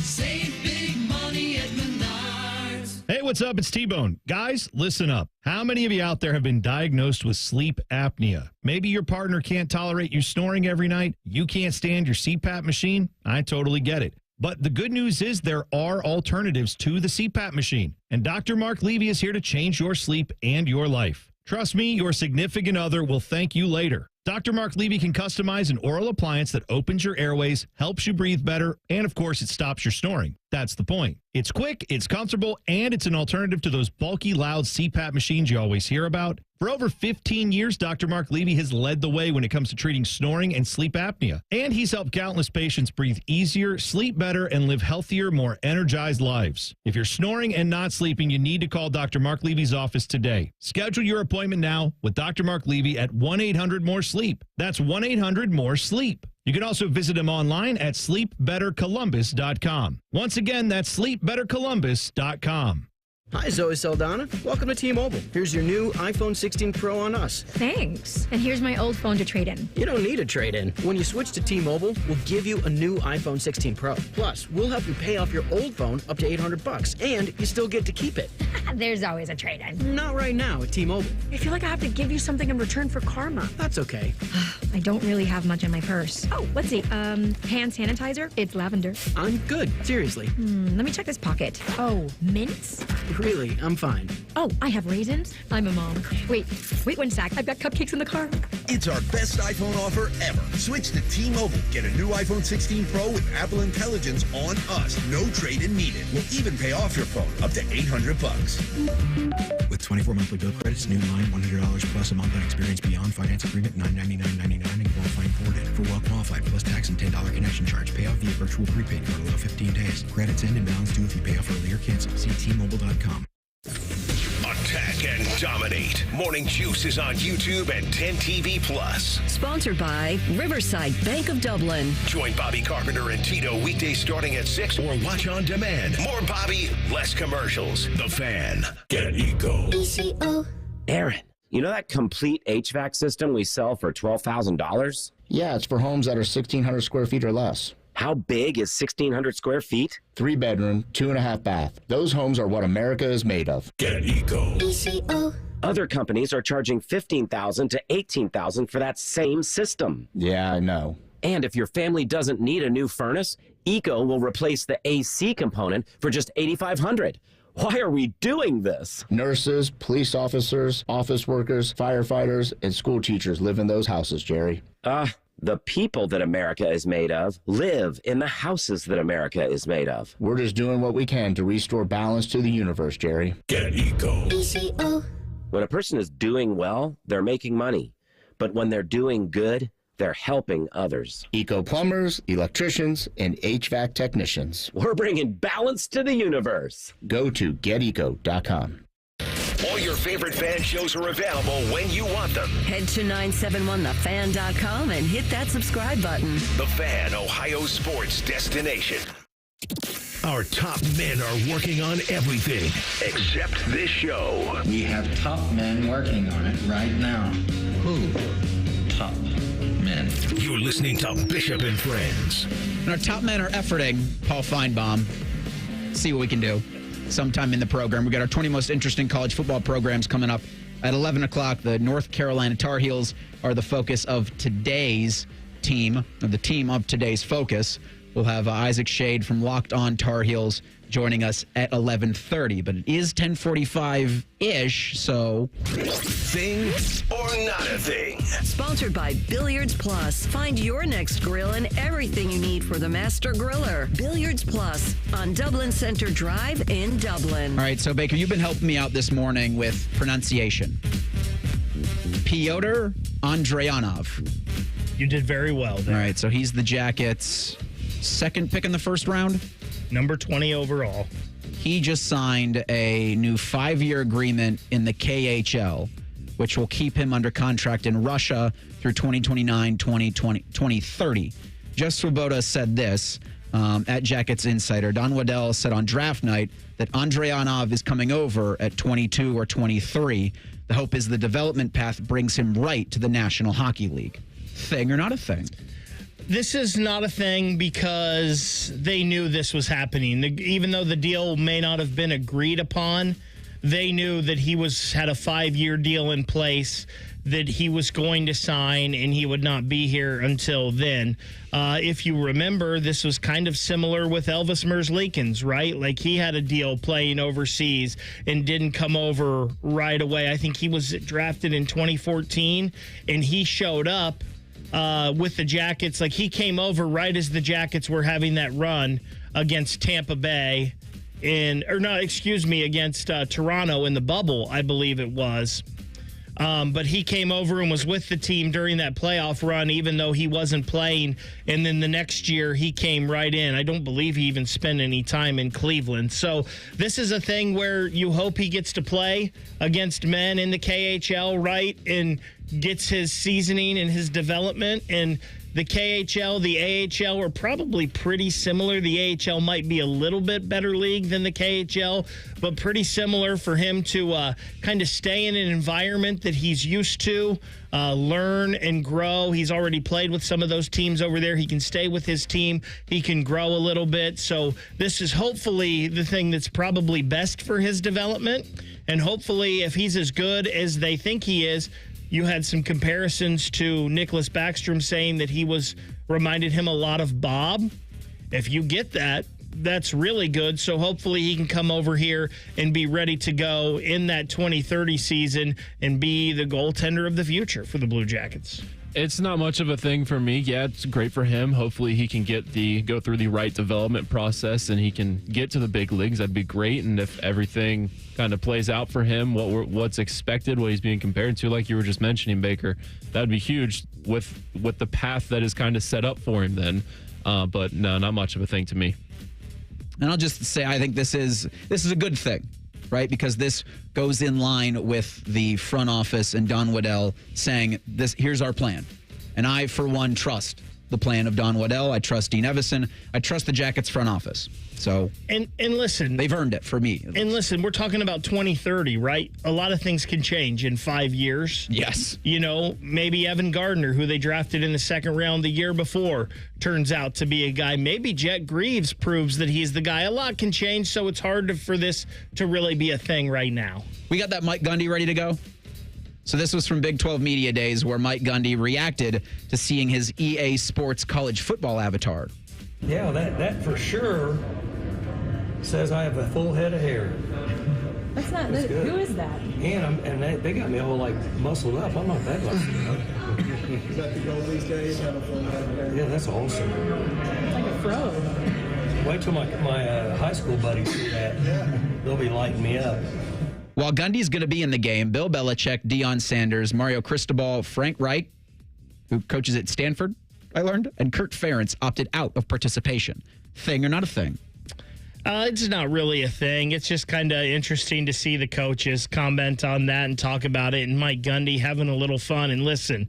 Save big money at Menards. Hey, what's up? It's T-Bone. Guys, listen up. How many of you out there have been diagnosed with sleep apnea? Maybe your partner can't tolerate you snoring every night. You can't stand your CPAP machine. I totally get it. But the good news is there are alternatives to the CPAP machine. And Dr. Mark Levy is here to change your sleep and your life. Trust me, your significant other will thank you later. Dr. Mark Levy can customize an oral appliance that opens your airways, helps you breathe better, and of course, it stops your snoring. That's the point. It's quick, it's comfortable, and it's an alternative to those bulky, loud CPAP machines you always hear about. For over 15 years, Dr. Mark Levy has led the way when it comes to treating snoring and sleep apnea. And he's helped countless patients breathe easier, sleep better, and live healthier, more energized lives. If you're snoring and not sleeping, you need to call Dr. Mark Levy's office today. Schedule your appointment now with Dr. Mark Levy at 1-800-MORE-SLEEP. That's 1-800-MORE-SLEEP. You can also visit him online at sleepbettercolumbus.com. Once again, that's sleepbettercolumbus.com. Hi, Zoe Saldana. Welcome to T-Mobile. Here's your new iPhone 16 Pro on us. Thanks. And here's my old phone to trade in. You don't need a trade-in. When you switch to T-Mobile, we'll give you a new iPhone 16 Pro. Plus, we'll help you pay off your old phone up to $800, and you still get to keep it. There's always a trade-in. Not right now at T-Mobile. I feel like I have to give you something in return for karma. That's okay. I don't really have much in my purse. Oh, let's see. Hand sanitizer. It's lavender. I'm good. Seriously. Let me check this pocket. Oh, mints? Really, I'm fine. Oh, I have raisins. I'm a mom. Wait one sec. I've got cupcakes in the car. It's our best iPhone offer ever. Switch to T-Mobile. Get a new iPhone 16 Pro with Apple Intelligence on us. No trade-in needed. We'll even pay off your phone up to $800. With 24 monthly bill credits, new line, $100 plus a month on experience beyond finance agreement, $999.99 and qualifying forwarded. For well qualified, plus tax and $10 connection charge. Pay off via virtual prepaid card. Allow 15 days. Credits end and balance due if you pay off early or cancel. See T-Mobile.com. Attack and dominate. Morning Juice is on YouTube and 10 TV Plus. Sponsored by Riverside Bank of Dublin. Join Bobby Carpenter and Tito weekdays starting at 6 or watch on demand. More Bobby, less commercials. The Fan. Get Eco. ECO. Aaron, you know that complete HVAC system we sell for $12,000? Yeah, it's for homes that are 1,600 square feet or less. How big is 1,600 square feet? 3 bedroom, 2.5 bath. Those homes are what America is made of. Get Eco. ECO. Other companies are charging $15,000 to $18,000 for that same system. Yeah, I know. And if your family doesn't need a new furnace, Eco will replace the AC component for just $8,500. Why are we doing this? Nurses, police officers, office workers, firefighters, and school teachers live in those houses, Jerry. The people that America is made of live in the houses that America is made of. We're just doing what we can to restore balance to the universe, Jerry. Get Eco. ECO. When a person is doing well, they're making money. But when they're doing good, they're helping others. Eco plumbers, electricians, and HVAC technicians. We're bringing balance to the universe. Go to geteco.com. All your favorite fan shows are available when you want them. Head to 971thefan.com and hit that subscribe button. The Fan, Ohio sports destination. Our top men are working on everything except this show. We have top men working on it right now. Who? Top men. You're listening to Bishop and Friends. And our top men are efforting Paul Finebomb. See what we can do sometime in the program. We got our 20 most interesting college football programs coming up at 11 o'clock. The North Carolina Tar Heels are the focus of today's team, of the team of today's focus. We'll have Isaac Schade from Locked On Tar Heels joining us at 11:30, but it is 10:45-ish, so... Thing or not a thing? Sponsored by Billiards Plus. Find your next grill and everything you need for the master griller. Billiards Plus on Dublin Center Drive in Dublin. All right, so Baker, you've been helping me out this morning with pronunciation. Pyotr Andreyanov. You did very well there. All right, so he's the Jackets' second pick in the first round. Number 20 overall. He just signed a new 5-year agreement in the KHL, which will keep him under contract in Russia through 2029-2030. Jeff Swoboda said this at Jackets Insider. Don Waddell said on draft night that Andreyanov is coming over at 22 or 23. The hope is the development path brings him right to the National Hockey League. Thing or not a thing? This is not a thing because they knew this was happening. Even though the deal may not have been agreed upon, they knew that he had a 5-year deal in place that he was going to sign and he would not be here until then. If you remember, this was kind of similar with Elvis Merzlikins, right? Like he had a deal playing overseas and didn't come over right away. I think he was drafted in 2014 and he showed up with the Jackets. Like he came over right as the Jackets were having that run against Tampa Bay against Toronto in the bubble, I believe it was. But he came over and was with the team during that playoff run, even though he wasn't playing. And then the next year, he came right in. I don't believe he even spent any time in Cleveland. So this is a thing where you hope he gets to play against men in the KHL, right? And gets his seasoning and his development. And the KHL, the AHL are probably pretty similar. The AHL might be a little bit better league than the KHL, but pretty similar for him to kind of stay in an environment that he's used to, learn and grow. He's already played with some of those teams over there. He can stay with his team. He can grow a little bit. So this is hopefully the thing that's probably best for his development. And hopefully if he's as good as they think he is, you had some comparisons to Nicholas Backstrom saying that he reminded him a lot of Bob. If you get that, that's really good. So hopefully he can come over here and be ready to go in that 2030 season and be the goaltender of the future for the Blue Jackets. It's not much of a thing for me. Yeah, it's great for him. Hopefully he can go through the right development process and he can get to the big leagues. That'd be great. And if everything kind of plays out for him, what's expected, what he's being compared to, like you were just mentioning, Baker, that'd be huge with the path that is kind of set up for him then. But no, not much of a thing to me. And I'll just say I think this is a good thing, right? Because this goes in line with the front office and Don Waddell saying, here's our plan. And I, for one, trust the plan of Don Waddell. I trust Dean Evison. I trust the Jackets front office. So and listen, they've earned it for me. And listen, we're talking about 2030, right? A lot of things can change in 5 years. Yes. You know, maybe Evan Gardner, who they drafted in the second round the year before, turns out to be a guy. Maybe Jet Greaves proves that he's the guy. A lot can change, so it's hard for this to really be a thing right now. We got that Mike Gundy ready to go? So this was from Big 12 Media Days where Mike Gundy reacted to seeing his EA Sports college football avatar. Yeah, that for sure says I have a full head of hair. That's not good. Who is that? And they got me all like muscled up. I'm not that muscled up. Is that the goal these days? Have a full head of hair? Yeah, that's awesome. It's like a fro. Wait till my high school buddies see that. Yeah. They'll be lighting me up. While Gundy's going to be in the game, Bill Belichick, Deion Sanders, Mario Cristobal, Frank Reich, who coaches at Stanford, I learned, and Kirk Ferentz opted out of participation. Thing or not a thing? It's not really a thing. It's just kind of interesting to see the coaches comment on that and talk about it. And Mike Gundy having a little fun. And listen,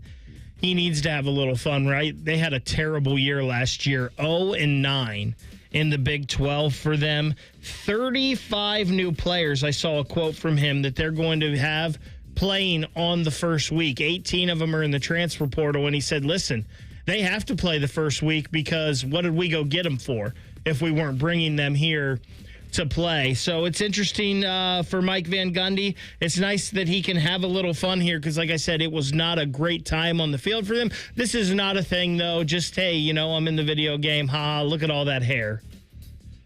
he needs to have a little fun, right? They had a terrible year last year, 0-9 in the Big 12 for them. 35 new players. I saw a quote from him that they're going to have playing on the first week. 18 of them are in the transfer portal. And he said, listen, they have to play the first week because what did we go get them for if we weren't bringing them here to play? So it's interesting for Mike Van Gundy. It's nice that he can have a little fun here because, like I said, it was not a great time on the field for them. This is not a thing, though. Just, hey, you know, I'm in the video game. Ha, look at all that hair.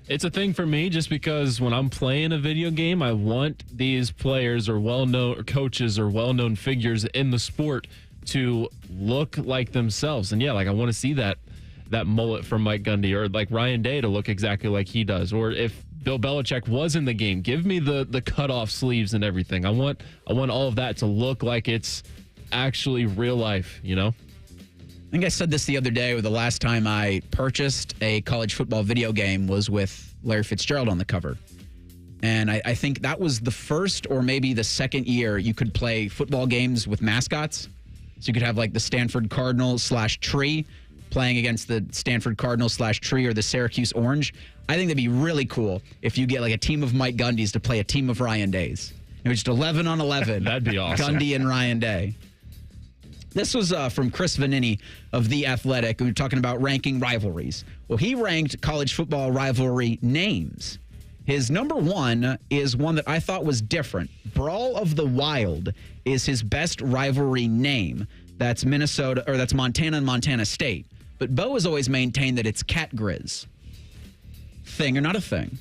It's a thing for me just because when I'm playing a video game, I want these players or well-known coaches or well-known figures in the sport to look like themselves. And, yeah, like I want to see that mullet from Mike Gundy or like Ryan Day to look exactly like he does. Or if Bill Belichick was in the game, give me the cut-off sleeves and everything. I want all of that to look like it's actually real life, you know? I think I said this the other day, or the last time I purchased a college football video game was with Larry Fitzgerald on the cover. And I think that was the first or maybe the second year you could play football games with mascots. So you could have like the Stanford Cardinal/Tree playing against the Stanford Cardinal/Tree or the Syracuse Orange. I think that'd be really cool if you get like a team of Mike Gundys to play a team of Ryan Days. It was just 11 on 11. That'd be awesome. Gundy and Ryan Day. This was from Chris Vanini of The Athletic. We were talking about ranking rivalries. Well, he ranked college football rivalry names. His number one is one that I thought was different. Brawl of the Wild is his best rivalry name. That's Montana and Montana State. But Bo has always maintained that it's Cat Grizz. Thing or not a thing?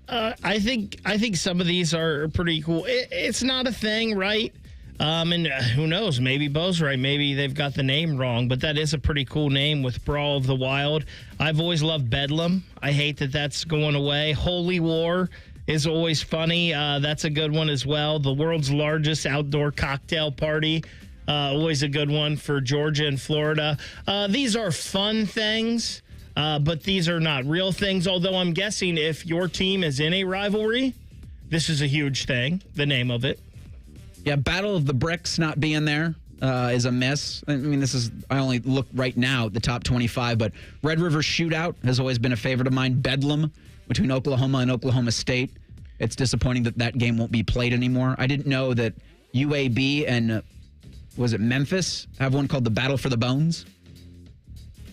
I think some of these are pretty cool. It's not a thing, right? And who knows? Maybe Bo's right. Maybe they've got the name wrong. But that is a pretty cool name with Brawl of the Wild. I've always loved Bedlam. I hate that that's going away. Holy War is always funny. That's a good one as well. The world's largest outdoor cocktail party. Always a good one for Georgia and Florida. These are fun things, but these are not real things. Although I'm guessing if your team is in a rivalry, this is a huge thing, the name of it. Yeah, Battle of the Bricks not being there is a miss. I mean, I only look right now at the top 25, but Red River Shootout has always been a favorite of mine. Bedlam between Oklahoma and Oklahoma State. It's disappointing that game won't be played anymore. I didn't know that UAB and... was it Memphis? Have one called the Battle for the Bones?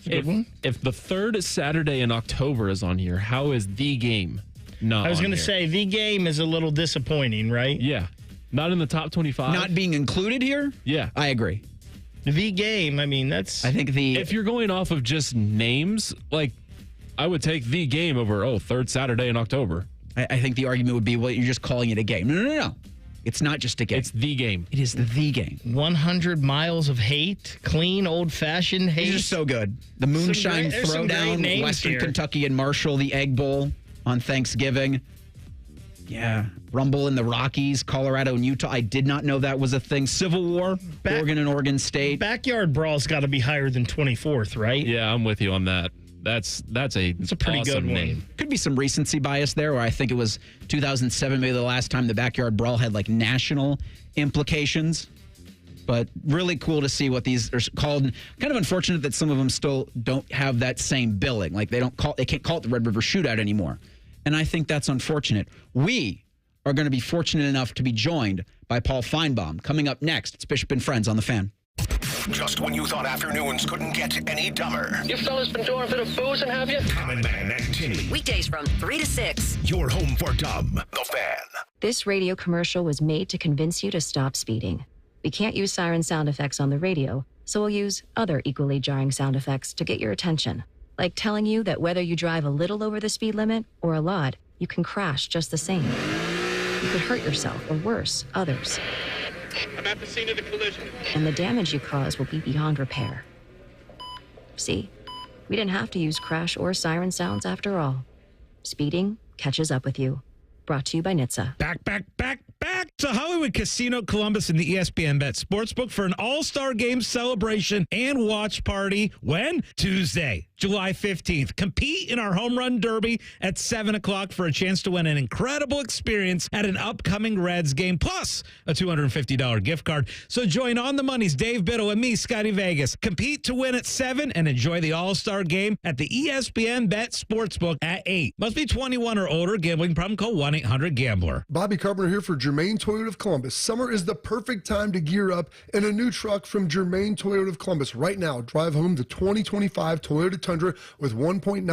If the third Saturday in October is on here, how is the game not? I was going to say the game is a little disappointing, right? Yeah, not in the top 25. Not being included here. Yeah, I agree. The game. I mean, that's. I think if you're going off of just names, like I would take the game over third Saturday in October. I think the argument would be, well, you're just calling it a game. No. It's not just a game. It's the game. It is the game. 100 miles of hate, clean, old-fashioned hate. These are so good. The Moonshine Throwdown, Western here. Kentucky and Marshall, the Egg Bowl on Thanksgiving. Yeah. Rumble in the Rockies, Colorado and Utah. I did not know that was a thing. Civil War, Oregon and Oregon State. Backyard Brawl's got to be higher than 24th, right? Yeah, I'm with you on that. It's a pretty awesome good name. Could be some recency bias there, where I think it was 2007, maybe the last time the Backyard Brawl had like national implications. But really cool to see what these are called. Kind of unfortunate that some of them still don't have that same billing. Like they can't call it the Red River Shootout anymore. And I think that's unfortunate. We are going to be fortunate enough to be joined by Paul Finebaum. Coming up next, it's Bishop and Friends on the Fan. Just when you thought afternoons couldn't get any dumber. You fellas been doing a bit of boozing, have you? Common Man and Tinny. Weekdays from 3 to 6. Your home for dumb. The Fan. This radio commercial was made to convince you to stop speeding. We can't use siren sound effects on the radio, so we'll use other equally jarring sound effects to get your attention. Like telling you that whether you drive a little over the speed limit or a lot, you can crash just the same. You could hurt yourself or worse, others. I'm at the scene of the collision. And the damage you cause will be beyond repair. See, we didn't have to use crash or siren sounds after all. Speeding catches up with you. Brought to you by NHTSA. Back to Hollywood Casino Columbus and the ESPN Bet Sportsbook for an all-star game celebration and watch party. When? Tuesday, July 15th. Compete in our home run derby at 7 o'clock for a chance to win an incredible experience at an upcoming Reds game, plus a $250 gift card. So join On the Money's Dave Biddle and me, Scotty Vegas. Compete to win at 7 and enjoy the all-star game at the ESPN Bet Sportsbook at 8. Must be 21 or older. Gambling problem? Call 1-800-GAMBLER. Bobby Carpenter here for Germain Toyota of Columbus. Summer is the perfect time to gear up in a new truck from Germain Toyota of Columbus. Right now, drive home the 2025 Toyota Tundra with 1.99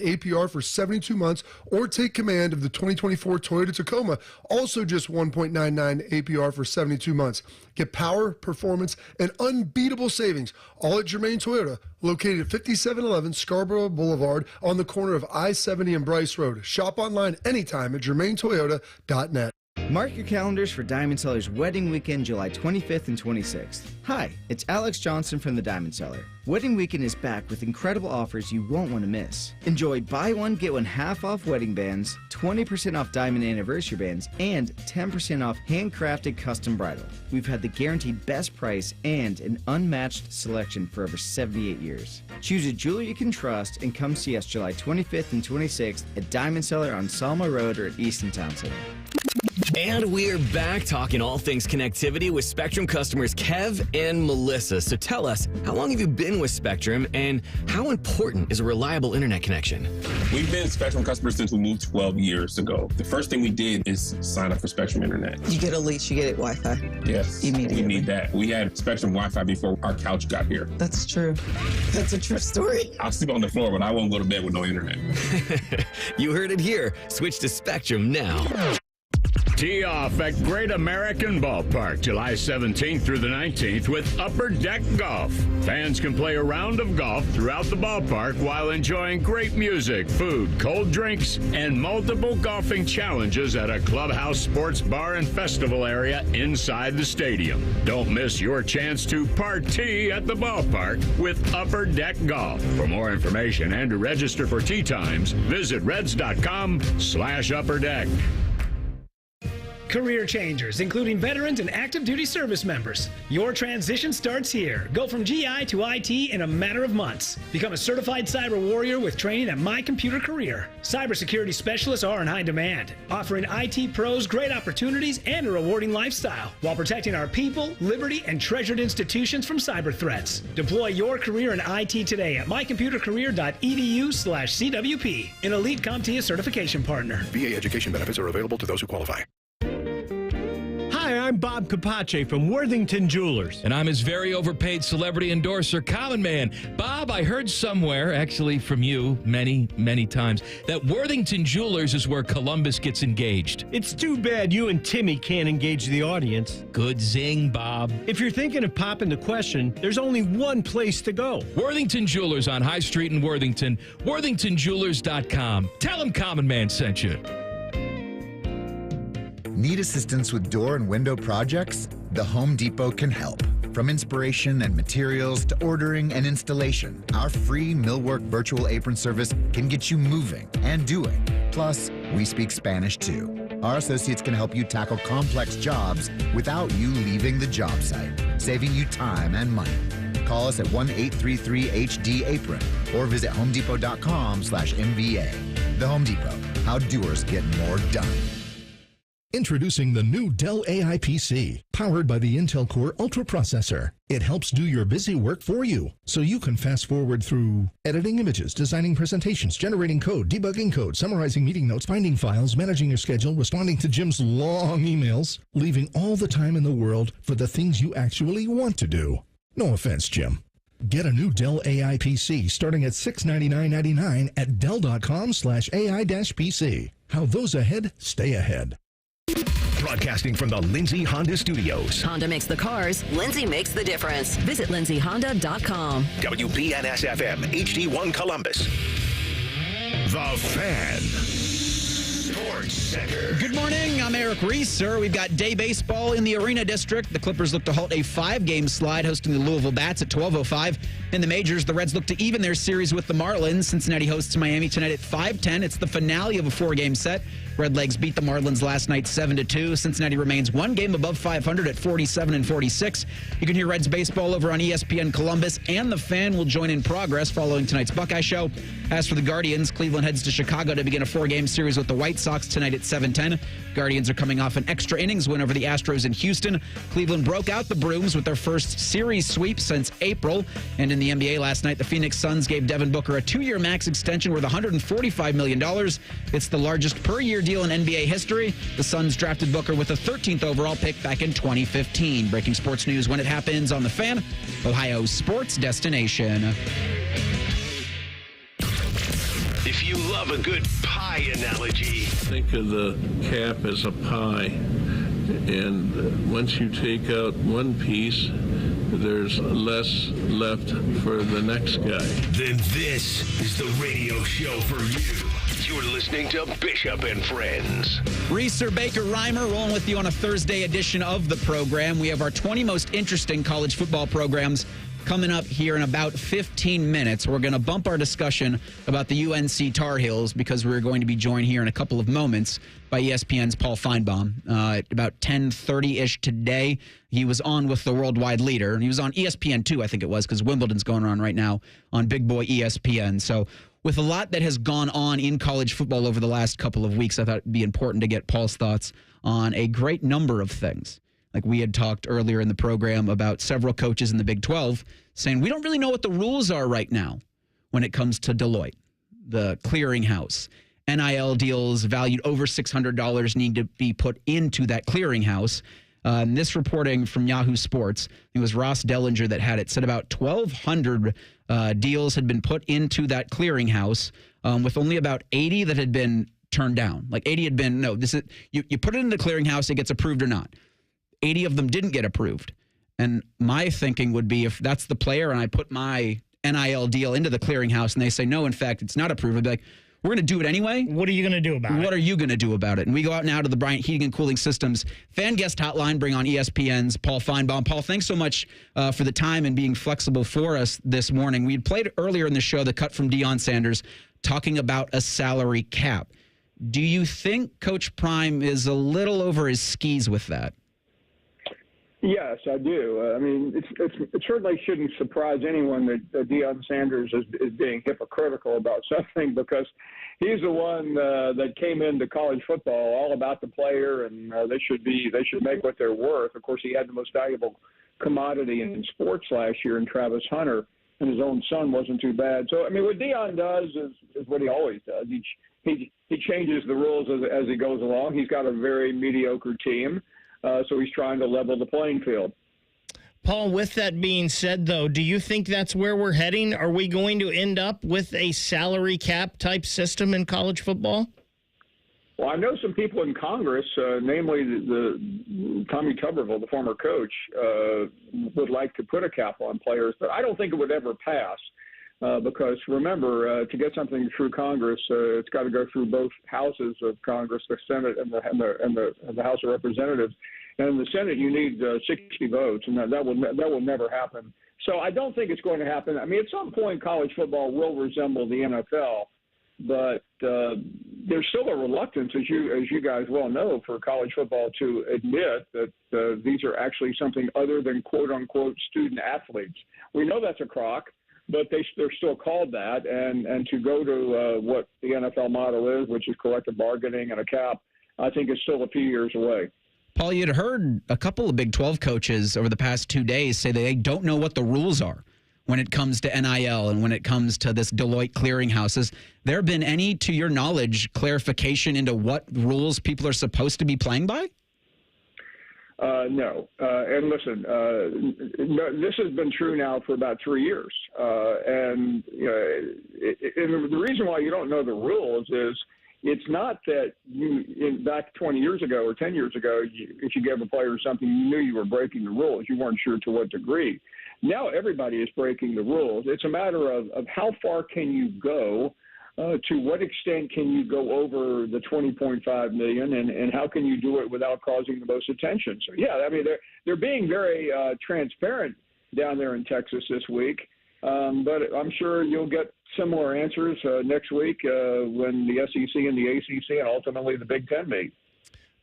APR for 72 months, or take command of the 2024 Toyota Tacoma, also just 1.99 APR for 72 months. Get power, performance, and unbeatable savings, all at Germain Toyota, located at 5711 Scarborough Boulevard on the corner of I-70 and Bryce Road. Shop online anytime at germaintoyota.net. Mark your calendars for Diamond Seller's Wedding Weekend, July 25th and 26th. Hi, it's Alex Johnson from the Diamond Seller. Wedding Weekend is back with incredible offers you won't want to miss. Enjoy buy one, get one half off wedding bands, 20% off diamond anniversary bands, and 10% off handcrafted custom bridal. We've had the guaranteed best price and an unmatched selection for over 78 years. Choose a jeweler you can trust and come see us July 25th and 26th at Diamond Seller on Salma Road or at Easton Town Center. And we're back talking all things connectivity with Spectrum customers Kev and Melissa. So tell us, how long have you been with Spectrum and how important is a reliable internet connection? We've been Spectrum customers since we moved 12 years ago. The first thing we did is sign up for Spectrum Internet. You get a lease, you get Wi-Fi. Yes, immediately. We need that. We had Spectrum Wi-Fi before our couch got here. That's true. That's a true story. I'll sleep on the floor, but I won't go to bed with no internet. You heard it here. Switch to Spectrum now. Tee off at Great American Ballpark July 17th through the 19th with Upper Deck Golf. Fans can play a round of golf throughout the ballpark while enjoying great music, food, cold drinks, and multiple golfing challenges at a clubhouse, sports bar, and festival area inside the stadium. Don't miss your chance to party at the ballpark with Upper Deck Golf. For more information and to register for tee times, visit reds.com/upperdeck. Career changers, including veterans and active duty service members. Your transition starts here. Go from GI to IT in a matter of months. Become a certified cyber warrior with training at My Computer Career. Cybersecurity specialists are in high demand, offering IT pros great opportunities and a rewarding lifestyle while protecting our people, liberty, and treasured institutions from cyber threats. Deploy your career in IT today at mycomputercareer.edu/CWP, an elite CompTIA certification partner. VA education benefits are available to those who qualify. Hi, I'm Bob Capace from Worthington Jewelers. And I'm his very overpaid celebrity endorser, Common Man. Bob, I heard somewhere, actually from you many, many times, that Worthington Jewelers is where Columbus gets engaged. It's too bad you and Timmy can't engage the audience. Good zing, Bob. If you're thinking of popping the question, there's only one place to go. Worthington Jewelers on High Street in Worthington. WorthingtonJewelers.com. Tell them Common Man sent you. Need assistance with door and window projects? The Home Depot can help. From inspiration and materials to ordering and installation, our free Millwork virtual apron service can get you moving and doing. Plus, we speak Spanish too. Our associates can help you tackle complex jobs without you leaving the job site, saving you time and money. Call us at 1-833-HD-APRON or visit homedepot.com/MVA. The Home Depot, how doers get more done. Introducing the new Dell AI PC, powered by the Intel Core Ultra processor. It helps do your busy work for you, so you can fast forward through editing images, designing presentations, generating code, debugging code, summarizing meeting notes, finding files, managing your schedule, responding to Jim's long emails, leaving all the time in the world for the things you actually want to do. No offense, Jim. Get a new Dell AI PC starting at $699.99 at Dell.com/AI-PC. How those ahead stay ahead. Broadcasting from the Lindsay Honda Studios. Honda makes the cars. Lindsay makes the difference. Visit lindsayhonda.com. WBNS-FM, HD1 Columbus. The Fan. Sports Center. Good morning. I'm Eric Reeser. We've got day baseball in the Arena District. The Clippers look to halt a 5-game slide hosting the Louisville Bats at 12:05. In the majors, the Reds look to even their series with the Marlins. Cincinnati hosts Miami tonight at 5:10. It's the finale of a 4-game set. Redlegs beat the Marlins last night 7-2. Cincinnati remains 1 game above 500 at 47-46. You can hear Reds baseball over on ESPN Columbus, and the Fan will join in progress following tonight's Buckeye Show. As for the Guardians, Cleveland heads to Chicago to begin a 4-game series with the White Sox tonight at 7:10. Guardians are coming off an extra innings win over the Astros in Houston. Cleveland broke out the Brooms with their first series sweep since April. And in the NBA last night, the Phoenix Suns gave Devin Booker a 2-year max extension worth $145 million. It's the largest per-year deal in NBA history. The Suns drafted Booker with the 13th overall pick back in 2015. Breaking sports news when it happens on The Fan, Ohio's sports destination. If you love a good pie analogy, think of the cap as a pie, and once you take out one piece, there's less left for the next guy. Then this is the radio show for you. You're listening to Bishop and Friends. Reeser, Baker, Reimer rolling with you on a Thursday edition of the program. We have our 20 most interesting college football programs coming up here in about 15 minutes. We're going to bump our discussion about the UNC Tar Heels because we're going to be joined here in a couple of moments by ESPN's Paul Finebaum. At about 10:30-ish today, he was on with the worldwide leader. He was on ESPN 2, I think it was, because Wimbledon's going on right now on Big Boy ESPN. So with a lot that has gone on in college football over the last couple of weeks, I thought it'd be important to get Paul's thoughts on a great number of things. Like we had talked earlier in the program about several coaches in the Big 12 saying, we don't really know what the rules are right now when it comes to Deloitte, the clearinghouse. NIL deals valued over $600 need to be put into that clearinghouse. And this reporting from Yahoo Sports, it was Ross Dellinger that had it, said about 1,200 deals had been put into that clearinghouse, with only about 80 that had been turned down. Like 80 had been, no, this is you put it in the clearinghouse, it gets approved or not. 80 of them didn't get approved. And my thinking would be, if that's the player and I put my NIL deal into the clearinghouse and they say, no, in fact, it's not approved, I'd be like, we're going to do it anyway. What are you going to do about it? What are you going to do about it? And we go out now to the Bryant Heating and Cooling Systems fan guest hotline, bring on ESPN's Paul Finebaum. Paul, thanks so much for the time and being flexible for us this morning. We had played earlier in the show the cut from Deion Sanders talking about a salary cap. Do you think Coach Prime is a little over his skis with that? Yes, I do. I mean, it certainly shouldn't surprise anyone that Deion Sanders is being hypocritical about something, because he's the one that came into college football all about the player, and they should make what they're worth. Of course, he had the most valuable commodity in sports last year in Travis Hunter, and his own son wasn't too bad. So, I mean, what Deion does is what he always does. He changes the rules as he goes along. He's got a very mediocre team. So he's trying to level the playing field. Paul, with that being said, though, do you think that's where we're heading? Are we going to end up with a salary cap type system in college football? Well, I know some people in Congress, namely the Tommy Tuberville, the former coach, would like to put a cap on players, but I don't think it would ever pass. Because remember, to get something through Congress, it's got to go through both houses of Congress, the Senate and the House of Representatives. And in the Senate, you need 60 votes, and that will never happen. So I don't think it's going to happen. I mean, at some point, college football will resemble the NFL, but there's still a reluctance, as you guys well know, for college football to admit that these are actually something other than quote unquote student athletes. We know that's a crock, but they're still called that, and to go to what the NFL model is, which is collective bargaining and a cap, I think is still a few years away. Paul, you'd heard a couple of Big 12 coaches over the past 2 days say they don't know what the rules are when it comes to NIL and when it comes to this Deloitte clearinghouse. Has there been any, to your knowledge, clarification into what rules people are supposed to be playing by? No. And listen, this has been true now for about 3 years. And the reason why you don't know the rules is it's not that back 20 years ago or 10 years ago, if you gave a player something, you knew you were breaking the rules. You weren't sure to what degree. Now everybody is breaking the rules. It's a matter of how far can you go. To what extent can you go over the $20.5 million, and how can you do it without causing the most attention? So, yeah, I mean, they're being very transparent down there in Texas this week, but I'm sure you'll get similar answers next week when the SEC and the ACC and ultimately the Big Ten meet.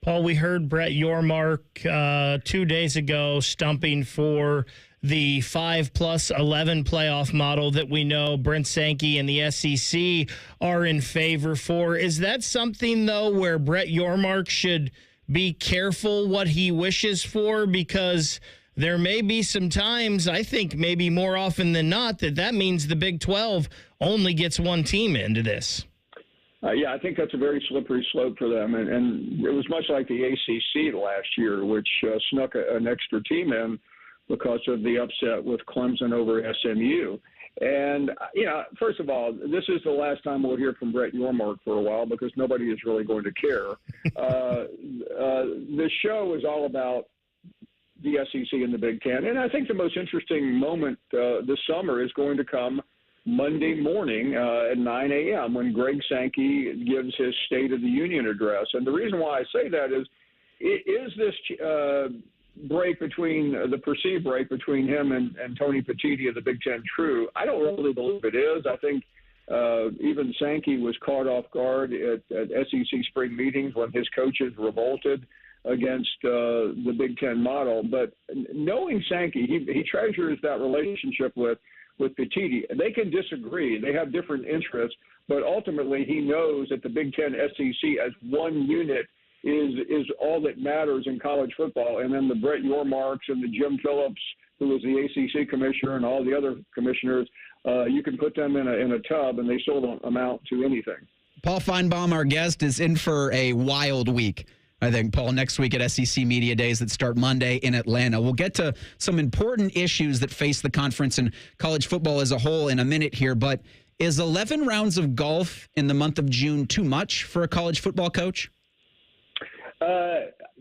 Paul, we heard Brett Yormark 2 days ago stumping for the 5+11 playoff model that we know Brent Sankey and the SEC are in favor for. Is that something, though, where Brett Yormark should be careful what he wishes for? Because there may be some times, I think maybe more often than not, that means the Big 12 only gets one team into this. Yeah, I think that's a very slippery slope for them. And it was much like the ACC last year, which snuck an extra team in because of the upset with Clemson over SMU. And, first of all, this is the last time we'll hear from Brett Yormark for a while because nobody is really going to care. The show is all about the SEC and the Big Ten. And I think the most interesting moment this summer is going to come Monday morning at 9 a.m. when Greg Sankey gives his State of the Union address. And the reason why I say that is this the perceived break between him and Tony Petitti of the Big Ten true? I don't really believe it is. I think even Sankey was caught off guard at SEC spring meetings when his coaches revolted against the Big Ten model. But knowing Sankey, he treasures that relationship with Petitti. They can disagree. They have different interests. But ultimately, he knows that the Big Ten SEC as one unit is all that matters in college football. And then the Brett Yormarks and the Jim Phillips, who was the ACC commissioner, and all the other commissioners, you can put them in a tub, and they still don't amount to anything. Paul Finebaum, our guest, is in for a wild week. I think, Paul, next week at SEC Media Days that start Monday in Atlanta. We'll get to some important issues that face the conference and college football as a whole in a minute here, but is 11 rounds of golf in the month of June too much for a college football coach?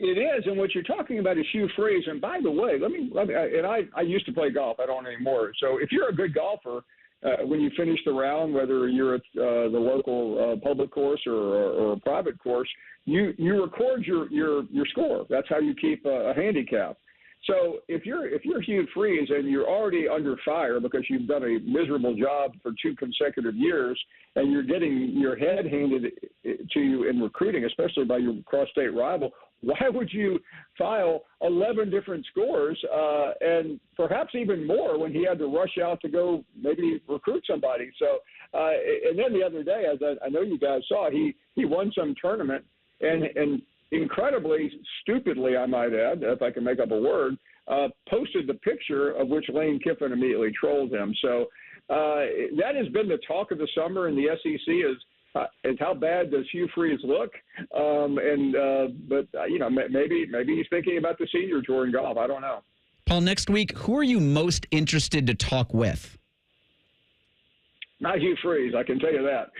It is, and what you're talking about is Hugh Freeze. And by the way, I used to play golf. I don't anymore. So if you're a good golfer, when you finish the round, whether you're at the local public course or a private course, you record your score. That's how you keep a handicap. So if you're Hugh Freeze and you're already under fire because you've done a miserable job for 2 consecutive years, and you're getting your head handed to you in recruiting, especially by your cross-state rival, why would you file 11 different scores and perhaps even more when he had to rush out to go maybe recruit somebody? So, and then the other day, as I know you guys saw, he won some tournament and incredibly stupidly, I might add, if I can make up a word, posted the picture of which Lane Kiffin immediately trolled him. So that has been the talk of the summer in the SEC is how bad does Hugh Freeze look? But maybe he's thinking about the Senior Tour in golf. I don't know. Paul, next week, who are you most interested to talk with? Not Hugh Freeze, I can tell you that.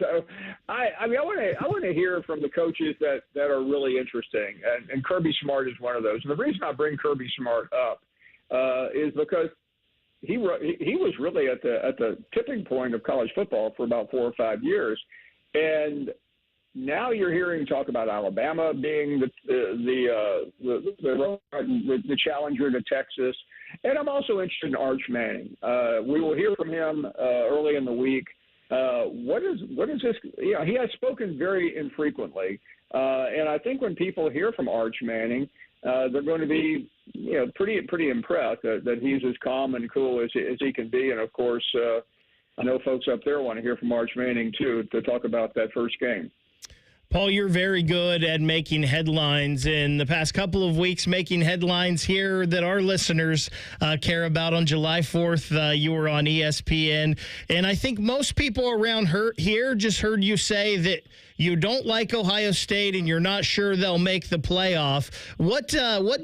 So I want to hear from the coaches that are really interesting, and Kirby Smart is one of those. And the reason I bring Kirby Smart up is because he was really at the tipping point of college football for about 4 or 5 years, and now you're hearing talk about Alabama being the challenger to Texas. And I'm also interested in Arch Manning. We will hear from him early in the week. What is this? He has spoken very infrequently, and I think when people hear from Arch Manning, they're going to be pretty impressed that he's as calm and cool as he can be. And of course, I know folks up there want to hear from Arch Manning too to talk about that first game. Paul, you're very good at making headlines. In the past couple of weeks, making headlines here that our listeners care about. On July 4th, you were on ESPN. And I think most people around here just heard you say that you don't like Ohio State and you're not sure they'll make the playoff. What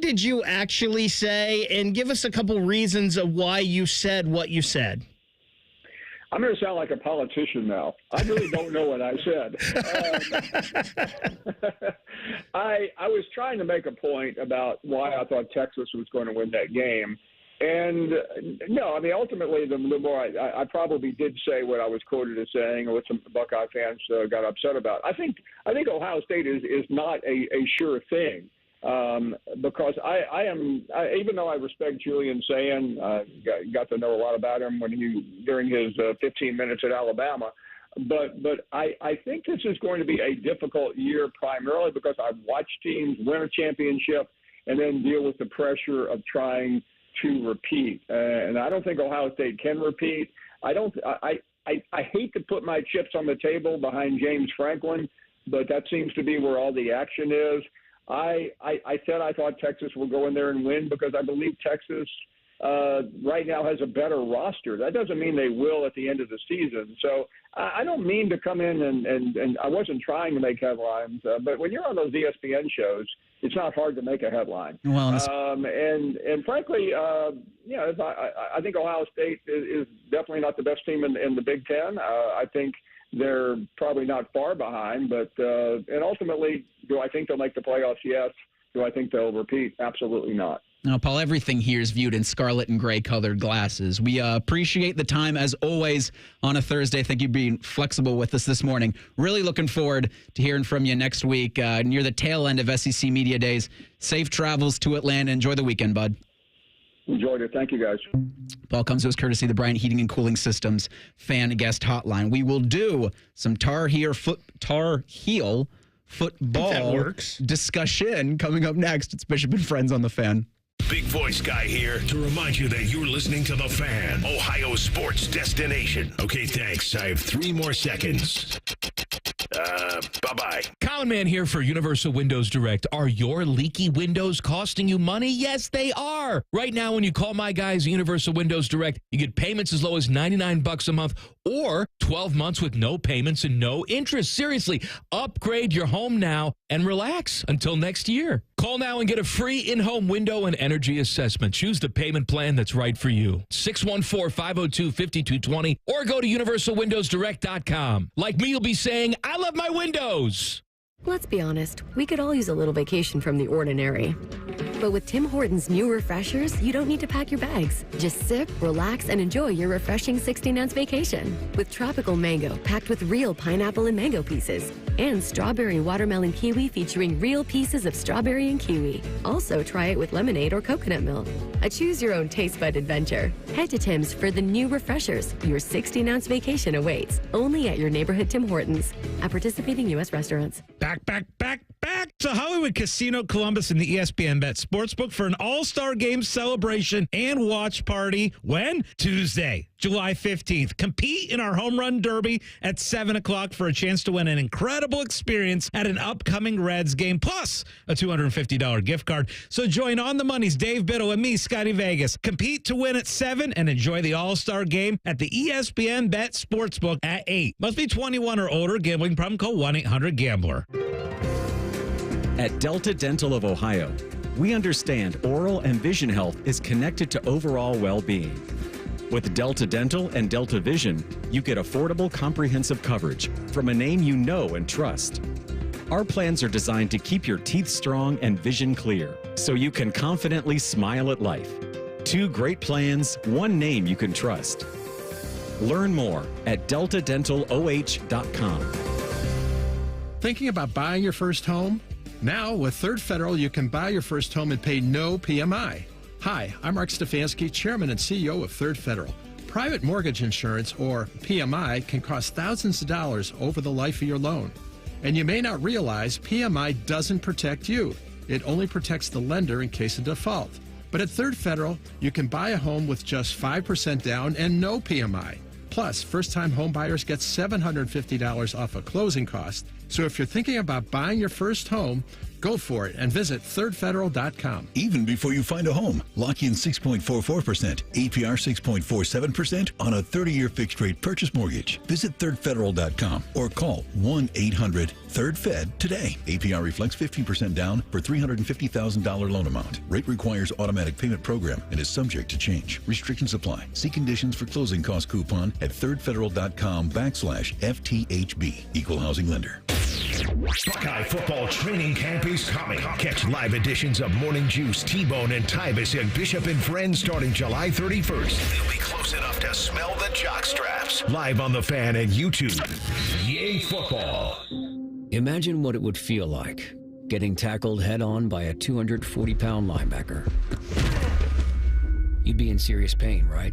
did you actually say? And give us a couple reasons of why you said what you said. I'm going to sound like a politician now. I really don't know what I said. I was trying to make a point about why I thought Texas was going to win that game. And no, I mean, ultimately, the more I probably did say what I was quoted as saying, or what some Buckeye fans got upset about. I think Ohio State is not a sure thing. Because I even though I respect Julian Sayin, got to know a lot about him during his 15 minutes at Alabama, but I think this is going to be a difficult year primarily because I've watched teams win a championship and then deal with the pressure of trying to repeat, and I don't think Ohio State can repeat. I hate to put my chips on the table behind James Franklin, but that seems to be where all the action is. I said I thought Texas will go in there and win because I believe Texas right now has a better roster. That doesn't mean they will at the end of the season. So I don't mean to come in and I wasn't trying to make headlines, but when you're on those ESPN shows, it's not hard to make a headline. Well, and frankly, I think Ohio State is definitely not the best team in the Big Ten. I think they're probably not far behind, but and ultimately, do I think they'll make the playoffs? Yes. Do I think they'll repeat? Absolutely not. Now, Paul, everything here is viewed in scarlet and gray colored glasses. We appreciate the time, as always, on a Thursday. Thank you for being flexible with us this morning. Really looking forward to hearing from you next week near the tail end of SEC Media Days. Safe travels to Atlanta. Enjoy the weekend, bud. Enjoyed it. Thank you, guys. Paul comes to us courtesy of the Bryant Heating and Cooling Systems fan guest hotline. We will do some Tar Heel football discussion coming up next. It's Bishop and Friends on the Fan. Big voice guy here to remind you that you're listening to The Fan, Ohio sports destination. Okay, thanks. I have 3 more seconds. Bye-bye. Common Man here for Universal Windows Direct. Are your leaky windows costing you money? Yes, they are. Right now, when you call my guys at Universal Windows Direct, you get payments as low as $99 a month or 12 months with no payments and no interest. Seriously, upgrade your home now and relax until next year. Call now and get a free in-home window and energy assessment. Choose the payment plan that's right for you. 614-502-5220 or go to universalwindowsdirect.com. Like me, you'll be saying, I love my windows. Let's be honest, we could all use a little vacation from the ordinary. But with Tim Hortons' new refreshers, you don't need to pack your bags. Just sip, relax, and enjoy your refreshing 16-ounce vacation. With tropical mango packed with real pineapple and mango pieces. And strawberry watermelon kiwi featuring real pieces of strawberry and kiwi. Also, try it with lemonade or coconut milk. A choose-your-own taste bud adventure. Head to Tim's for the new refreshers. Your 16-ounce vacation awaits. Only at your neighborhood Tim Hortons. At participating U.S. restaurants. Back to Hollywood Casino Columbus and the ESPN Bet Sportsbook for an all-star game celebration and watch party. When? Tuesday, July 15th. Compete in our home run derby at 7 o'clock for a chance to win an incredible experience at an upcoming Reds game, plus a $250 gift card. So join On the Money's Dave Biddle and me, Scotty Vegas. Compete to win at 7 and enjoy the all-star game at the ESPN Bet Sportsbook at 8. Must be 21 or older. Gambling problem? Call 1-800-GAMBLER. At Delta Dental of Ohio, we understand oral and vision health is connected to overall well-being. With Delta Dental and Delta Vision, you get affordable, comprehensive coverage from a name you know and trust. Our plans are designed to keep your teeth strong and vision clear, so you can confidently smile at life. 2 great plans, 1 name you can trust. Learn more at deltadentaloh.com. Thinking about buying your first home? Now, with Third Federal, you can buy your first home and pay no PMI. Hi, I'm Mark Stefanski, Chairman and CEO of Third Federal. Private mortgage insurance, or PMI, can cost thousands of dollars over the life of your loan. And you may not realize PMI doesn't protect you. It only protects the lender in case of default. But at Third Federal, you can buy a home with just 5% down and no PMI. Plus, first-time home buyers get $750 off a closing cost. So if you're thinking about buying your first home, go for it and visit thirdfederal.com. Even before you find a home, lock in 6.44%, APR 6.47% on a 30-year fixed-rate purchase mortgage. Visit thirdfederal.com or call 1-800-3rd-FED today. APR reflects 15% down for $350,000 loan amount. Rate requires automatic payment program and is subject to change. Restrictions apply. See conditions for closing cost coupon at thirdfederal.com/FTHB. Equal housing lender. Buckeye football training camp is coming. Catch live editions of Morning Juice, T-Bone, and Tyvis and Bishop and Friends starting July 31st. They'll be close enough to smell the jock straps. Live on the Fan and YouTube. Yay football. Imagine what it would feel like getting tackled head-on by a 240-pound linebacker. You'd be in serious pain, right?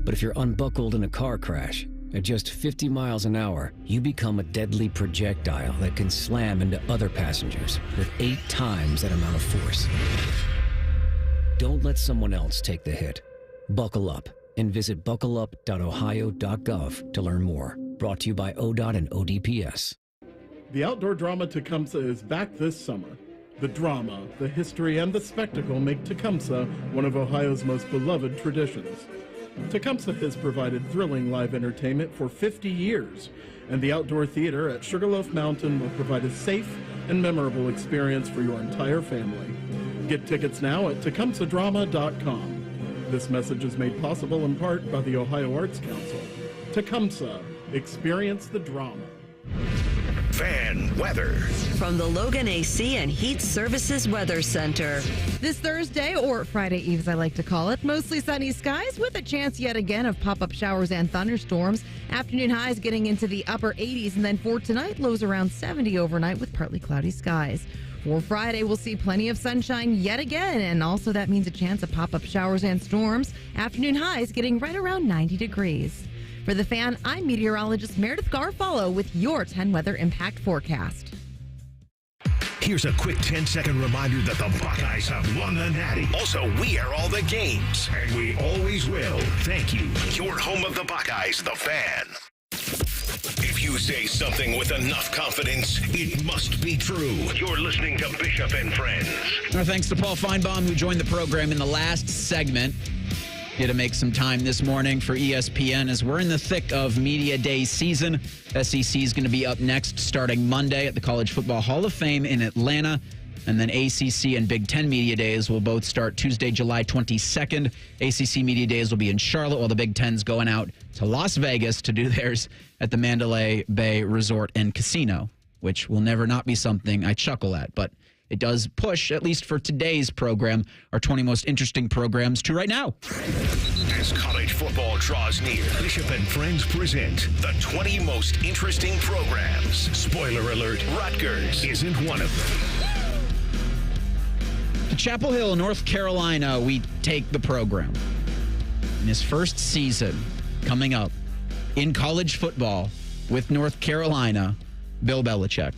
But if you're unbuckled in a car crash, at just 50 miles an hour, you become a deadly projectile that can slam into other passengers with 8 times that amount of force. Don't let someone else take the hit. Buckle up and visit buckleup.ohio.gov to learn more. Brought to you by ODOT and ODPS. The outdoor drama Tecumseh is back this summer. The drama, the history, and the spectacle make Tecumseh one of Ohio's most beloved traditions. Tecumseh has provided thrilling live entertainment for 50 years, and the outdoor theater at Sugarloaf Mountain will provide a safe and memorable experience for your entire family. Get tickets now at tecumsehdrama.com. This message is made possible in part by the Ohio Arts Council. Tecumseh, experience the drama. Fan weather. From the Logan AC and Heat Services Weather Center. This Thursday, or Friday Eve as I like to call it, mostly sunny skies with a chance yet again of pop-up showers and thunderstorms. Afternoon highs getting into the upper 80s, and then for tonight, lows around 70 overnight with partly cloudy skies. For Friday, we'll see plenty of sunshine yet again, and also that means a chance of pop-up showers and storms. Afternoon highs getting right around 90 degrees. For The Fan, I'm meteorologist Meredith Garfalo with your 10 Weather Impact Forecast. Here's a quick 10-second reminder that the Buckeyes have won the Natty. Also, we are all the games, and we always will. Thank you. Your home of the Buckeyes, The Fan. If you say something with enough confidence, it must be true. You're listening to Bishop and Friends. Our thanks to Paul Finebaum, who joined the program in the last segment. He had to make some time this morning for ESPN as we're in the thick of Media Day season. SEC is going to be up next starting Monday at the College Football Hall of Fame in Atlanta. And then ACC and Big Ten Media Days will both start Tuesday, July 22nd. ACC Media Days will be in Charlotte, while the Big Ten's going out to Las Vegas to do theirs at the Mandalay Bay Resort and Casino, which will never not be something I chuckle at. But it does push, at least for today's program, our 20 most interesting programs to right now. As college football draws near, Bishop and Friends present the 20 most interesting programs. Spoiler alert, Rutgers isn't one of them. To Chapel Hill, North Carolina, we take the program. In his first season coming up in college football with North Carolina, Bill Belichick.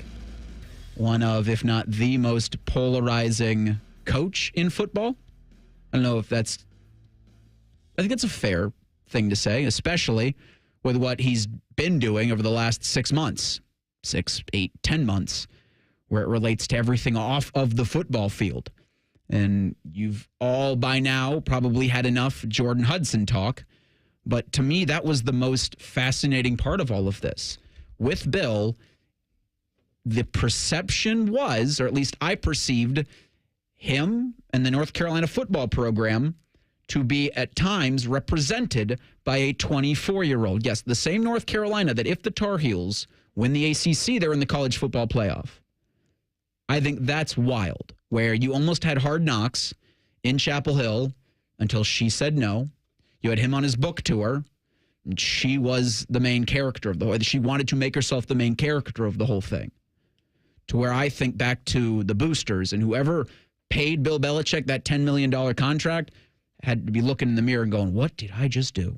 One of, if not the most polarizing coach in football. I don't know if I think that's a fair thing to say, especially with what he's been doing over the last 6 months, 6, 8, 10 months, where it relates to everything off of the football field. And you've all by now probably had enough Jordan Hudson talk. But to me, that was the most fascinating part of all of this. With Bill, the perception was, or at least I perceived, him and the North Carolina football program to be at times represented by a 24-year-old. Yes, the same North Carolina that if the Tar Heels win the ACC, they're in the college football playoff. I think that's wild, where you almost had Hard Knocks in Chapel Hill until she said no. You had him on his book tour, and she was the main character of the whole. She wanted to make herself the main character of the whole thing. To where I think back to the boosters, and whoever paid Bill Belichick that $10 million contract had to be looking in the mirror and going, what did I just do?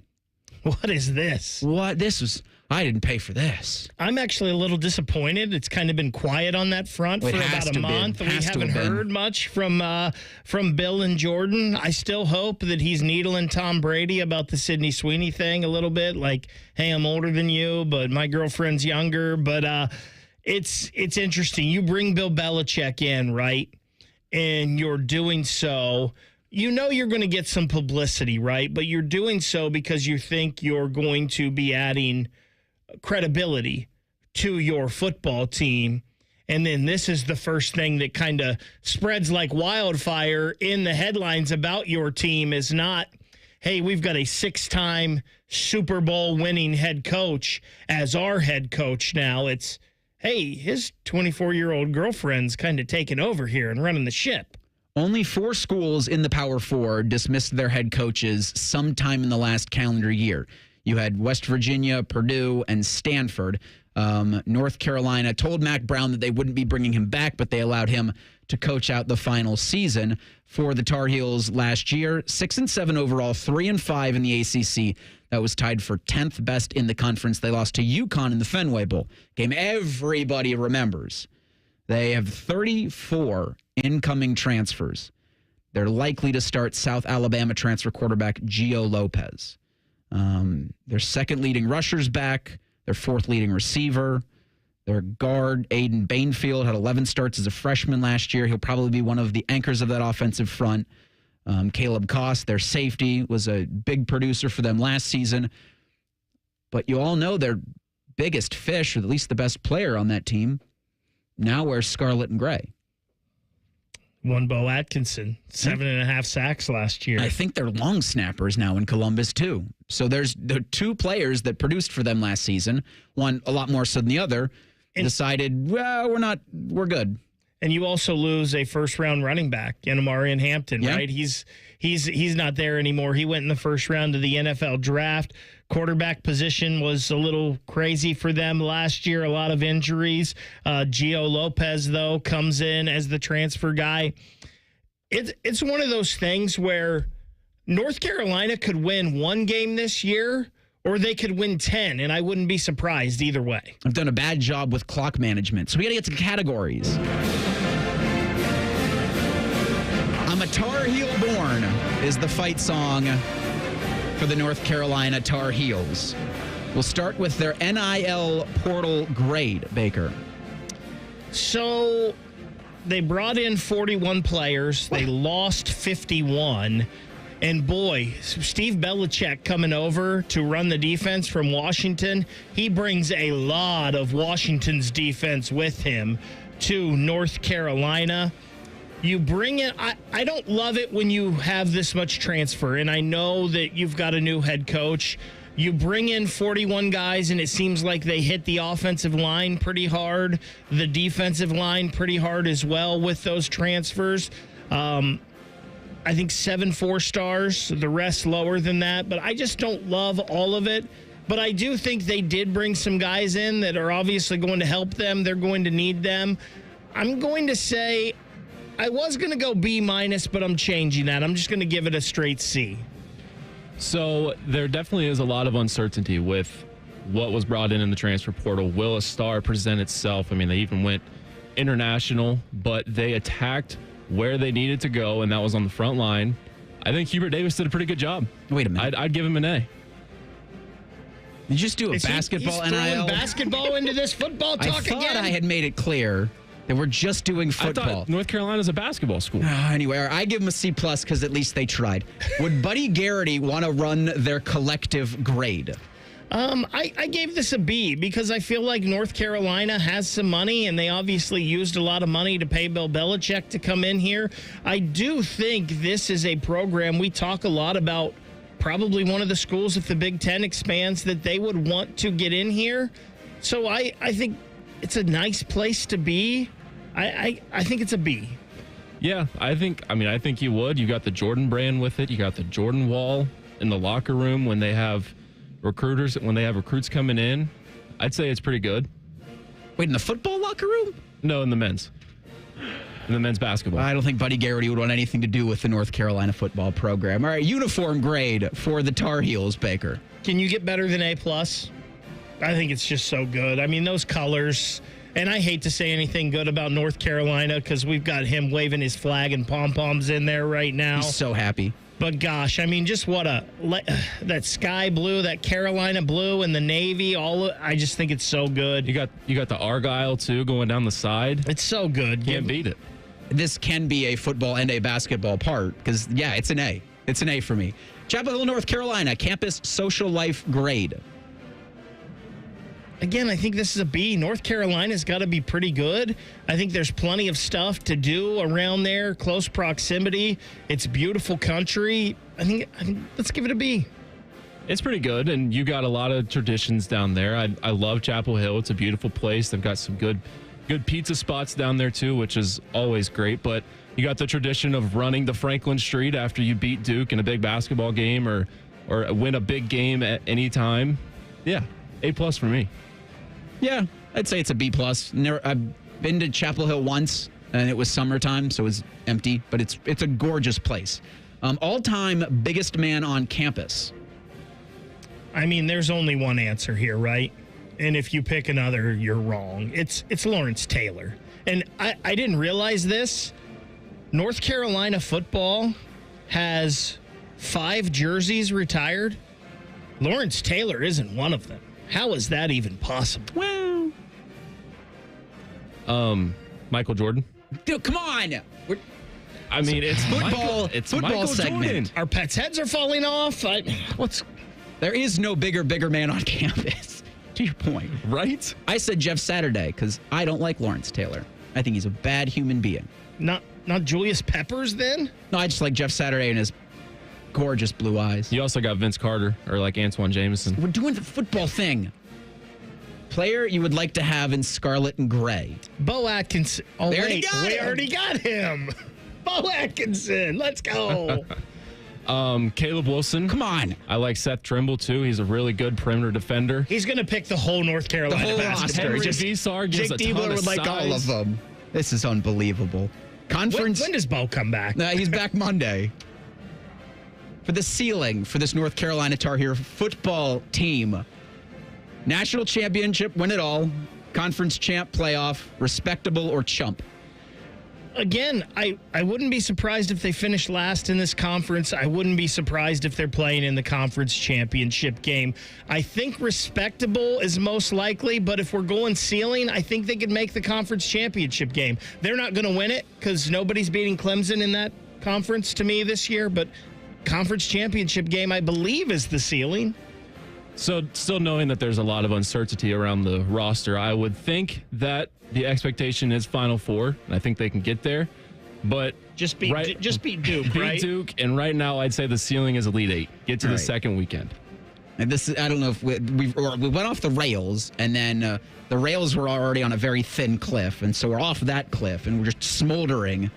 What is this? What? I didn't pay for this. I'm actually a little disappointed. It's kind of been quiet on that front for about a month. We haven't heard much from Bill and Jordan. I still hope that he's needling Tom Brady about the Sydney Sweeney thing a little bit. Like, hey, I'm older than you, but my girlfriend's younger. But it's interesting. You bring Bill Belichick in, right? And you're doing so. You know you're going to get some publicity, right? But you're doing so because you think you're going to be adding credibility to your football team. And then this is the first thing that kind of spreads like wildfire in the headlines about your team is not, hey, we've got a 6-time Super Bowl winning head coach as our head coach now. It's, hey, his 24-year-old girlfriend's kind of taking over here and running the ship. Only 4 schools in the Power 4 dismissed their head coaches sometime in the last calendar year. You had West Virginia, Purdue, and Stanford. North Carolina told Mac Brown that they wouldn't be bringing him back, but they allowed him to coach out the final season for the Tar Heels last year. 6-7 overall, 3-5 in the ACC. That was tied for 10th best in the conference. They lost to UConn in the Fenway Bowl, game everybody remembers. They have 34 incoming transfers. They're likely to start South Alabama transfer quarterback Gio Lopez. Their second leading rusher's back. Their fourth leading receiver. Their guard, Aiden Bainfield, had 11 starts as a freshman last year. He'll probably be one of the anchors of that offensive front. Caleb Koss, their safety, was a big producer for them last season. But you all know their biggest fish, or at least the best player on that team, now wears scarlet and gray. One Bo Atkinson, 7.5 sacks last year. I think they're long snappers now in Columbus, too. So there's the 2 players that produced for them last season, one a lot more so than the other, decided, well, we're good. And you also lose a first-round running back, Amarian Hampton, right? He's not there anymore. He went in the first round of the NFL draft. Quarterback position was a little crazy for them last year, a lot of injuries. Gio Lopez, though, comes in as the transfer guy. It's one of those things where North Carolina could win 1 game this year, or they could win 10, and I wouldn't be surprised either way. I've done a bad job with clock management, so we got to get to categories. I'm a Tar Heel born is the fight song for the North Carolina Tar Heels. We'll start with their NIL portal grade, Baker. So they brought in 41 players. They lost 51. And boy, Steve Belichick coming over to run the defense from Washington, he brings a lot of Washington's defense with him to North Carolina. You bring it. I don't love it when you have this much transfer, and I know that you've got a new head coach. You bring in 41 guys, and it seems like they hit the offensive line pretty hard, the defensive line pretty hard as well with those transfers. I think 7 4-stars, the rest lower than that, but I just don't love all of it. But I do think they did bring some guys in that are obviously going to help them. They're going to need them. I'm going to say, I was going to go B-, but I'm changing that. I'm just going to give it a straight C. So there definitely is a lot of uncertainty with what was brought in the transfer portal. Will a star present itself? I mean, they even went international, but they attacked where they needed to go, and that was on the front line. I think Hubert Davis did a pretty good job. Wait a minute. I'd give him an A. Did you just do a basketball he's NIL? throwing basketball into this football talk again? I thought I had made it clear that we're just doing football. I thought North Carolina's a basketball school. Anyway, I give them a C+ because at least they tried. Would Buddy Garrity want to run their collective grade? I gave this a B because I feel like North Carolina has some money, and they obviously used a lot of money to pay Bill Belichick to come in here. I do think this is a program we talk a lot about, probably one of the schools, if the Big Ten expands, that they would want to get in here. So I think it's a nice place to be. I think it's a B. Yeah, I think you would. You got the Jordan brand with it. You got the Jordan wall in the locker room when they have recruits coming in. I'd say it's pretty good. Wait, in the football locker room? No, in the men's. In the men's basketball. I don't think Buddy Garrity would want anything to do with the North Carolina football program. All right, uniform grade for the Tar Heels, Baker. Can you get better than A+? I think it's just so good. I mean, those colors, and I hate to say anything good about North Carolina because we've got him waving his flag and pom-poms in there right now. He's so happy. But gosh, I mean, just that sky blue, that Carolina blue, and the navy. I just think it's so good. You got the Argyle too going down the side. It's so good. Can't beat it. This can be a football and a basketball part because it's an A. It's an A for me. Chapel Hill, North Carolina, campus social life grade. Again, I think this is a B. North Carolina's got to be pretty good. I think there's plenty of stuff to do around there, close proximity. It's beautiful country. I think let's give it a B. It's pretty good, and you got a lot of traditions down there. I love Chapel Hill. It's a beautiful place. They've got some good pizza spots down there, too, which is always great. But you got the tradition of running the Franklin Street after you beat Duke in a big basketball game or win a big game at any time. Yeah, A+ for me. Yeah, I'd say it's a B+. I've been to Chapel Hill once, and it was summertime, so it was empty, but it's a gorgeous place. All-time biggest man on campus. I mean, there's only one answer here, right? And if you pick another, you're wrong. It's Lawrence Taylor. And I didn't realize this. North Carolina football has 5 jerseys retired. Lawrence Taylor isn't one of them. How is that even possible? Well, Michael Jordan. Dude, come on. It's football. It's football Michael segment. Jordan. Our pets' heads are falling off. There is no bigger man on campus. To your point, right? I said Jeff Saturday because I don't like Lawrence Taylor. I think he's a bad human being. Not Julius Peppers, then? No, I just like Jeff Saturday and his gorgeous blue eyes. You also got Vince Carter or like Antoine Jameson. We're doing the football thing. Player you would like to have in scarlet and gray. Bo Atkinson. Oh, we already got him. Bo Atkinson. Let's go. Caleb Wilson. Come on. I like Seth Trimble, too. He's a really good perimeter defender. He's going to pick the whole North Carolina roster. Henry Visar gives Jake a ton Diebler of would like all of them. This is unbelievable. Conference. When does Bo come back? He's back Monday. For the ceiling for this North Carolina Tar Heel football team. National championship, win it all. Conference champ, playoff, respectable, or chump. again, I wouldn't be surprised if they finish last in this conference. I wouldn't be surprised if they're playing in the conference championship game. I think respectable is most likely, but if we're going ceiling, I think they could make the conference championship game. They're not going to win it because nobody's beating Clemson in that conference to me this year, but conference championship game, I believe, is the ceiling. So still knowing that there's a lot of uncertainty around the roster, I would think that the expectation is Final Four, and I think they can get there. But just beat Duke, right? Beat Duke, and right now I'd say the ceiling is Elite Eight. Get to the second weekend. And this, I don't know if we went off the rails, and then the rails were already on a very thin cliff, and so we're off that cliff, and we're just smoldering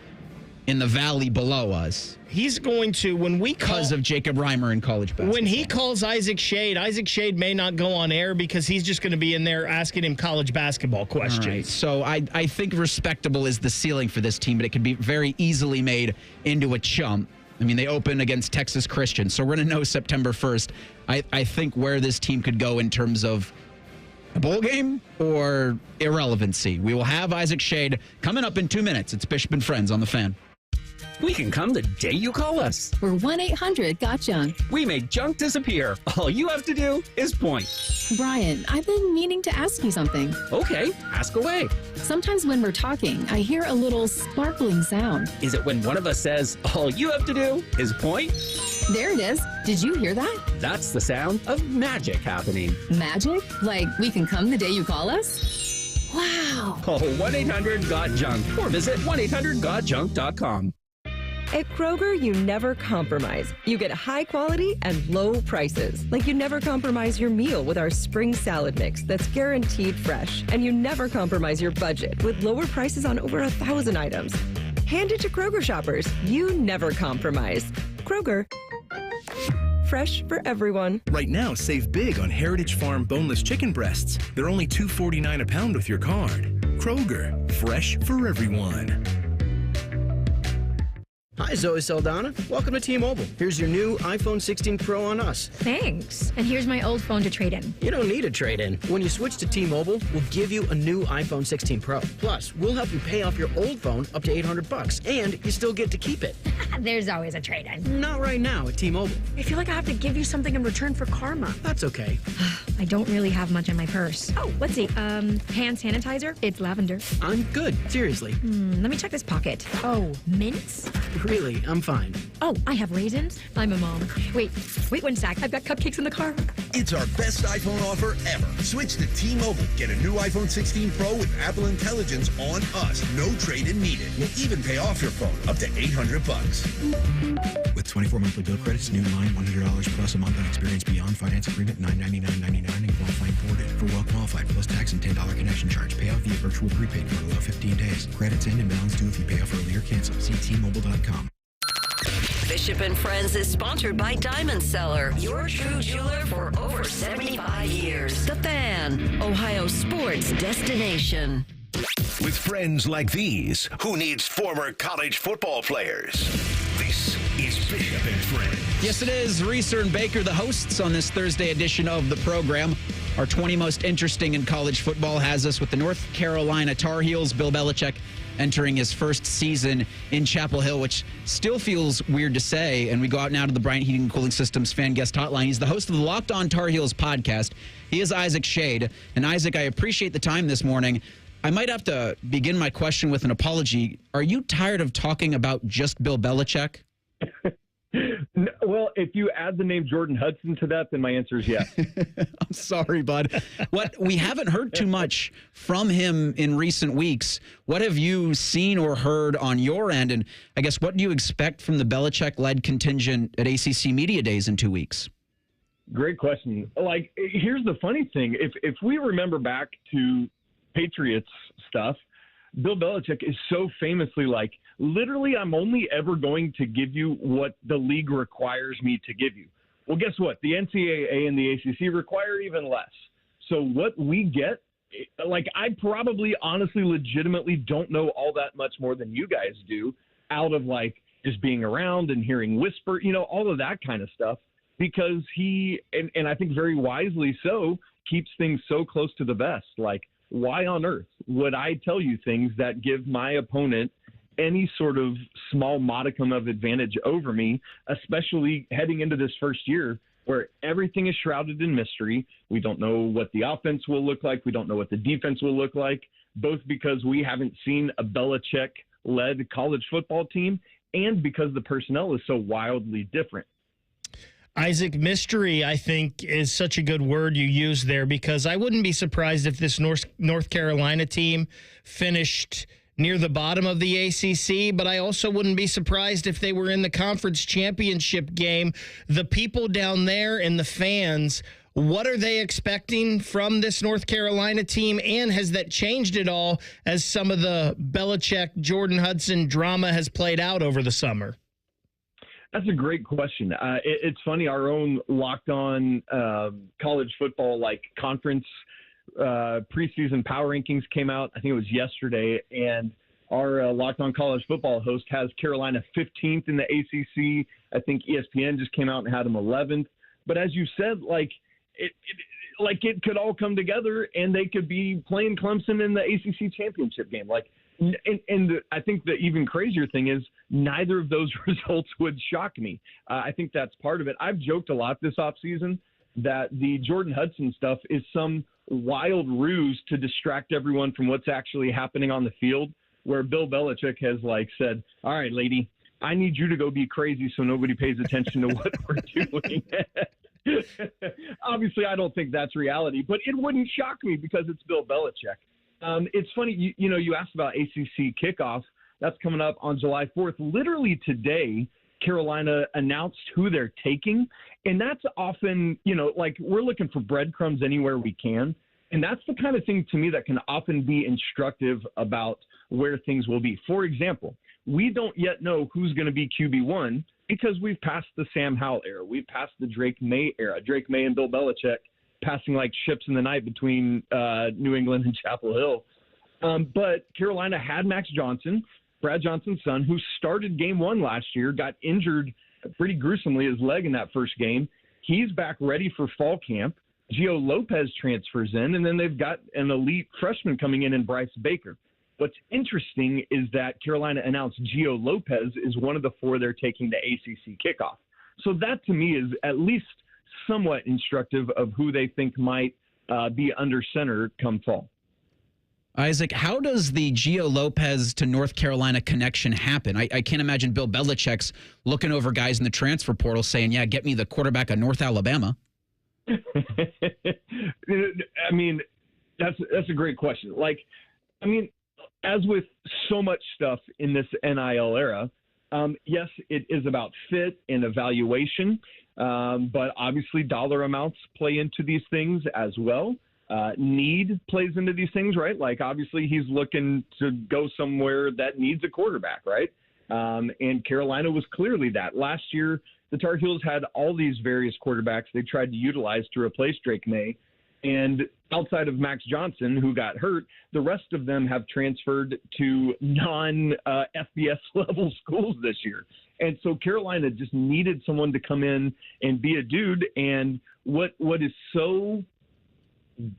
in the valley below us. He's going to, when we call... Because of Jacob Reimer in college basketball. When he calls Isaac Schade may not go on air because he's just going to be in there asking him college basketball questions. Right. So I think respectable is the ceiling for this team, but it could be very easily made into a chump. I mean, they open against Texas Christian, so we're going to know September 1st. I think where this team could go in terms of a bowl game or irrelevancy. We will have Isaac Schade coming up in 2 minutes. It's Bishop and Friends on The Fan. We can come the day you call us. We're 1-800-GOT-JUNK. We make junk disappear. All you have to do is point. Brian, I've been meaning to ask you something. Okay, ask away. Sometimes when we're talking, I hear a little sparkling sound. Is it when one of us says, all you have to do is point? There it is. Did you hear that? That's the sound of magic happening. Magic? Like we can come the day you call us? Wow. Call 1-800-GOT-JUNK or visit 1-800-GOT-JUNK.com. At Kroger, you never compromise. You get high quality and low prices. Like you never compromise your meal with our spring salad mix that's guaranteed fresh. And you never compromise your budget with lower prices on over 1,000 items. Hand it to Kroger shoppers. You never compromise. Kroger. Fresh for everyone. Right now, save big on Heritage Farm boneless chicken breasts. They're only $2.49 a pound with your card. Kroger, fresh for everyone. Hi, Zoe Saldana. Welcome to T-Mobile. Here's your new iPhone 16 Pro on us. Thanks. And here's my old phone to trade in. You don't need a trade-in. When you switch to T-Mobile, we'll give you a new iPhone 16 Pro. Plus, we'll help you pay off your old phone up to $800, and you still get to keep it. There's always a trade-in. Not right now at T-Mobile. I feel like I have to give you something in return for karma. That's okay. I don't really have much in my purse. Oh, let's see. Hand sanitizer. It's lavender. I'm good. Seriously. Let me check this pocket. Oh, mints? Really, I'm fine. Oh, I have raisins. I'm a mom. Wait 1 sec. I've got cupcakes in the car. It's our best iPhone offer ever. Switch to T-Mobile. Get a new iPhone 16 Pro with Apple Intelligence on us. No trade-in needed. We'll even pay off your phone up to $800. With 24 monthly bill credits, new line $100 plus a month on experience beyond finance agreement $999.99 and qualifying forwarded. For well qualified plus tax and $10 connection charge. Pay off via virtual prepaid card allow 15 days. Credits end and balance due if you pay off early or cancel. See T-Mobile.com. Bishop and Friends is sponsored by Diamond Seller, your true jeweler for over 75 years. The Fan, Ohio sports destination. With friends like these, who needs former college football players? This is Bishop and Friends. Yes, it is. Reeser and Baker, the hosts on this Thursday edition of the program. Our 20 most interesting in college football has us with the North Carolina Tar Heels. Bill Belichick entering his first season in Chapel Hill, which still feels weird to say. And we go out now to the Bryant Heating and Cooling Systems fan guest hotline. He's the host of the Locked On Tar Heels podcast. He is Isaac Schade. And Isaac, I appreciate the time this morning. I might have to begin my question with an apology. Are you tired of talking about just Bill Belichick? Well, if you add the name Jordan Hudson to that, then my answer is yes. I'm sorry, bud. We haven't heard too much from him in recent weeks. What have you seen or heard on your end? And I guess what do you expect from the Belichick-led contingent at ACC Media Days in 2 weeks? Great question. Like, here's the funny thing. If we remember back to Patriots stuff, Bill Belichick is so famously like, literally, I'm only ever going to give you what the league requires me to give you. Well, guess what? The NCAA and the ACC require even less. So what we get, like, I probably honestly legitimately don't know all that much more than you guys do out of, like, just being around and hearing whisper, all of that kind of stuff, because he, and I think very wisely so, keeps things so close to the vest. Like, why on earth would I tell you things that give my opponent any sort of small modicum of advantage over me, especially heading into this first year where everything is shrouded in mystery. We don't know what the offense will look like. We don't know what the defense will look like, both because we haven't seen a Belichick-led college football team and because the personnel is so wildly different. Isaac, mystery, I think, is such a good word you use there, because I wouldn't be surprised if this North Carolina team finished near the bottom of the ACC, but I also wouldn't be surprised if they were in the conference championship game. The people down there and the fans, what are they expecting from this North Carolina team, and has that changed at all as some of the Belichick, Jordan Hudson drama has played out over the summer? That's a great question. It's funny, our own Locked On college football conference preseason power rankings came out. I think it was yesterday, and our Locked On college football host has Carolina 15th in the ACC. I think ESPN just came out and had them 11th. But as you said, it could all come together, and they could be playing Clemson in the ACC championship game. And I think the even crazier thing is neither of those results would shock me. I think that's part of it. I've joked a lot this offseason that the Jordan Hudson stuff is some wild ruse to distract everyone from what's actually happening on the field, where Bill Belichick has said, all right, lady, I need you to go be crazy so nobody pays attention to what we're doing. Obviously, I don't think that's reality, but it wouldn't shock me because it's Bill Belichick. It's funny, you asked about ACC kickoff. That's coming up on July 4th. Literally today, Carolina announced who they're taking. And that's often, we're looking for breadcrumbs anywhere we can. And that's the kind of thing to me that can often be instructive about where things will be. For example, we don't yet know who's going to be QB1 because we've passed the Sam Howell era. We've passed the Drake May era. Drake May and Bill Belichick passing like ships in the night between New England and Chapel Hill. But Carolina had Max Johnson, Brad Johnson's son, who started game one last year, got injured pretty gruesomely, his leg in that first game. He's back ready for fall camp. Gio Lopez transfers in, and then they've got an elite freshman coming in Bryce Baker. What's interesting is that Carolina announced Gio Lopez is one of the four they're taking to ACC kickoff. So that, to me, is at least somewhat instructive of who they think might be under center come fall. Isaac, how does the Gio Lopez to North Carolina connection happen? I can't imagine Bill Belichick's looking over guys in the transfer portal saying, yeah, get me the quarterback of North Alabama. I mean, that's a great question. As with so much stuff in this NIL era, yes, it is about fit and evaluation, but obviously dollar amounts play into these things as well. Need plays into these things, right? Obviously he's looking to go somewhere that needs a quarterback, right? And Carolina was clearly that. Last year, the Tar Heels had all these various quarterbacks they tried to utilize to replace Drake May. And outside of Max Johnson, who got hurt, the rest of them have transferred to non-FBS level schools this year. And so Carolina just needed someone to come in and be a dude. And what is so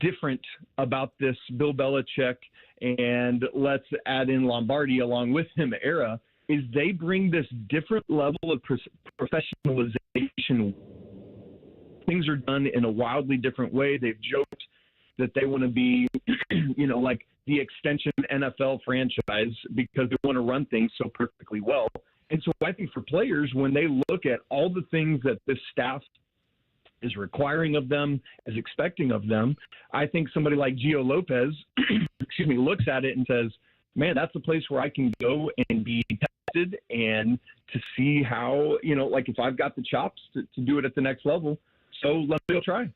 different about this Bill Belichick and let's add in Lombardi along with him era is they bring this different level of professionalization. Things are done in a wildly different way. They've joked that they want to be, like the extension NFL franchise because they want to run things so perfectly well. And so I think for players, when they look at all the things that this staff is requiring of them, is expecting of them, I think somebody like Gio Lopez, looks at it and says, man, that's a place where I can go and be tested and to see how, if I've got the chops to do it at the next level. So let me go try.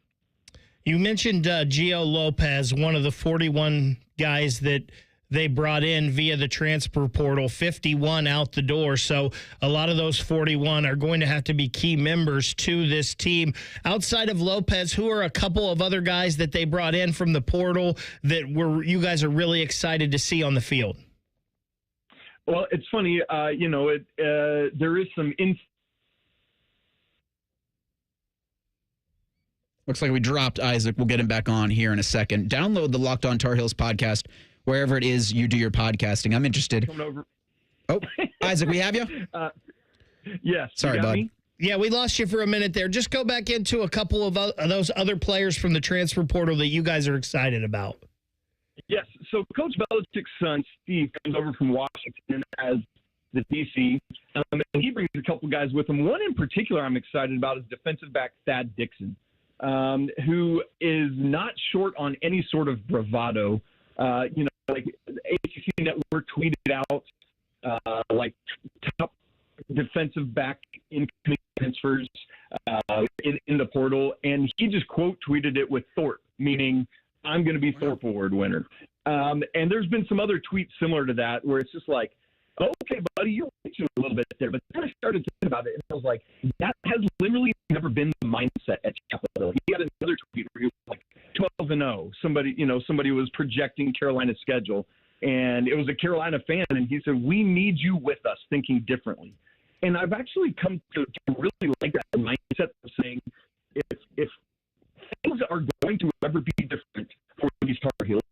You mentioned Gio Lopez, one of the 41 guys that they brought in via the transfer portal, 51 out the door. So a lot of those 41 are going to have to be key members to this team. Outside of Lopez, who are a couple of other guys that they brought in from the portal that you guys are really excited to see on the field? Well, it's funny, there is some Looks like we dropped Isaac. We'll get him back on here in a second. Download the Locked On Tar Heels podcast wherever it is you do your podcasting. I'm interested. Oh, Isaac, we have you? Yes. Sorry, bud. Me? Yeah, we lost you for a minute there. Just go back into a couple of those other players from the transfer portal that you guys are excited about. Yes. So Coach Belichick's son, Steve, comes over from Washington as the DC, and he brings a couple guys with him. One in particular I'm excited about is defensive back Thad Dixon, who is not short on any sort of bravado. Like the ACC Network tweeted out like top defensive back incoming transfers in the portal, and he just quote tweeted it with Thorpe, meaning I'm going to be Thorpe Award winner. And there's been some other tweets similar to that where it's just like, okay, buddy, you're reaching a little bit there. But then I started thinking about it, and I was like, that has literally never been the mindset at Chapel Hill. He had another tweet where he was like 12-0. Somebody was projecting Carolina's schedule, and it was a Carolina fan, and he said, we need you with us thinking differently. And I've actually come to really like that mindset of saying if things are going to ever be different for these Tar Heels,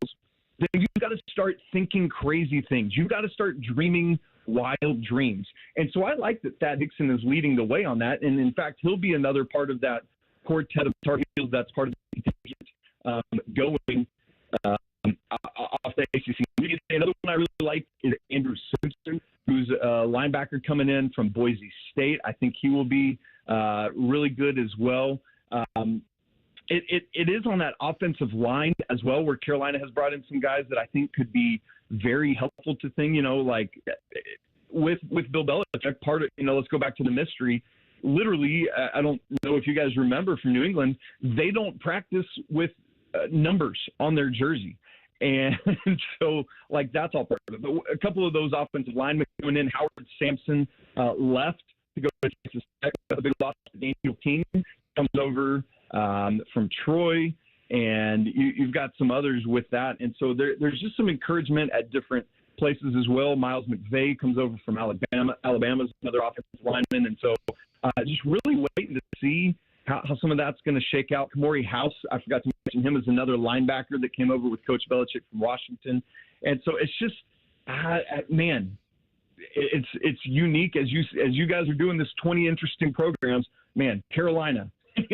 then you've got to start thinking crazy things. You've got to start dreaming wild dreams. And so I like that Thad Dixon is leading the way on that. And, in fact, he'll be another part of that quartet of Tar Heels that's part of the contingent going off the ACC. Another one I really like is Andrew Simpson, who's a linebacker coming in from Boise State. I think he will be really good as well. It is on that offensive line as well, where Carolina has brought in some guys that I think could be very helpful to thing, like with Bill Belichick, part of, let's go back to the mystery. Literally, I don't know if you guys remember from New England, they don't practice with numbers on their jersey. And so, that's all part of it. But a couple of those offensive linemen coming in, Howard Sampson left to go to Texas Tech. A big loss to Daniel King comes over from Troy, and you've got some others with that. And so there's just some encouragement at different places as well. Miles McVay comes over from Alabama. Alabama's another offensive lineman. And so just really waiting to see how some of that's going to shake out. Kamori House, I forgot to mention him, as another linebacker that came over with Coach Belichick from Washington. And so it's just, man, it's unique as you guys are doing this 20 interesting programs. Man, Carolina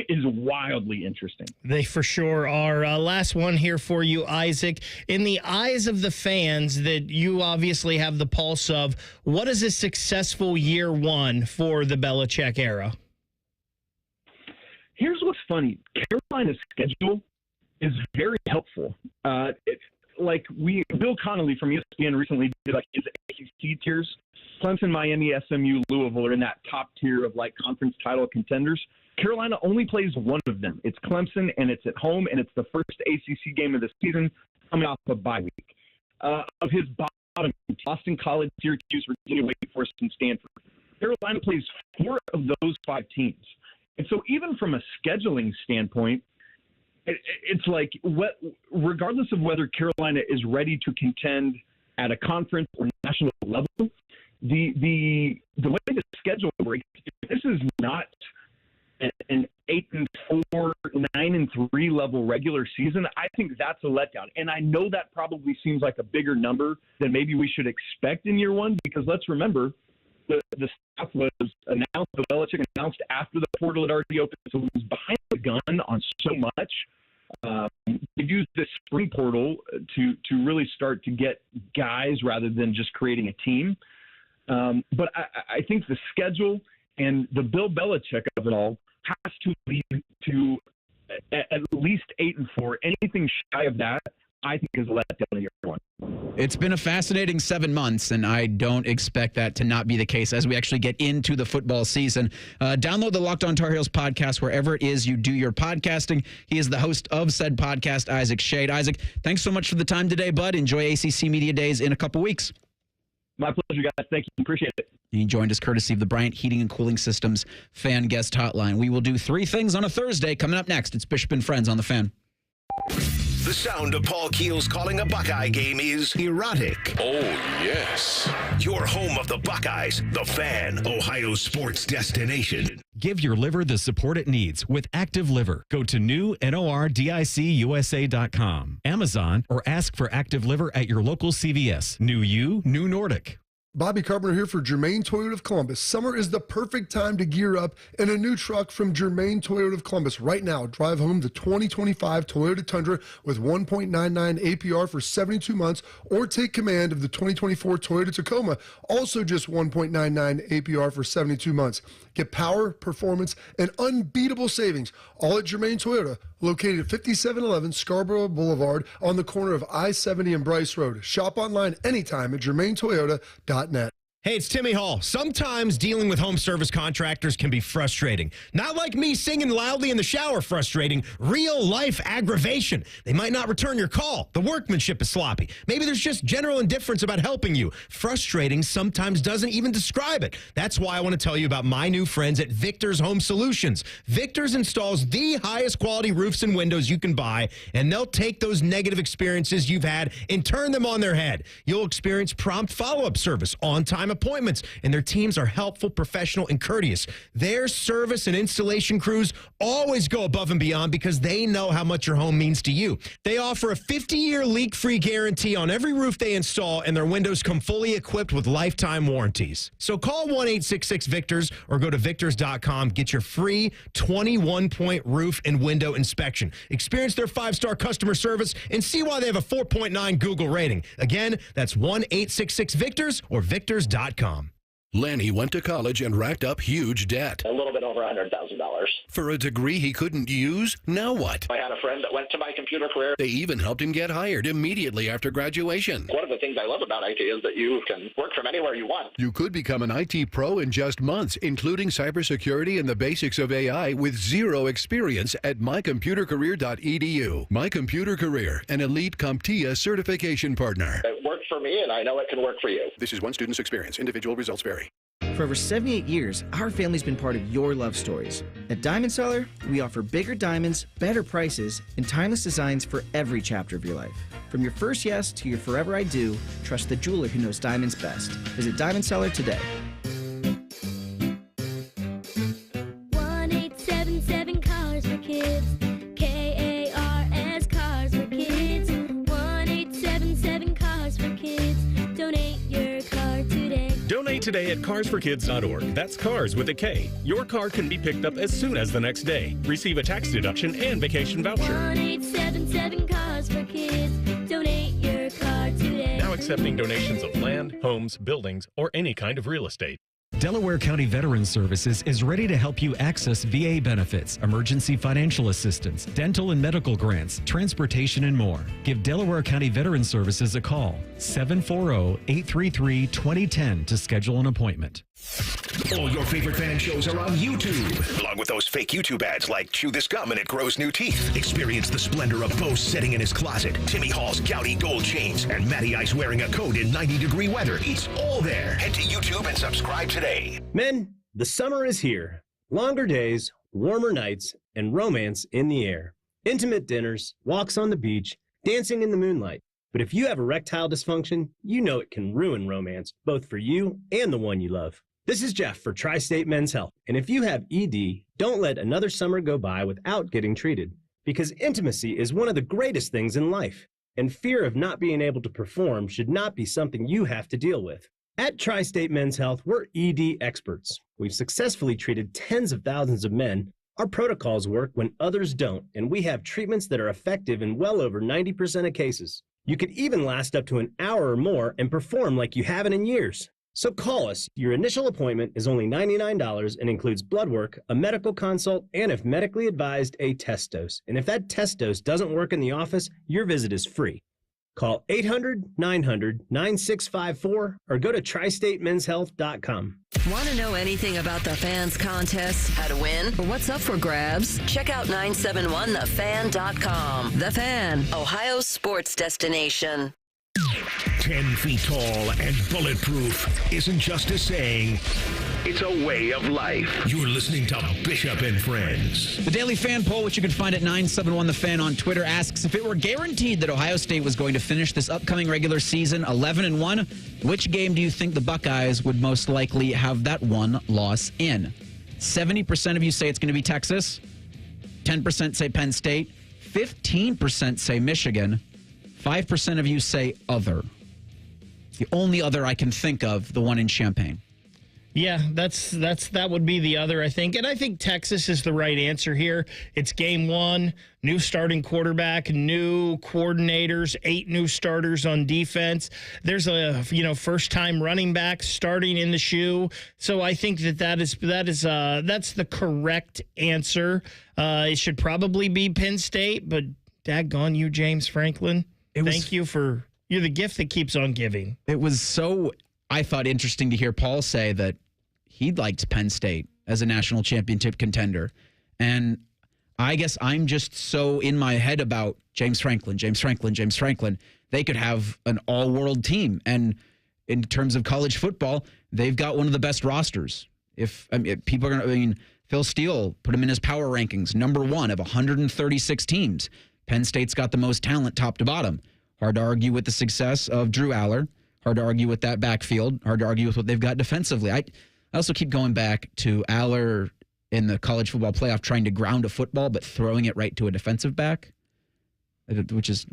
is wildly interesting. They for sure are. Last one here for you, Isaac. In the eyes of the fans that you obviously have the pulse of, what is a successful year one for the Belichick era? Here's what's funny. Carolina's schedule is very helpful. Bill Connolly from ESPN recently did his ACC tiers. Clemson, Miami, SMU, Louisville are in that top tier of conference title contenders. Carolina only plays one of them. It's Clemson, and it's at home, and it's the first ACC game of the season coming off a bye week. Of his bottom, Boston College, Syracuse, Virginia, Wake Forest, and Stanford. Carolina plays 4 of those 5 teams. And so even from a scheduling standpoint, it's regardless of whether Carolina is ready to contend at a conference or national level, the way the schedule breaks, this is not an 8-4, 9-3 level regular season. I think that's a letdown. And I know that probably seems like a bigger number than maybe we should expect in year one, because let's remember, the staff was announced, the Belichick announced after the portal had already opened, so it was behind the gun on so much. They've used the spring portal to really start to get guys rather than just creating a team. But I think the schedule and the Bill Belichick of it all has to lead to at least 8-4. Anything shy of that, I think, is a letdown in year one. It's been a fascinating 7 months, and I don't expect that to not be the case as we actually get into the football season. Download the Locked On Tar Heels podcast wherever it is you do your podcasting. He is the host of said podcast, Isaac Schade. Isaac, thanks so much for the time today, bud. Enjoy ACC Media Days in a couple weeks. My pleasure, guys. Thank you. Appreciate it. He joined us courtesy of the Bryant Heating and Cooling Systems Fan Guest Hotline. We will do 3 things on a Thursday. Coming up next, it's Bishop and Friends on the Fan. The sound of Paul Keels calling a Buckeye game is erotic. Oh, yes. Your home of the Buckeyes, the Fan, Ohio sports destination. Give your liver the support it needs with Active Liver. Go to nordiciusa.com, Amazon, or ask for Active Liver at your local CVS. New you, new Nordic. Bobby Carpenter here for Germain Toyota of Columbus. Summer is the perfect time to gear up in a new truck from Germain Toyota of Columbus. Right now, drive home the 2025 Toyota Tundra with 1.99 APR for 72 months, or take command of the 2024 Toyota Tacoma, also just 1.99 APR for 72 months. Get power, performance, and unbeatable savings, all at Germain Toyota, located at 5711 Scarborough Boulevard on the corner of I-70 and Bryce Road. Shop online anytime at germaintoyota.net. Hey, it's Timmy Hall. Sometimes dealing with home service contractors can be frustrating. Not like me singing loudly in the shower frustrating, real-life aggravation. They might not return your call. The workmanship is sloppy. Maybe there's just general indifference about helping you. Frustrating sometimes doesn't even describe it. That's why I want to tell you about my new friends at Victor's Home Solutions. Victor's installs the highest quality roofs and windows you can buy, and they'll take those negative experiences you've had and turn them on their head. You'll experience prompt follow-up service, on-time appointments, and their teams are helpful, professional, and courteous. Their service and installation crews always go above and beyond because they know how much your home means to you. They offer a 50-year leak-free guarantee on every roof they install, and their windows come fully equipped with lifetime warranties. So call 1-866-VICTORS or go to victors.com. Get your free 21-point roof and window inspection. Experience their 5-star customer service and see why they have a 4.9 Google rating. Again, that's 1-866-VICTORS or victors.com. Lanny went to college and racked up huge debt. A little bit over $100,000. For a degree he couldn't use, now what? I had a friend that went to my computer career. They even helped him get hired immediately after graduation. One of the things I love about IT is that you can work from anywhere you want. You could become an IT pro in just months, including cybersecurity and the basics of AI with zero experience at mycomputercareer.edu. My Computer Career, an elite CompTIA certification partner. It worked for me, and I know it can work for you. This is one student's experience. Individual results vary. For over 78 years, our family's been part of your love stories. At Diamond Seller, we offer bigger diamonds, better prices, and timeless designs for every chapter of your life. From your first yes to your forever I do, trust the jeweler who knows diamonds best. Visit Diamond Seller today. 1-877 Cars for Kids. KARS Cars for Kids. 1-877 Cars for Kids. Donate your car today. Donate today at carsforkids.org. That's cars with a K. Your car can be picked up as soon as the next day. Receive a tax deduction and vacation voucher. 1-877 Cars for Kids. Donate your car today. Now accepting donations of land, homes, buildings, or any kind of real estate. Delaware County Veterans Services is ready to help you access VA benefits, emergency financial assistance, dental and medical grants, transportation, and more. Give Delaware County Veterans Services a call, 740-833-2010 to schedule an appointment. All your favorite fan shows are on YouTube, along with those fake YouTube ads like Chew This Gum and It Grows New Teeth. Experience the splendor of Bo sitting in his closet, Timmy Hall's gouty gold chains, and Matty Ice wearing a coat in 90-degree weather. It's all there. Head to YouTube and subscribe today. Men, the summer is here. Longer days, warmer nights, and romance in the air. Intimate dinners, walks on the beach, dancing in the moonlight. But if you have erectile dysfunction, you know it can ruin romance, both for you and the one you love. This is Jeff for Tri-State Men's Health. And if you have ED, don't let another summer go by without getting treated. Because intimacy is one of the greatest things in life. And fear of not being able to perform should not be something you have to deal with. At Tri-State Men's Health, we're ED experts. We've successfully treated tens of thousands of men. Our protocols work when others don't, and we have treatments that are effective in well over 90% of cases. You could even last up to an hour or more and perform like you haven't in years. So call us. Your initial appointment is only $99 and includes blood work, a medical consult, and if medically advised, a test dose. And if that test dose doesn't work in the office, your visit is free. Call 800-900-9654 or go to tristatemenshealth.com. Want to know anything about the Fans contest, how to win, or what's up for grabs? Check out 971thefan.com. The Fan, Ohio's sports destination. 10 feet tall and bulletproof isn't just a saying, it's a way of life. You're listening to Bishop and Friends. The Daily Fan Poll, which you can find at 971 The Fan on Twitter, asks if it were guaranteed that Ohio State was going to finish this upcoming regular season 11-1, which game do you think the Buckeyes would most likely have that one loss in? 70% of you say it's going to be Texas. 10% say Penn State. 15% say Michigan. 5% of you say other. The only other I can think of, the one in Champaign. Yeah, that would be the other, I think. And I think Texas is the right answer here. It's game one, new starting quarterback, new coordinators, 8 new starters on defense. There's a first-time running back starting in the shoe. So I think that's the correct answer. It should probably be Penn State, but daggone you, James Franklin. Thank you you're the gift that keeps on giving. It was so, I thought, interesting to hear Paul say that he liked Penn State as a national championship contender. And I guess I'm just so in my head about James Franklin. They could have an all-world team. And in terms of college football, they've got one of the best rosters. People are going to, Phil Steele put him in his power rankings, number 1 of 136 teams. Penn State's got the most talent top to bottom. Hard to argue with the success of Drew Aller. Hard to argue with that backfield. Hard to argue with what they've got defensively. I also keep going back to Aller in the college football playoff trying to ground a football but throwing it right to a defensive back, which is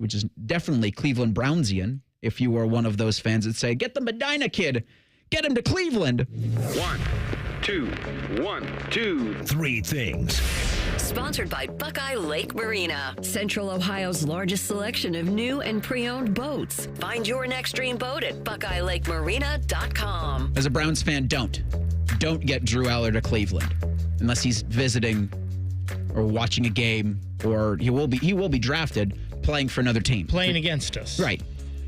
definitely Cleveland Brownsian. If you were one of those fans that say, get the Medina kid, get him to Cleveland. 1, 2, 1, 2, 3 things. Sponsored by Buckeye Lake Marina, Central Ohio's largest selection of new and pre-owned boats. Find your next dream boat at BuckeyeLakeMarina.com. As a Browns fan, don't get Drew Aller to Cleveland unless he's visiting or watching a game, or he will be drafted playing for another team. Playing against us. Right.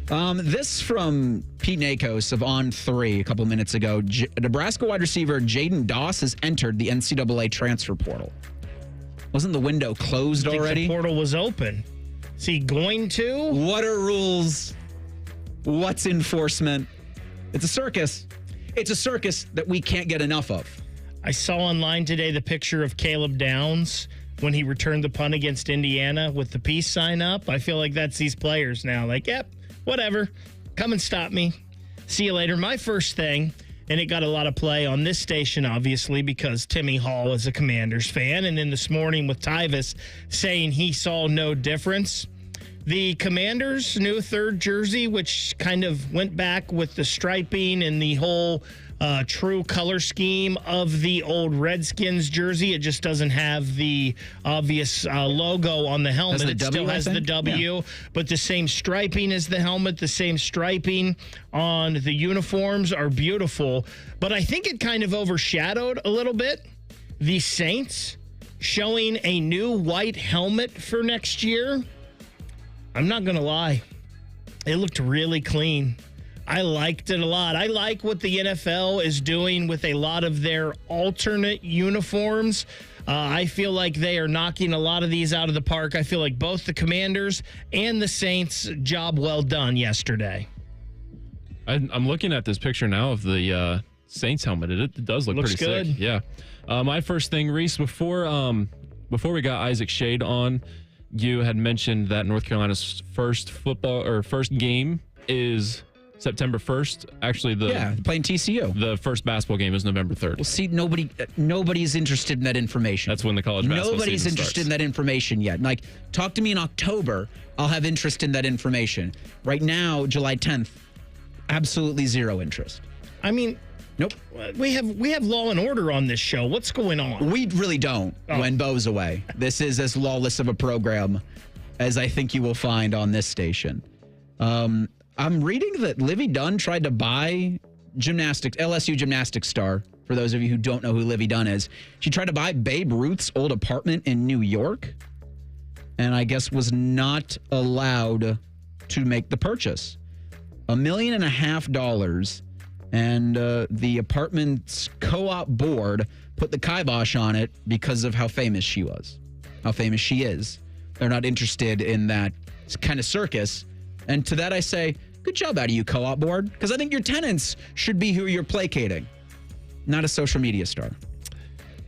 This from Pete Nakos of On 3 a couple minutes ago. Nebraska wide receiver Jaden Doss has entered the NCAA transfer portal. Wasn't the window closed already? The portal was open. Is he going to? What are rules? What's enforcement? It's a circus. It's a circus that we can't get enough of. I saw online today the picture of Caleb Downs when he returned the punt against Indiana with the peace sign up. I feel like that's these players now. Like, yep, whatever. Come and stop me. See you later. My first thing, and it got a lot of play on this station, obviously, because Timmy Hall is a Commanders fan. And then this morning with Tyvis saying he saw no difference. The Commanders' new third jersey, which kind of went back with the striping and the whole true color scheme of the old Redskins jersey. It just doesn't have the obvious logo on the helmet. It still has the W, but the same striping as the helmet, the same striping on the uniforms are beautiful. But I think it kind of overshadowed a little bit the Saints showing a new white helmet for next year. I'm not going to lie. It looked really clean. I liked it a lot. I like what the NFL is doing with a lot of their alternate uniforms. I feel like they are knocking a lot of these out of the park. I feel like both the Commanders and the Saints, job well done yesterday. I'm looking at this picture now of the Saints helmet. It does look pretty good. Sick. Yeah. My first thing, Reese, before we got Isaac Schade on, you had mentioned that North Carolina's first game is September 1st. Actually, playing TCU. The first basketball game is November 3rd. Well, see, nobody's interested in that information. That's when the college basketball Nobody's season interested starts. in that information yet. Like, talk to me in October. I'll have interest in that information. Right now, July 10th, absolutely zero interest. I mean, nope. We have law and order on this show. What's going on? We really don't when Bo's away. This is as lawless of a program as I think you will find on this station. I'm reading that Livy Dunn tried to buy LSU gymnastics star. For those of you who don't know who Livy Dunn is, she tried to buy Babe Ruth's old apartment in New York, and I guess was not allowed to make the purchase. $1.5 million, and the apartment's co-op board put the kibosh on it because of how famous she is. They're not interested in that kind of circus. And to that I say, good job out of you, co-op board, because I think your tenants should be who you're placating, not a social media star.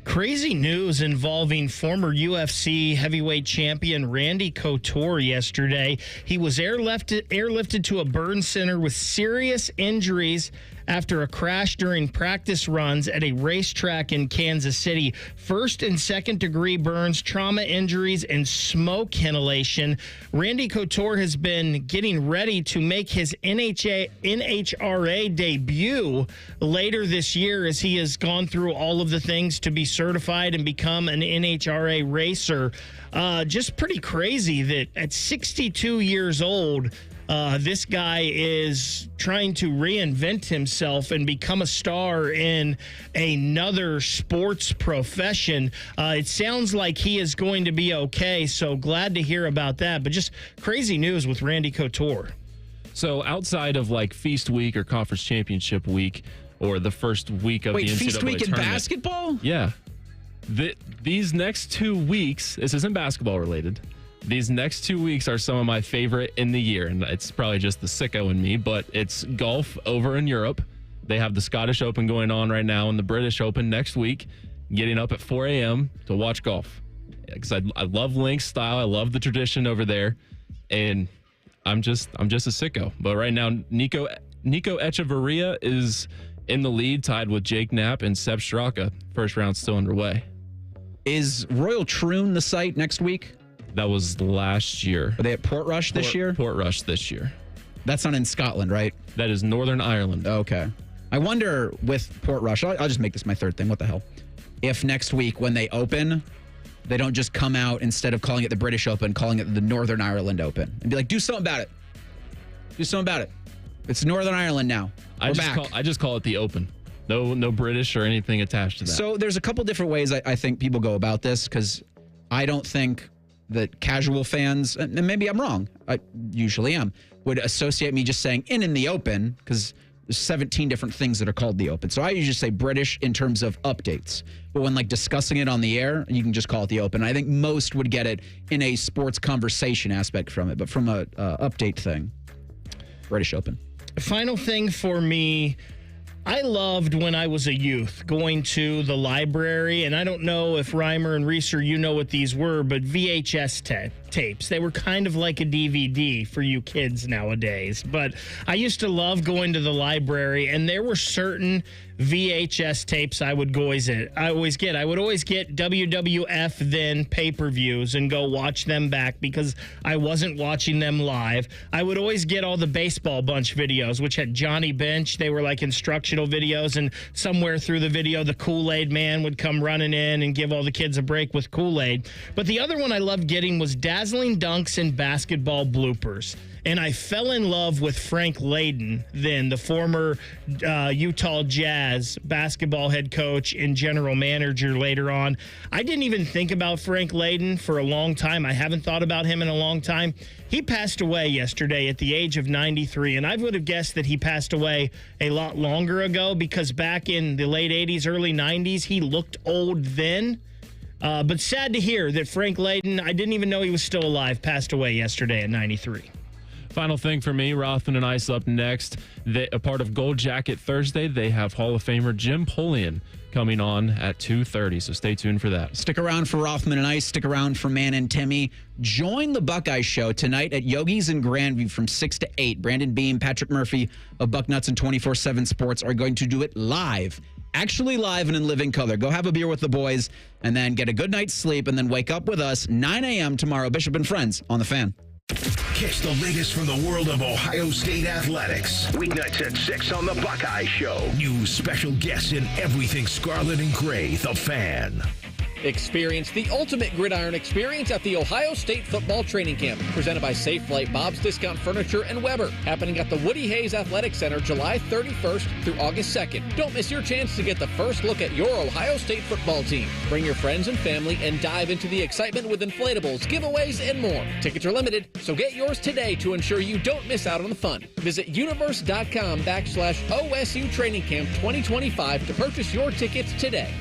Crazy news involving former UFC heavyweight champion Randy Couture yesterday. He was airlifted to a burn center with serious injuries after a crash during practice runs at a racetrack in Kansas City. First and second degree burns, trauma injuries, and smoke inhalation. Randy Couture has been getting ready to make his NHRA debut later this year as he has gone through all of the things to be certified and become an NHRA racer. Just pretty crazy that at 62 years old, this guy is trying to reinvent himself and become a star in another sports profession. It sounds like he is going to be okay, so glad to hear about that. But just crazy news with Randy Couture. So outside of like Feast Week or Conference Championship Week or the first week of the NCAA Feast Week in tournament, basketball? Yeah. These next 2 weeks, this isn't basketball related. These next 2 weeks are some of my favorite in the year, and it's probably just the sicko in me, but it's golf over in Europe. They have the Scottish Open going on right now and the British Open next week. Getting up at 4 a.m. to watch golf. Because I love links style. I love the tradition over there, and I'm just a sicko. But right now, Nico Echeverria is in the lead, tied with Jake Knapp and Seb Straka. First round still underway. Is Royal Troon the site next week? That was last year. Are they at Portrush this year? Portrush this year. That's not in Scotland, right? That is Northern Ireland. Okay. I wonder with Portrush, I'll just make this my third thing. What the hell? If next week when they open, they don't just come out, instead of calling it the British Open, calling it the Northern Ireland Open. And be like, do something about it. Do something about it. It's Northern Ireland now. I just call it the Open. No British or anything attached to that. So there's a couple different ways I think people go about this, because I don't think that casual fans, and maybe I'm wrong, I usually am, would associate me just saying in the Open, because there's 17 different things that are called the Open. So I usually say British in terms of updates. But when like discussing it on the air, you can just call it the Open. I think most would get it in a sports conversation aspect from it. But from a update thing, British Open. Final thing for me, I loved when I was a youth going to the library, and I don't know if Reimer and Reeser, you know what these were, but VHS tapes. They were kind of like a DVD for you kids nowadays. But I used to love going to the library, and there were certain VHS tapes I would always get. I would always get WWF then pay-per-views and go watch them back because I wasn't watching them live. I would always get all the Baseball Bunch videos, which had Johnny Bench. They were like instructional videos, and somewhere through the video, the Kool-Aid man would come running in and give all the kids a break with Kool-Aid. But the other one I loved getting was Dazzling Dunks and Basketball Bloopers. And I fell in love with Frank Layden, then the former Utah Jazz basketball head coach and general manager later on. I didn't even think about Frank Layden for a long time. I haven't thought about him in a long time. He passed away yesterday at the age of 93, and I would have guessed that he passed away a lot longer ago, because back in the late 80s, early 90s, he looked old then. But sad to hear that Frank Layden, I didn't even know he was still alive, passed away yesterday at 93. Final thing for me, Rothman and Ice up next. A part of Gold Jacket Thursday, they have Hall of Famer Jim Polian coming on at 2:30, so stay tuned for that. Stick around for Rothman and Ice. Stick around for Man and Timmy. Join the Buckeye Show tonight at Yogi's in Grandview from 6 to 8. Brandon Beam, Patrick Murphy of Bucknuts and 24/7 Sports are going to do it live. Actually live and in living color. Go have a beer with the boys and then get a good night's sleep and then wake up with us 9 a.m. tomorrow. Bishop and Friends on The Fan. Catch the latest from the world of Ohio State athletics. Weeknights at 6 on The Buckeye Show. News, special guests, and everything scarlet and gray. The Fan. Experience the ultimate gridiron experience at the Ohio State Football Training Camp, presented by Safe Flight, Bob's Discount Furniture, and Weber, happening at the Woody Hayes Athletic Center July 31st through August 2nd. Don't miss your chance to get the first look at your Ohio State football team. Bring your friends and family and dive into the excitement with inflatables, giveaways, and more. Tickets are limited, so get yours today to ensure you don't miss out on the fun. Visit universe.com/OSU Training Camp 2025 to purchase your tickets today.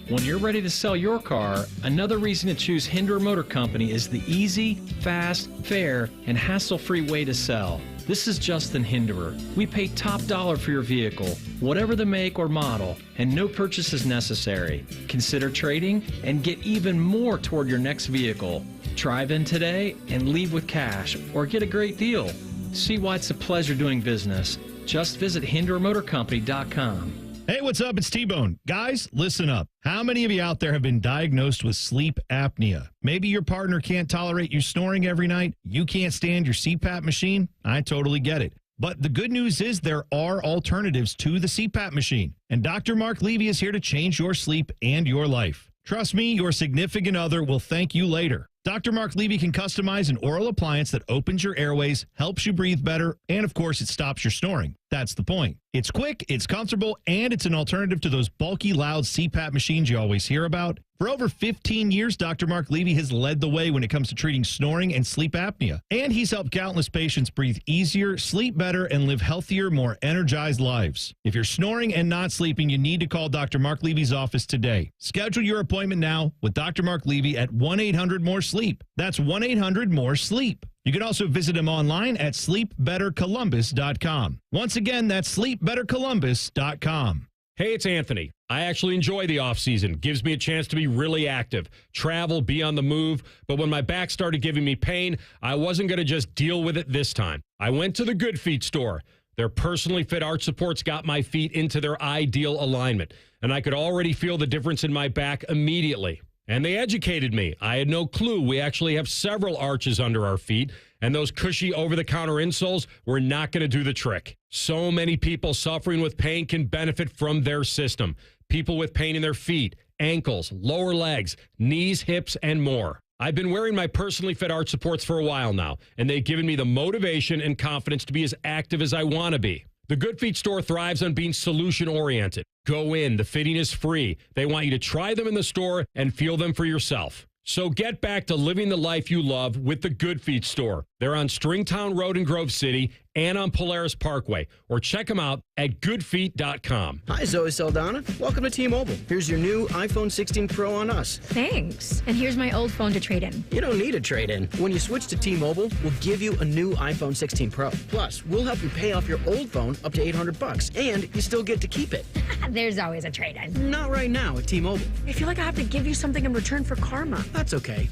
When you're ready to sell your car, another reason to choose Hinderer Motor Company is the easy, fast, fair, and hassle-free way to sell. This is Justin Hinderer. We pay top dollar for your vehicle, whatever the make or model, and no purchase is necessary. Consider trading and get even more toward your next vehicle. Drive in today and leave with cash, or get a great deal. See why it's a pleasure doing business. Just visit HinderMotorCompany.com. Hey, what's up? It's T-Bone. Guys, listen up. How many of you out there have been diagnosed with sleep apnea? Maybe your partner can't tolerate you snoring every night. You can't stand your CPAP machine. I totally get it. But the good news is there are alternatives to the CPAP machine. And Dr. Mark Levy is here to change your sleep and your life. Trust me, your significant other will thank you later. Dr. Mark Levy can customize an oral appliance that opens your airways, helps you breathe better, and of course, it stops your snoring. That's the point. It's quick, it's comfortable, and it's an alternative to those bulky, loud CPAP machines you always hear about. For over 15 years, Dr. Mark Levy has led the way when it comes to treating snoring and sleep apnea. And he's helped countless patients breathe easier, sleep better, and live healthier, more energized lives. If you're snoring and not sleeping, you need to call Dr. Mark Levy's office today. Schedule your appointment now with Dr. Mark Levy at 1-800-MORE-SLEEP. That's 1-800-MORE-SLEEP. You can also visit him online at sleepbettercolumbus.com. Once again, that's sleepbettercolumbus.com. Hey, it's Anthony. I actually enjoy the off-season. Gives me a chance to be really active, travel, be on the move. But when my back started giving me pain, I wasn't going to just deal with it this time. I went to the Good Feet store. Their personally fit arch supports got my feet into their ideal alignment, and I could already feel the difference in my back immediately. And they educated me. I had no clue we actually have several arches under our feet, and those cushy over-the-counter insoles were not going to do the trick. So many people suffering with pain can benefit from their system. People with pain in their feet, ankles, lower legs, knees, hips, and more. I've been wearing my personally fit arch supports for a while now, and they've given me the motivation and confidence to be as active as I want to be. The Good Feet store thrives on being solution-oriented. Go in. The fitting is free. They want you to try them in the store and feel them for yourself. So get back to living the life you love with the Good Feet store. They're on Stringtown Road in Grove City and on Polaris Parkway. Or check them out at goodfeet.com. Hi, Zoe Saldana. Welcome to T-Mobile. Here's your new iPhone 16 Pro on us. Thanks. And here's my old phone to trade in. You don't need a trade-in. When you switch to T-Mobile, we'll give you a new iPhone 16 Pro. Plus, we'll help you pay off your old phone up to $800, and you still get to keep it. There's always a trade-in. Not right now at T-Mobile. I feel like I have to give you something in return for karma. That's okay.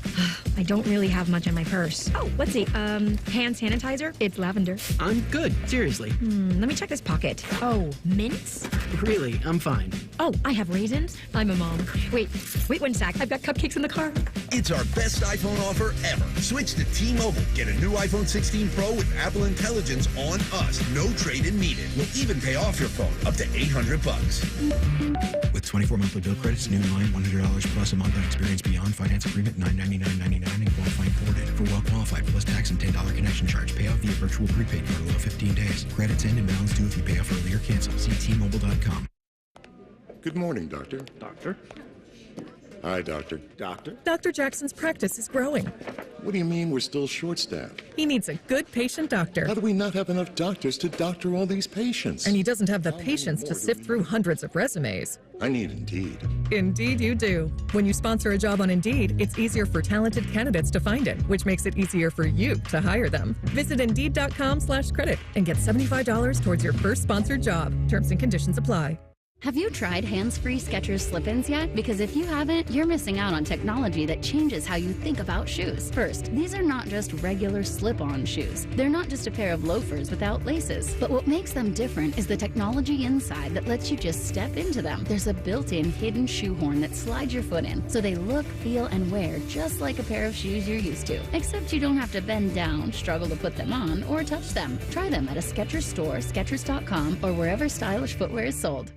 I don't really have much in my purse. Oh, let's see. Hand sanitizer. It's lavender. I'm good. Seriously. Let me check this pocket. Oh, mints? Really, I'm fine. Oh, I have raisins. I'm a mom. Wait 1 sec. I've got cupcakes in the car. It's our best iPhone offer ever. Switch to T-Mobile. Get a new iPhone 16 Pro with Apple Intelligence on us. No trade-in needed. We'll even pay off your phone up to $800. With 24 monthly bill credits, new line $100 plus a month on experience beyond finance agreement $999.99 and qualifying forwarded. For well qualified plus tax and $10 connection charge. Payout via virtual prepaid card below 15 days. Credits end and balance due if you pay off early or cancel. See T-Mobile.com. Good morning, Doctor. Doctor? Hi, Doctor. Doctor? Dr. Jackson's practice is growing. What do you mean we're still short-staffed? He needs a good patient doctor. How do we not have enough doctors to doctor all these patients? And he doesn't have the patience to sift through hundreds of resumes. I need Indeed. Indeed you do. When you sponsor a job on Indeed, it's easier for talented candidates to find it, which makes it easier for you to hire them. Visit Indeed.com/credit and get $75 towards your first sponsored job. Terms and conditions apply. Have you tried hands-free Skechers slip-ins yet? Because if you haven't, you're missing out on technology that changes how you think about shoes. First, these are not just regular slip-on shoes. They're not just a pair of loafers without laces. But what makes them different is the technology inside that lets you just step into them. There's a built-in hidden shoehorn that slides your foot in, so they look, feel, and wear just like a pair of shoes you're used to. Except you don't have to bend down, struggle to put them on, or touch them. Try them at a Skechers store, Skechers.com, or wherever stylish footwear is sold.